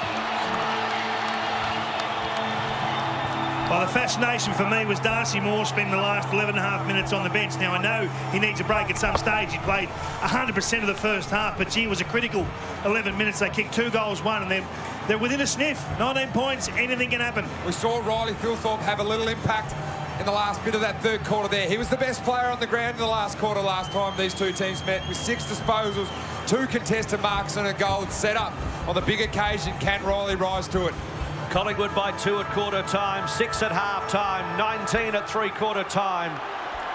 Well, the fascination for me was Darcy Moore spending the last 11.5 minutes on the bench. Now, I know he needs a break at some stage. He played 100% of the first half, but gee, it was a critical 11 minutes. They kicked 2 goals, 1, and they're within a sniff. 19 points, anything can happen. We saw Riley Thilthorpe have a little impact in the last bit of that third quarter there. He was the best player on the ground in the last quarter last time these two teams met, with 6 disposals, 2 contested marks and a goal set up. On the big occasion, can Riley rise to it? Collingwood by 2 at quarter time, 6 at half time, 19 at 3/4 time.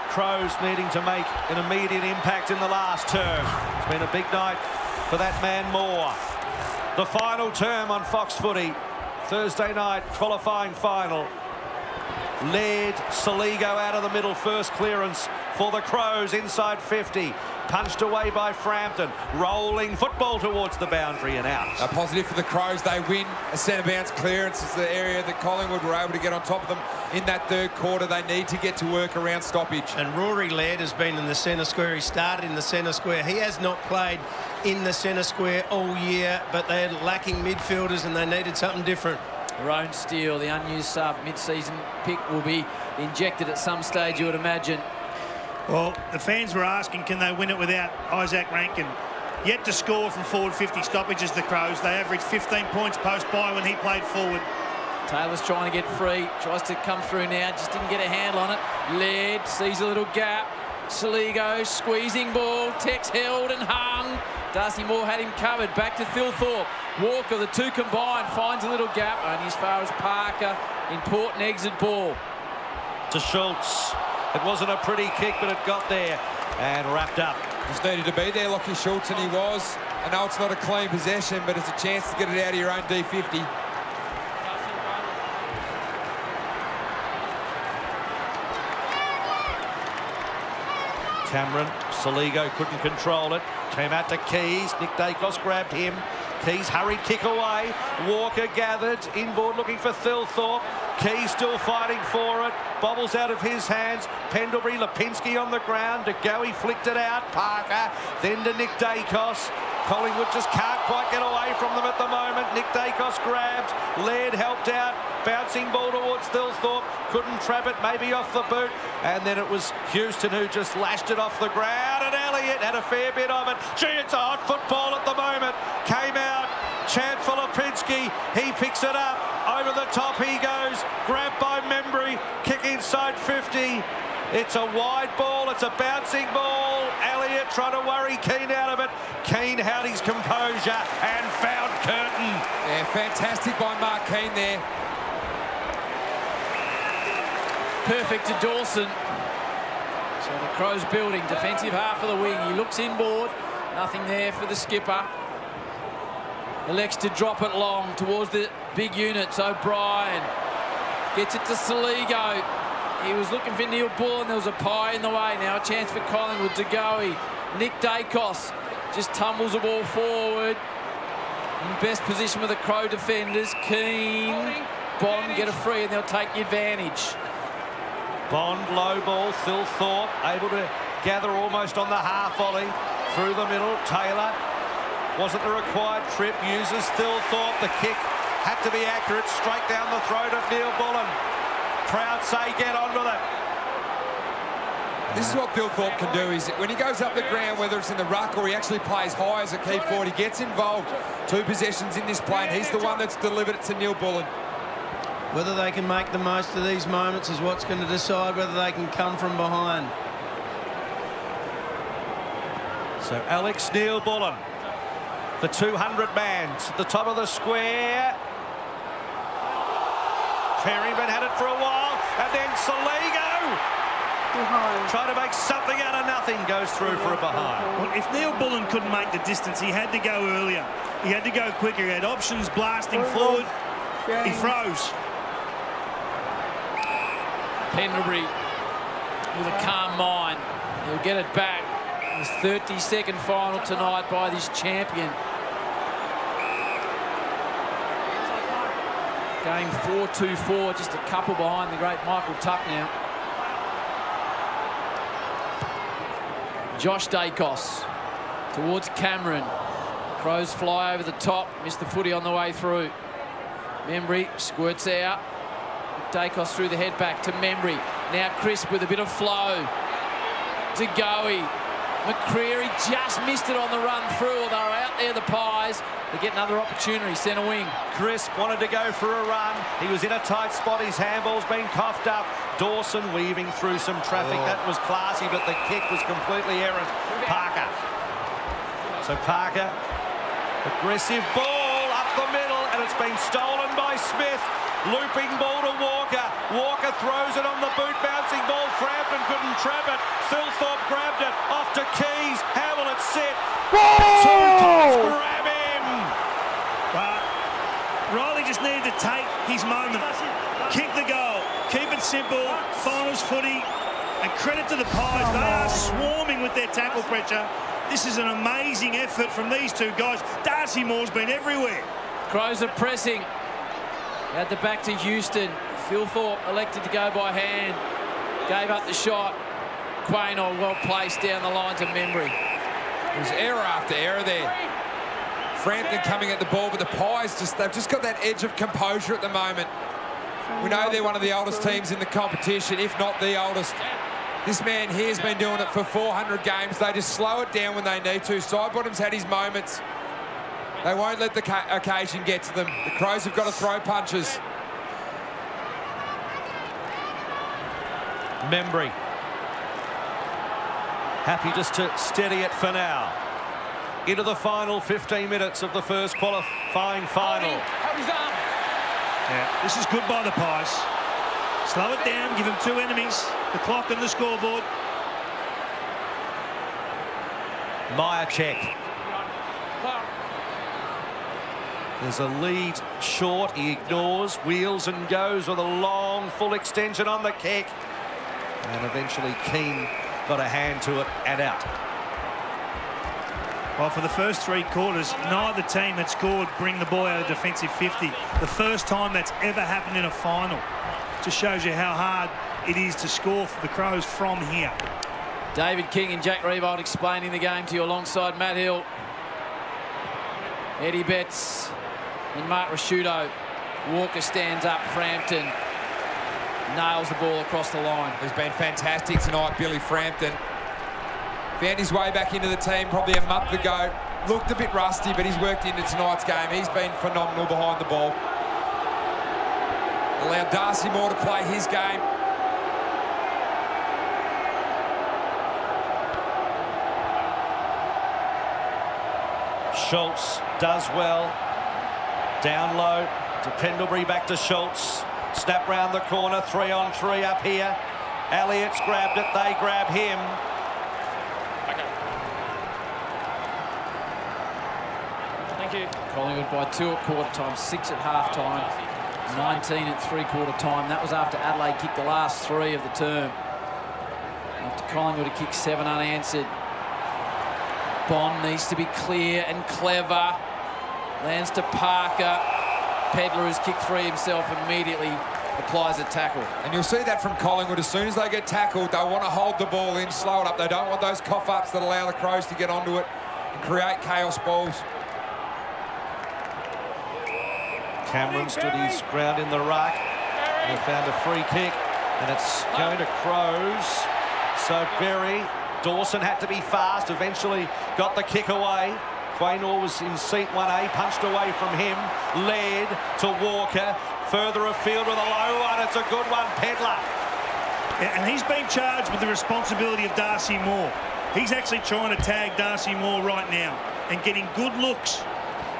Crows needing to make an immediate impact in the last term. It's been a big night for that man Moore. The final term on Fox Footy, Thursday night qualifying final. Laird, Saligo out of the middle, first clearance for the Crows inside 50. Punched away by Frampton, rolling football towards the boundary and out. A positive for the Crows. They win a centre bounce clearance. It's the area that Collingwood were able to get on top of them in that third quarter. They need to get to work around stoppage. And Rory Laird has been in the centre square. He started in the centre square. He has not played in the centre square all year, but they're lacking midfielders and they needed something different. Roan Steele, the unused sub mid-season pick, will be injected at some stage, you would imagine. Well, the fans were asking, can they win it without Isaac Rankin? Yet to score from forward 50 stoppages, the Crows. They averaged 15 points post-bye when he played forward. Taylor's trying to get free, tries to come through now, just didn't get a handle on it. Laird sees a little gap. Saligo squeezing ball, Tex held and hung. Darcy Moore had him covered, back to Thilthorpe. Walker, the two combined, finds a little gap, only as far as Parker. Important exit ball. To Schultz. It wasn't a pretty kick, but it got there and wrapped up. Just needed to be there, Lockie Schultz, and he was. I know it's not a clean possession, but it's a chance to get it out of your own D50. Cameron, Saligo couldn't control it. Came out to Keys. Nick Dacos grabbed him. Keys hurried kick away. Walker gathered. Inboard looking for Thilthorpe. Keys still fighting for it. Bobbles out of his hands. Pendlebury, Lipinski on the ground. De Goey flicked it out. Parker. Then to Nick Dacos. Collingwood just can't quite get away from them at the moment. Nick Dacos grabbed. Laird helped out. Bouncing ball towards Thilthorpe. Couldn't trap it, maybe off the boot. And then it was Houston who just lashed it off the ground. And Elliott had a fair bit of it. Gee, it's a hot football at the moment. Came out. Chance for Lipinski. He picks it up. Over the top he goes. Grabbed by Membry. Kick inside 50. It's a wide ball. It's a bouncing ball. Elliott trying to worry Keane out of it. Keane held his composure and found Curtin. Yeah, fantastic by Mark Keane there. Perfect to Dawson. So the Crows building, defensive half of the wing. He looks inboard. Nothing there for the skipper. Elects to drop it long towards the big units. O'Brien gets it to Saligo. He was looking for Neil Bull and there was a pie in the way. Now a chance for Collingwood to go. Nick Dacos just tumbles the ball forward. In best position with the Crow defenders. Keane, Bond get a free and they'll take the advantage. Bond, low ball, Thilthorpe able to gather almost on the half volley. Through the middle, Taylor. Wasn't the required trip, uses Thilthorpe. The kick had to be accurate, straight down the throat of Neil Bullen. Crowd say get on with it. This is what Thilthorpe can do, is when he goes up the ground, whether it's in the ruck or he actually plays high as a key forward, he gets involved. 2 possessions in this play, and he's the one that's delivered it to Neil Bullen. Whether they can make the most of these moments is what's going to decide whether they can come from behind. So Alex Neil Bullen, the 200 man, at the top of the square. Perryman had it for a while, and then Saligo trying to make something out of nothing, goes through for a behind. Well, if Neil Bullen couldn't make the distance, he had to go earlier. He had to go quicker. He had options blasting forward. He froze. Pendlebury with a calm mind. He'll get it back. His 32nd final tonight by this champion. Game 4-2-4, just a couple behind the great Michael Tuck now. Josh Dacos towards Cameron. Crows fly over the top, missed the footy on the way through. Membry squirts out. Dacos through the head back to Membry. Now Crisp with a bit of flow. To Goey. McCreary just missed it on the run through. They were out there, the Pies. They get another opportunity, centre wing. Crisp wanted to go for a run. He was in a tight spot. His handball's been coughed up. Dawson weaving through some traffic. That was classy, but the kick was completely errant. Parker. So Parker, aggressive ball up the middle, and it's been stolen by Smith. Looping ball to Walker. Walker throws it on the boot, bouncing ball. Frampton couldn't trap it. Thilthorpe grabbed it. Off to Keys. How will it sit? Two Pies grab him. But Riley just needed to take his moment. Kick the goal. Keep it simple. Finals footy. And credit to the Pies. They are swarming with their tackle pressure. This is an amazing effort from these two guys. Darcy Moore's been everywhere. Crows are pressing. At the back to Houston. Thilthorpe elected to go by hand. Gave up the shot. Quaynor well placed down the line to Membry. It was error after error there. Frampton coming at the ball, but the Pies they've just got that edge of composure at the moment. We know they're one of the oldest teams in the competition, if not the oldest. This man here's been doing it for 400 games. They just slow it down when they need to. Sidebottom's had his moments. They won't let the occasion get to them. The Crows have got to throw punches. Membry. Happy just to steady it for now. Into the final 15 minutes of the first qualifying final. Yeah, this is good by the Pies. Slow it down, give them two enemies. The clock and the scoreboard. Myercheck. There's a lead short. He ignores, wheels and goes with a long full extension on the kick. And eventually Keane got a hand to it and out. Well, for the first three quarters, neither team had scored bring the ball out of defensive 50. The first time that's ever happened in a final. Just shows you how hard it is to score for the Crows from here. David King and Jack Revolt explaining the game to you alongside Matt Hill. Eddie Betts and Mark Rasciuto. Walker stands up. Frampton nails the ball across the line. He's been fantastic tonight, Billy Frampton. Found his way back into the team probably a month ago. Looked a bit rusty, but he's worked into tonight's game. He's been phenomenal behind the ball. Allowed Darcy Moore to play his game. Schultz does well. Down low to Pendlebury, back to Schultz. Snap round the corner, 3-on-3 up here. Elliott's grabbed it, they grab him. Thank you. Collingwood by 2 at quarter time, 6 at half time, 19 at three-quarter time. That was after Adelaide kicked the last 3 of the term. After Collingwood had kicked 7 unanswered. Bond needs to be clear and clever. Lands to Parker. Pedler, who's kicked 3 himself, immediately applies a tackle. And you'll see that from Collingwood. As soon as they get tackled, they want to hold the ball in, slow it up. They don't want those cough-ups that allow the Crows to get onto it and create chaos balls. Cameron stood his ground in the ruck. They found a free kick, and it's going to Crows. So Berry, Dawson had to be fast, eventually got the kick away. Quaynor was in seat 1A, punched away from him, led to Walker, further afield with a low one. It's a good one, Pedler. Yeah, and he's been charged with the responsibility of Darcy Moore. He's actually trying to tag Darcy Moore right now and getting good looks.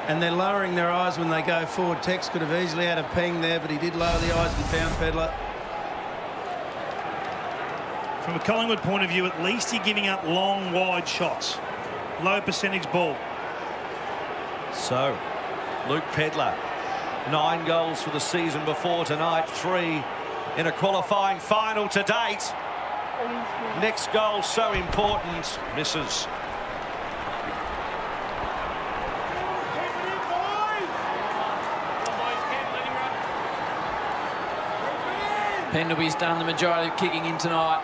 And they're lowering their eyes when they go forward. Tex could have easily had a ping there, but he did lower the eyes and found Pedler. From a Collingwood point of view, at least you're giving up long, wide shots. Low percentage ball. So, Luke Pedler, 9 goals for the season before tonight, 3 in a qualifying final to date. Next goal so important, misses. Pendlebury's done the majority of kicking in tonight.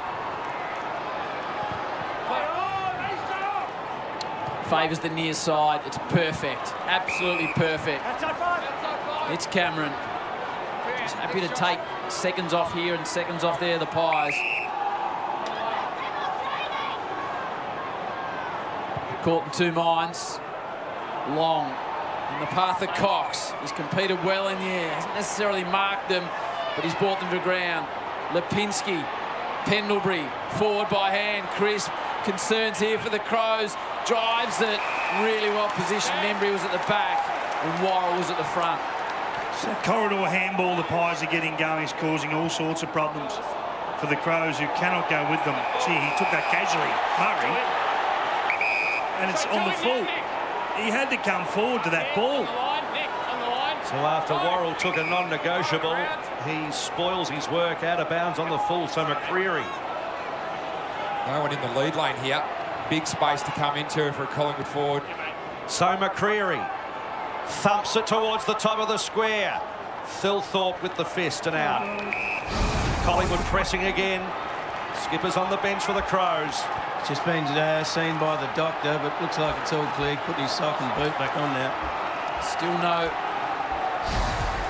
Favours the near side. It's perfect. Absolutely perfect. It's Cameron. Just happy to take seconds off here and seconds off there, the Pies. Caught in two minds. Long in the path of Cox. He's competed well in the air. Hasn't necessarily marked them, but he's brought them to ground. Lipinski, Pendlebury, forward by hand. Crisp, concerns here for the Crows. Drives it, really well positioned. Membry was at the back and Worrell was at the front. So that corridor handball the Pies are getting going is causing all sorts of problems for the Crows, who cannot go with them. Gee, he took that casually, Murray. And it's on the full. He had to come forward to that ball. So after Worrell took a non-negotiable, he spoils his work out of bounds on the full. So McCreery. No one in the lead lane here. Big space to come into for a Collingwood forward. So McCreery thumps it towards the top of the square. Thilthorpe with the fist and out. Collingwood pressing again. Skipper's on the bench for the Crows. It's just been seen by the doctor, but looks like it's all clear. Put his sock and boot back on now. Still no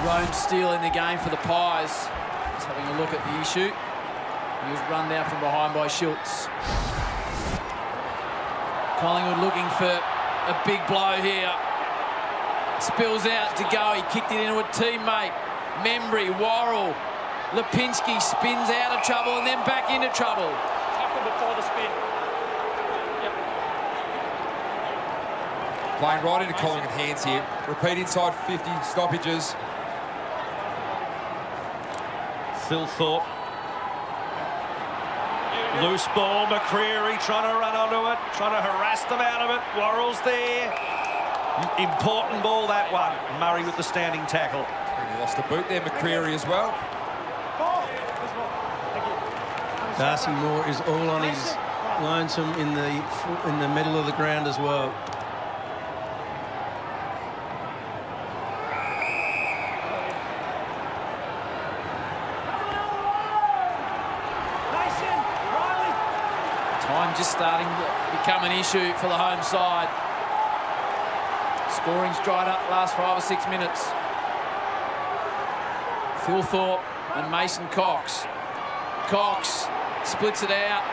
Rome Steele in the game for the Pies. Just having a look at the issue. He was run down from behind by Schultz. Collingwood looking for a big blow here. Spills out to go. He kicked it into a teammate. Membry, Worrell, Lipinski spins out of trouble and then back into trouble. Tackle before the spin. Yep. Playing right into Collingwood hands here. Repeat inside 50 stoppages. Thilthorpe. Loose ball, McCreery trying to run onto it, trying to harass them out of it. Worrell's there. Important ball, that one. Murray with the standing tackle. And he lost a boot there, McCreery as well. Darcy Moore is all on his lonesome in the middle of the ground as well. Time just starting to become an issue for the home side. Scoring's dried up the last 5 or 6 minutes. Thilthorpe and Mason Cox. Cox splits it out.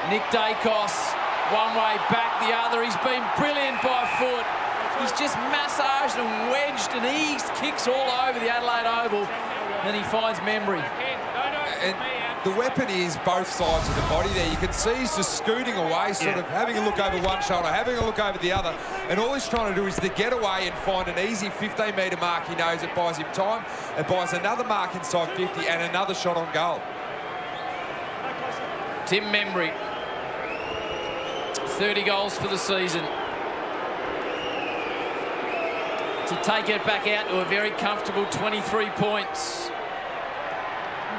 Nick Dacos, one way back, the other. He's been brilliant by foot. He's just massaged and wedged and eased kicks all over the Adelaide Oval. Then he finds Membry. And the weapon is both sides of the body there. You can see he's just scooting away, sort of having a look over one shoulder, having a look over the other. And all he's trying to do is to get away and find an easy 15-metre mark. He knows it buys him time. It buys another mark inside 50 and another shot on goal. Tim Membry, 30 goals for the season. To take it back out to a very comfortable 23 points.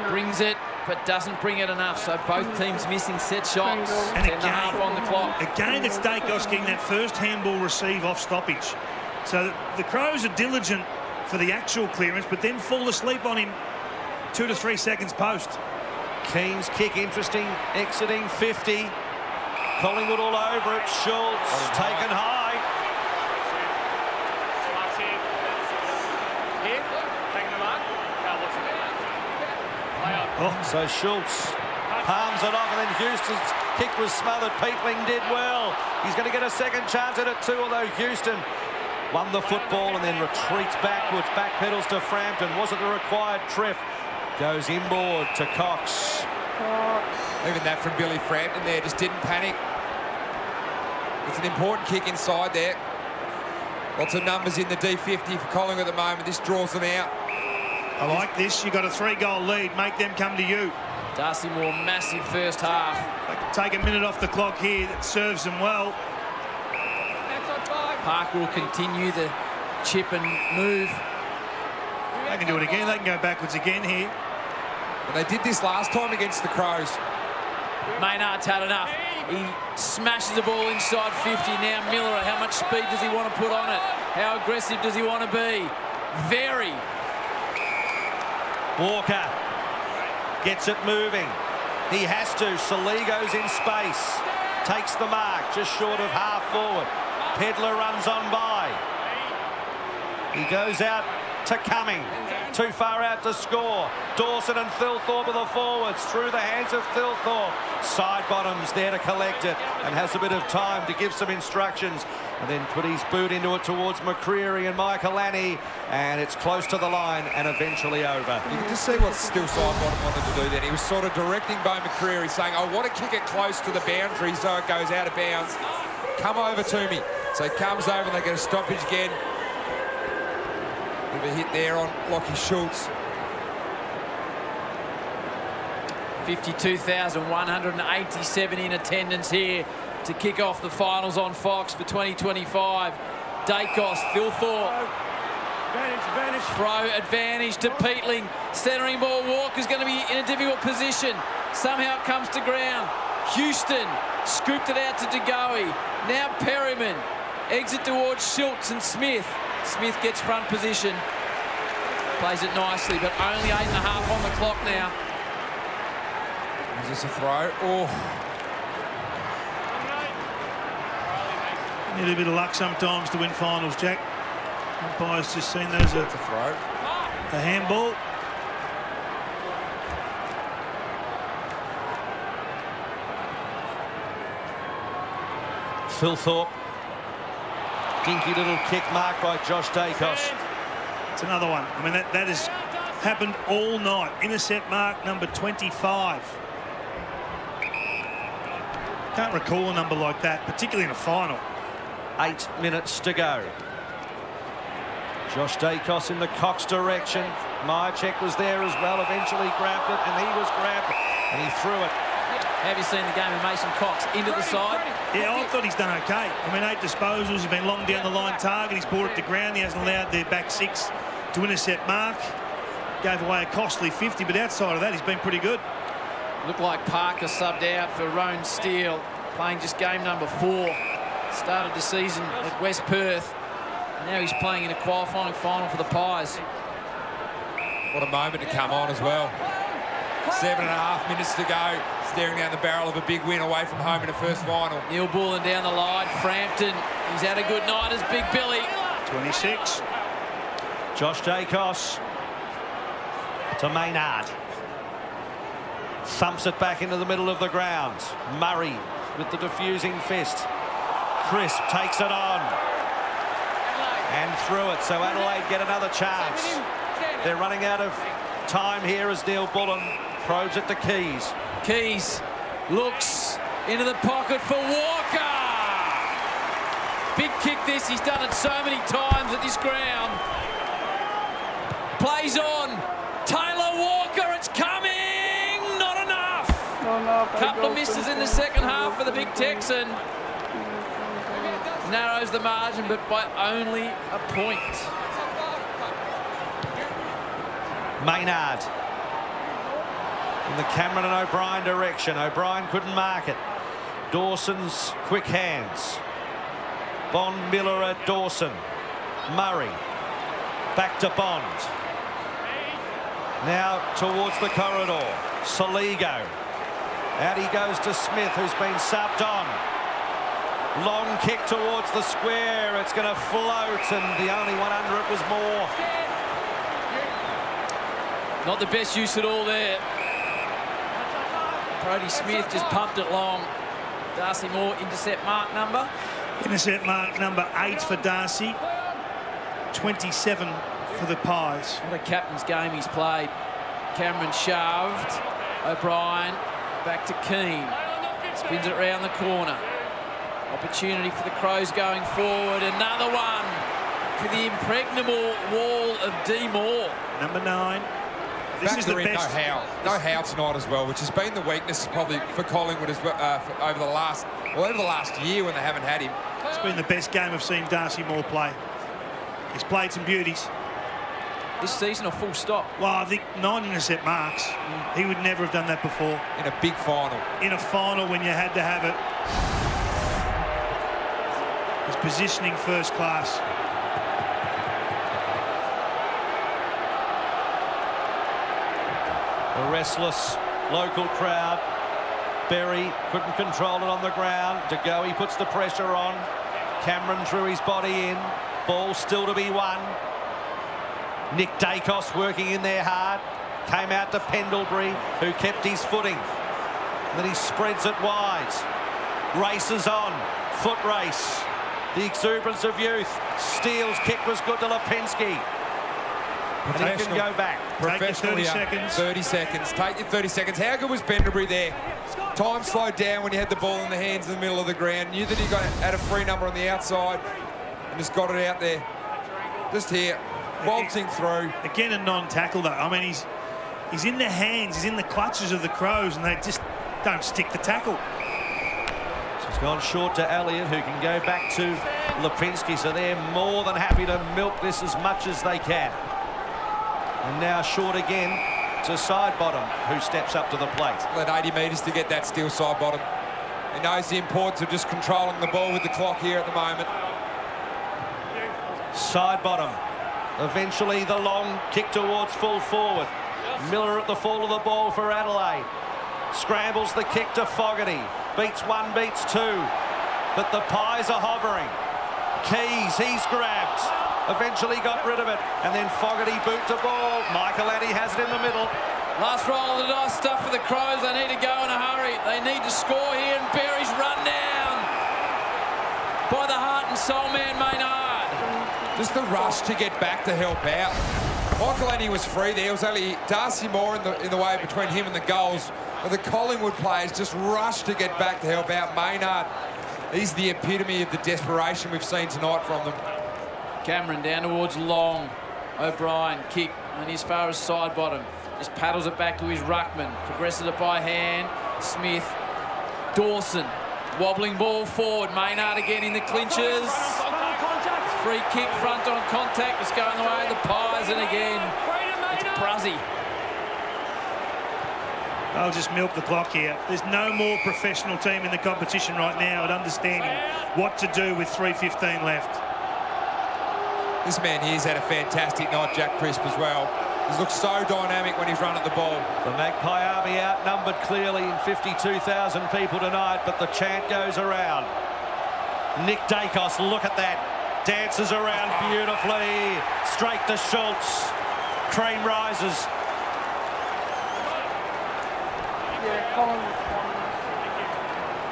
Brings it, but doesn't bring it enough. So both teams missing set shots. And 10.5 on the clock. Again, it's Dacos getting that first handball receive off stoppage. So the Crows are diligent for the actual clearance, but then fall asleep on him 2 to 3 seconds post. Keane's kick interesting, exiting 50. Collingwood all over it. Schultz taken high. Here, taking the mark. Now what's it? So Schultz palms it off, and then Houston's kick was smothered. Peatling did well. He's going to get a second chance at it too, although Houston won the football and then retreats backwards. Backpedals to Frampton. Wasn't the required trip. Goes inboard to Cox. Even that from Billy Frampton there, just didn't panic. It's an important kick inside there. Lots of numbers in the D50 for Collingwood at the moment. This draws them out. I like this. You've got a 3-goal lead. Make them come to you. Darcy Moore, massive first half. They can take a minute off the clock here. That serves them well. Parker will continue the chip and move. They can do it again. They can go backwards again here. And they did this last time against the Crows. Maynard's had enough. He smashes the ball inside 50. Now Miller, how much speed does he want to put on it? How aggressive does he want to be? Very. Walker gets it moving. He has to. Saligo's in space. Takes the mark, just short of half forward. Pedler runs on by. He goes out to Cumming. Too far out to score. Dawson and Thilthorpe are the forwards. Through the hands of Thilthorpe. Side bottoms there to collect it and has a bit of time to give some instructions. And then put his boot into it towards McCreary and Michaelani. And it's close to the line and eventually over. You can just see what still side bottom wanted to do then. He was sort of directing Bo McCreary, saying, I want to kick it close to the boundary so it goes out of bounds. Come over to me. So he comes over and they get a stoppage again. Bit of a hit there on Lockie Schultz. 52,187 in attendance here to kick off the finals on Fox for 2025. Dacos, Thilthorpe. Throw advantage to Peatling. Centering ball. Walker's going to be in a difficult position. Somehow it comes to ground. Houston scooped it out to DeGoey. Now Perryman. Exit towards Schultz and Smith. Smith gets front position. Plays it nicely, but only 8.5 on the clock now. Is this a throw? Oh. Need a bit of luck sometimes to win finals, Jack. Umpire's just seen that as a throw. A handball. Thilthorpe. Dinky little kick marked by Josh Dacos. It's another one. I mean, that has happened all night. Intercept mark number 25. Can't recall a number like that, particularly in a final. 8 minutes to go. Josh Dacos in the Cox direction. Myercheck was there as well, eventually grabbed it, and he was grabbed, and he threw it. Have you seen the game of Mason Cox into the side? Yeah, I thought he's done okay. I mean, 8 disposals, he's been long down the line target, he's brought it to ground, he hasn't allowed their back 6 to intercept mark. Gave away a costly 50, but outside of that, he's been pretty good. Looked like Parker subbed out for Roan Steele, playing just game number 4. Started the season at West Perth. Now he's playing in a qualifying final for the Pies. What a moment to come on as well. 7.5 minutes to go. Staring down the barrel of a big win away from home in the first final. Neil Bullen down the line. Frampton, he's had a good night as Big Billy. 26. Josh Dacos to Maynard. Thumps it back into the middle of the ground. Murray with the diffusing fist. Crisp takes it on. And through it, so Adelaide get another chance. They're running out of time here as Neil Bullen probes it to Keys. Keys looks into the pocket for Walker. Big kick this, he's done it so many times at this ground. Plays on, Taylor Walker, it's coming, not enough. Couple of misses in the second half for the big Texan. Narrows the margin, but by only a point. Maynard in the Cameron and O'Brien direction. O'Brien couldn't mark it. Dawson's quick hands. Bond, Miller at Dawson. Murray back to Bond. Now towards the corridor. Saligo. Out he goes to Smith, who's been subbed on. Long kick towards the square. It's going to float, and the only one under it was Moore. Not the best use at all there. Brodie Smith just pumped it long. Darcy Moore, intercept mark number. Intercept mark number 8 for Darcy. 27 for the Pies. What a captain's game he's played. Cameron shoved. O'Brien back to Keane. Spins it around the corner. Opportunity for the Crows going forward. Another one for the impregnable wall of D. Moore. Number 9. This is the best. No how tonight as well, which has been the weakness probably for Collingwood as well, over the last year when they haven't had him. It's been the best game I've seen Darcy Moore play. He's played some beauties. This season, a full stop. Well, I think 9 intercept marks. He would never have done that before. In a big final. In a final when you had to have it. His positioning first class. A restless local crowd. Berry couldn't control it on the ground. DeGoey puts the pressure on. Cameron threw his body in. Ball still to be won. Nick Dacos working in there hard. Came out to Pendlebury, who kept his footing. Then he spreads it wide. Races on. Foot race. The exuberance of youth. Steele's kick was good to Lipinski. And he can go back. Professional 30 here. seconds. 30 seconds. Take your 30 seconds. How good was Pendlebury there? Time slowed down when you had the ball in the hands in the middle of the ground. Knew that he had a free number on the outside and just got it out there. Just here, waltzing through. Again, a non-tackle though. I mean, he's in the hands, he's in the clutches of the Crows, and they just don't stick the tackle. It's gone short to Elliott, who can go back to Lipinski, so they're more than happy to milk this as much as they can. And now short again to Sidebottom, who steps up to the plate. Let 80 metres to get that Steele Sidebottom. He knows the importance of just controlling the ball with the clock here at the moment. Sidebottom. Eventually the long kick towards full forward. Miller at the fall of the ball for Adelaide. Scrambles the kick to Fogarty. Beats one, beats two. But the Pies are hovering. Keys, he's grabbed. Eventually got rid of it. And then Fogarty boots the ball. Michael Addy has it in the middle. Last roll of the dice stuff for the Crows. They need to go in a hurry. They need to score here, and Berry's run down by the heart and soul man Maynard. Just the rush to get back to help out. Michael Addy was free there. It was only Darcy Moore in the way between him and the goals. But the Collingwood players just rushed to get back to help out Maynard. He's the epitome of the desperation we've seen tonight from them. Cameron down towards Long. O'Brien kick, and as far as Sidebottom. Just paddles it back to his ruckman. Progresses it by hand. Smith. Dawson. Wobbling ball forward. Maynard again in the clinches. Free kick, front on contact. It's going the way of the Pies, and again, it's Bruzzy. They'll just milk the clock here. There's no more professional team in the competition right now at understanding what to do with 3:15 left. This man here's had a fantastic night, Jack Crisp, as well. He's looked so dynamic when he's run at the ball. The Magpie Army outnumbered clearly in 52,000 people tonight, but the chant goes around. Nick Dacos, look at that. Dances around beautifully. Straight to Schultz. Cream rises. Yeah, Collingwood.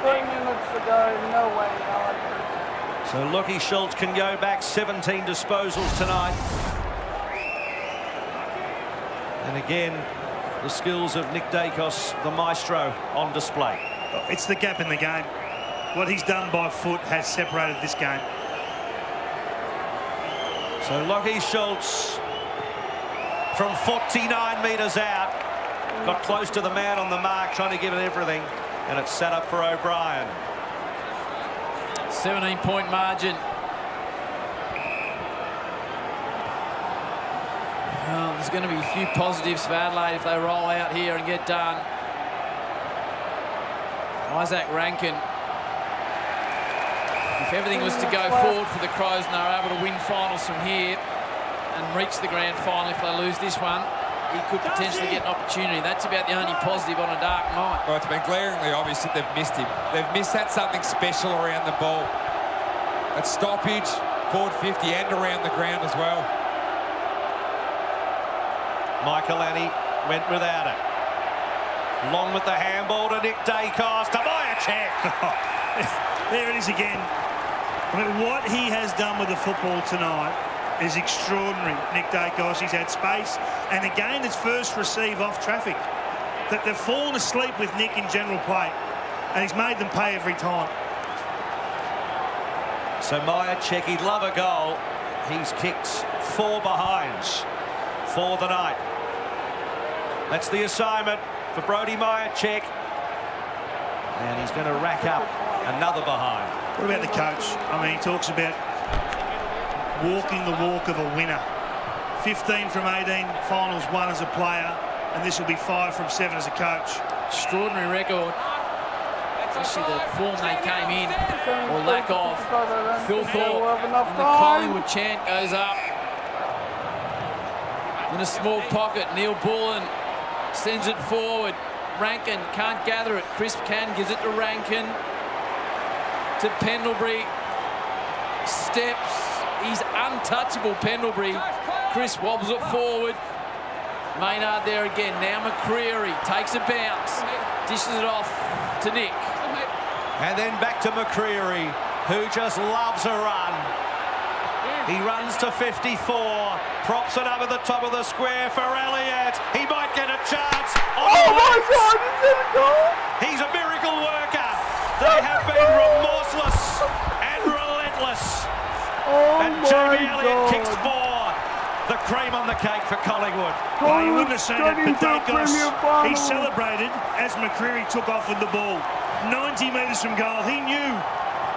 3 minutes to go, no way. So Lockie Schultz can go back 17 disposals tonight. And again, the skills of Nick Dacos, the maestro, on display. It's the gap in the game. What he's done by foot has separated this game. So Lockie Schultz from 49 metres out. Got close to the man on the mark, trying to give it everything. And it's set up for O'Brien. 17-point margin. Well, there's going to be a few positives for Adelaide if they roll out here and get done. Isaac Rankin. If everything was to go forward for the Crows and they were able to win finals from here and reach the grand final, if they lose this one, he could potentially get an opportunity. That's about the only positive on a dark night. Well, it's been glaringly obvious that they've missed him. They've missed that something special around the ball. At stoppage, forward 50 and around the ground as well. Michael Annie went without it. Long with the handball to Nick Dacos. To Myercheck. There it is again. I mean, what he has done with the football tonight is extraordinary. Nick Dacos, he's had space, and again it's first receive off traffic. That they've fallen asleep with Nick in general play, and he's made them pay every time. So Myercheck, he'd love a goal. He's kicked 4 behinds for the night. That's the assignment for Brodie Myercheck, and he's going to rack up another behind. What about the coach? I mean, he talks about walking the walk of a winner. 15 from 18 finals won as a player, and this will be 5 from 7 as a coach. Extraordinary record. Especially the form they came in, or lack of. Phil Thorpe, and the Collingwood chant goes up. In a small pocket, Neil Bullen sends it forward. Rankin can't gather it. Crisp can, gives it to Rankin. To Pendlebury. Steps. He's untouchable, Pendlebury. Chris wobbles it forward. Maynard there again. Now McCreery takes a bounce. Dishes it off to Nick. And then back to McCreery, who just loves a run. He runs to 54, props it over the top of the square for Elliott. He might get a chance. Oh my God, is it a goal? He's a miracle worker. They have been remorseless and relentless. Oh And my Jamie Elliott God. kicks 4. The cream on the cake for Collingwood. Well, you wouldn't have seen it, but Dacos, he He celebrated as McCreery took off with the ball. 90 metres from goal. He knew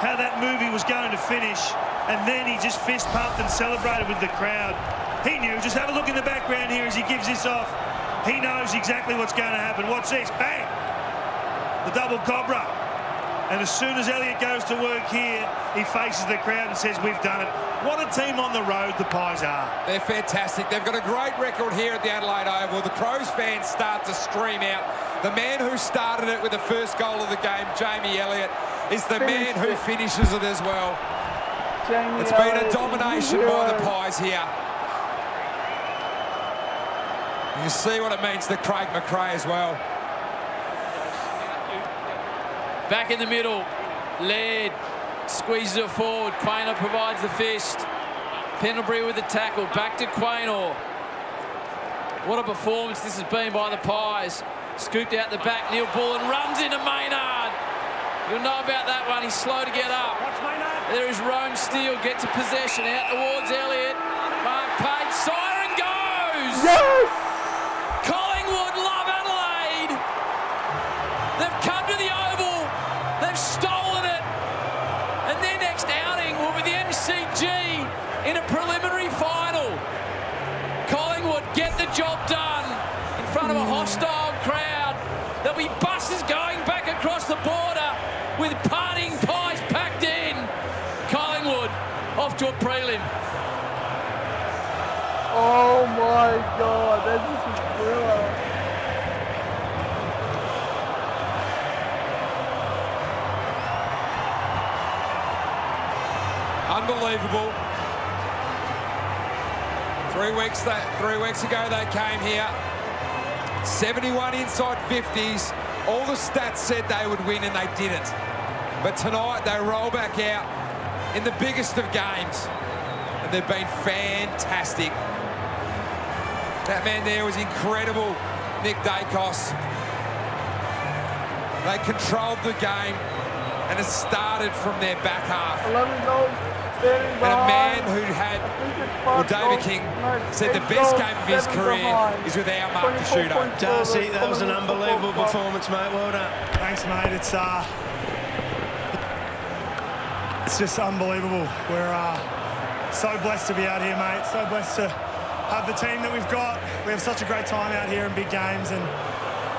how that movie was going to finish, and then he just fist pumped and celebrated with the crowd. He knew. Just have a look in the background here as he gives this off. He knows exactly what's going to happen. Watch this. Bang! The double cobra. And as soon as Elliott goes to work here, he faces the crowd and says, we've done it. What a team on the road the Pies are. They're fantastic. They've got a great record here at the Adelaide Oval. The Crows fans start to stream out. The man who started it with the first goal of the game, Jamie Elliott, is the man who finishes it as well. It's been a domination by the Pies here. You see what it means to Craig McRae as well. Back in the middle, Laird squeezes it forward. Quaynor provides the fist. Pendlebury with the tackle. Back to Quaynor. What a performance this has been by the Pies. Scooped out the back. Neil Bullen runs into Maynard. You'll know about that one. He's slow to get up. There is Rome Steele. Gets a possession out towards Elliott. Mark Page. Siren goes! Yes! Collingwood love Adelaide. They've come to the Oval. They've stolen it. And their next outing will be the MCG in a preliminary final. Collingwood get the job done in front of a hostile crowd. There'll be buses going back across the border with partying Pies packed in. Collingwood off to a prelim. Oh my God, that just was brilliant. Unbelievable. 3 weeks ago they came here. 71 inside 50s. All the stats said they would win and they didn't. But tonight they roll back out in the biggest of games. And they've been fantastic. That man there was incredible, Nick Dacos. They controlled the game and it started from their back half. 11 goals. And a man who had, well, David King said the best game of his career is with our Mark the Shooter. Darcy, that was an unbelievable performance, mate. Well done. Thanks, mate. It's just unbelievable. We're so blessed to be out here, mate. So blessed to have the team that we've got. We have such a great time out here in big games, and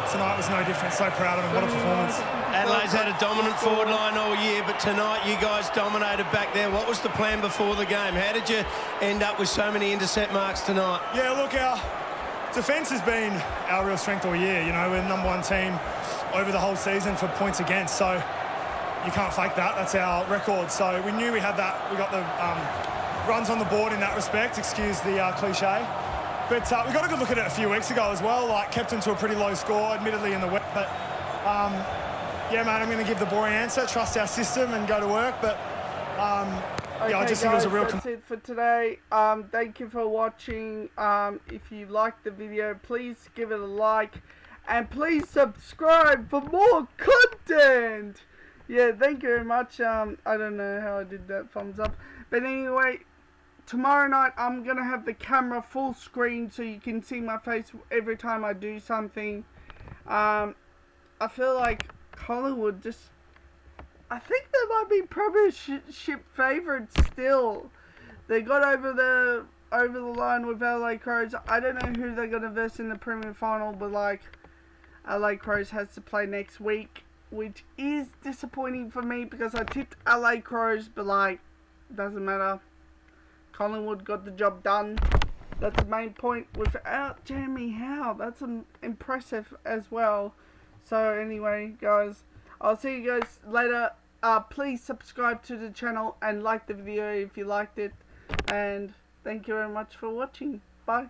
tonight was no different. So proud of them. What a performance. Adelaide's had a dominant forward line all year, but tonight you guys dominated back there. What was the plan before the game? How did you end up with so many intercept marks tonight? Yeah, look, our defence has been our real strength all year. You know, we're the #1 team over the whole season for points against, so you can't fake that. That's our record. So we knew we had that. We got the runs on the board in that respect, excuse the cliche. But we got a good look at it a few weeks ago as well, like kept them to a pretty low score, admittedly in the wet, but yeah, mate, I'm going to give the boring answer, trust our system and go to work, but Okay, yeah, I just think it was a real... that's it for today. Thank you for watching. If you liked the video, please give it a like and please subscribe for more content. Yeah, thank you very much. I don't know how I did that thumbs up, but anyway, tomorrow night I'm gonna have the camera full screen so you can see my face every time I do something. I feel like Collingwood just, I think they might be premiership favourites still. They got over the line with LA Crows. I don't know who they're gonna verse in the Premier Final, but like LA Crows has to play next week, which is disappointing for me because I tipped LA Crows, but like, doesn't matter. Collingwood got the job done. That's the main point. Without Jeremy Howe, that's impressive as well. So anyway, guys, I'll see you guys later. Please subscribe to the channel and like the video if you liked it. And thank you very much for watching. Bye.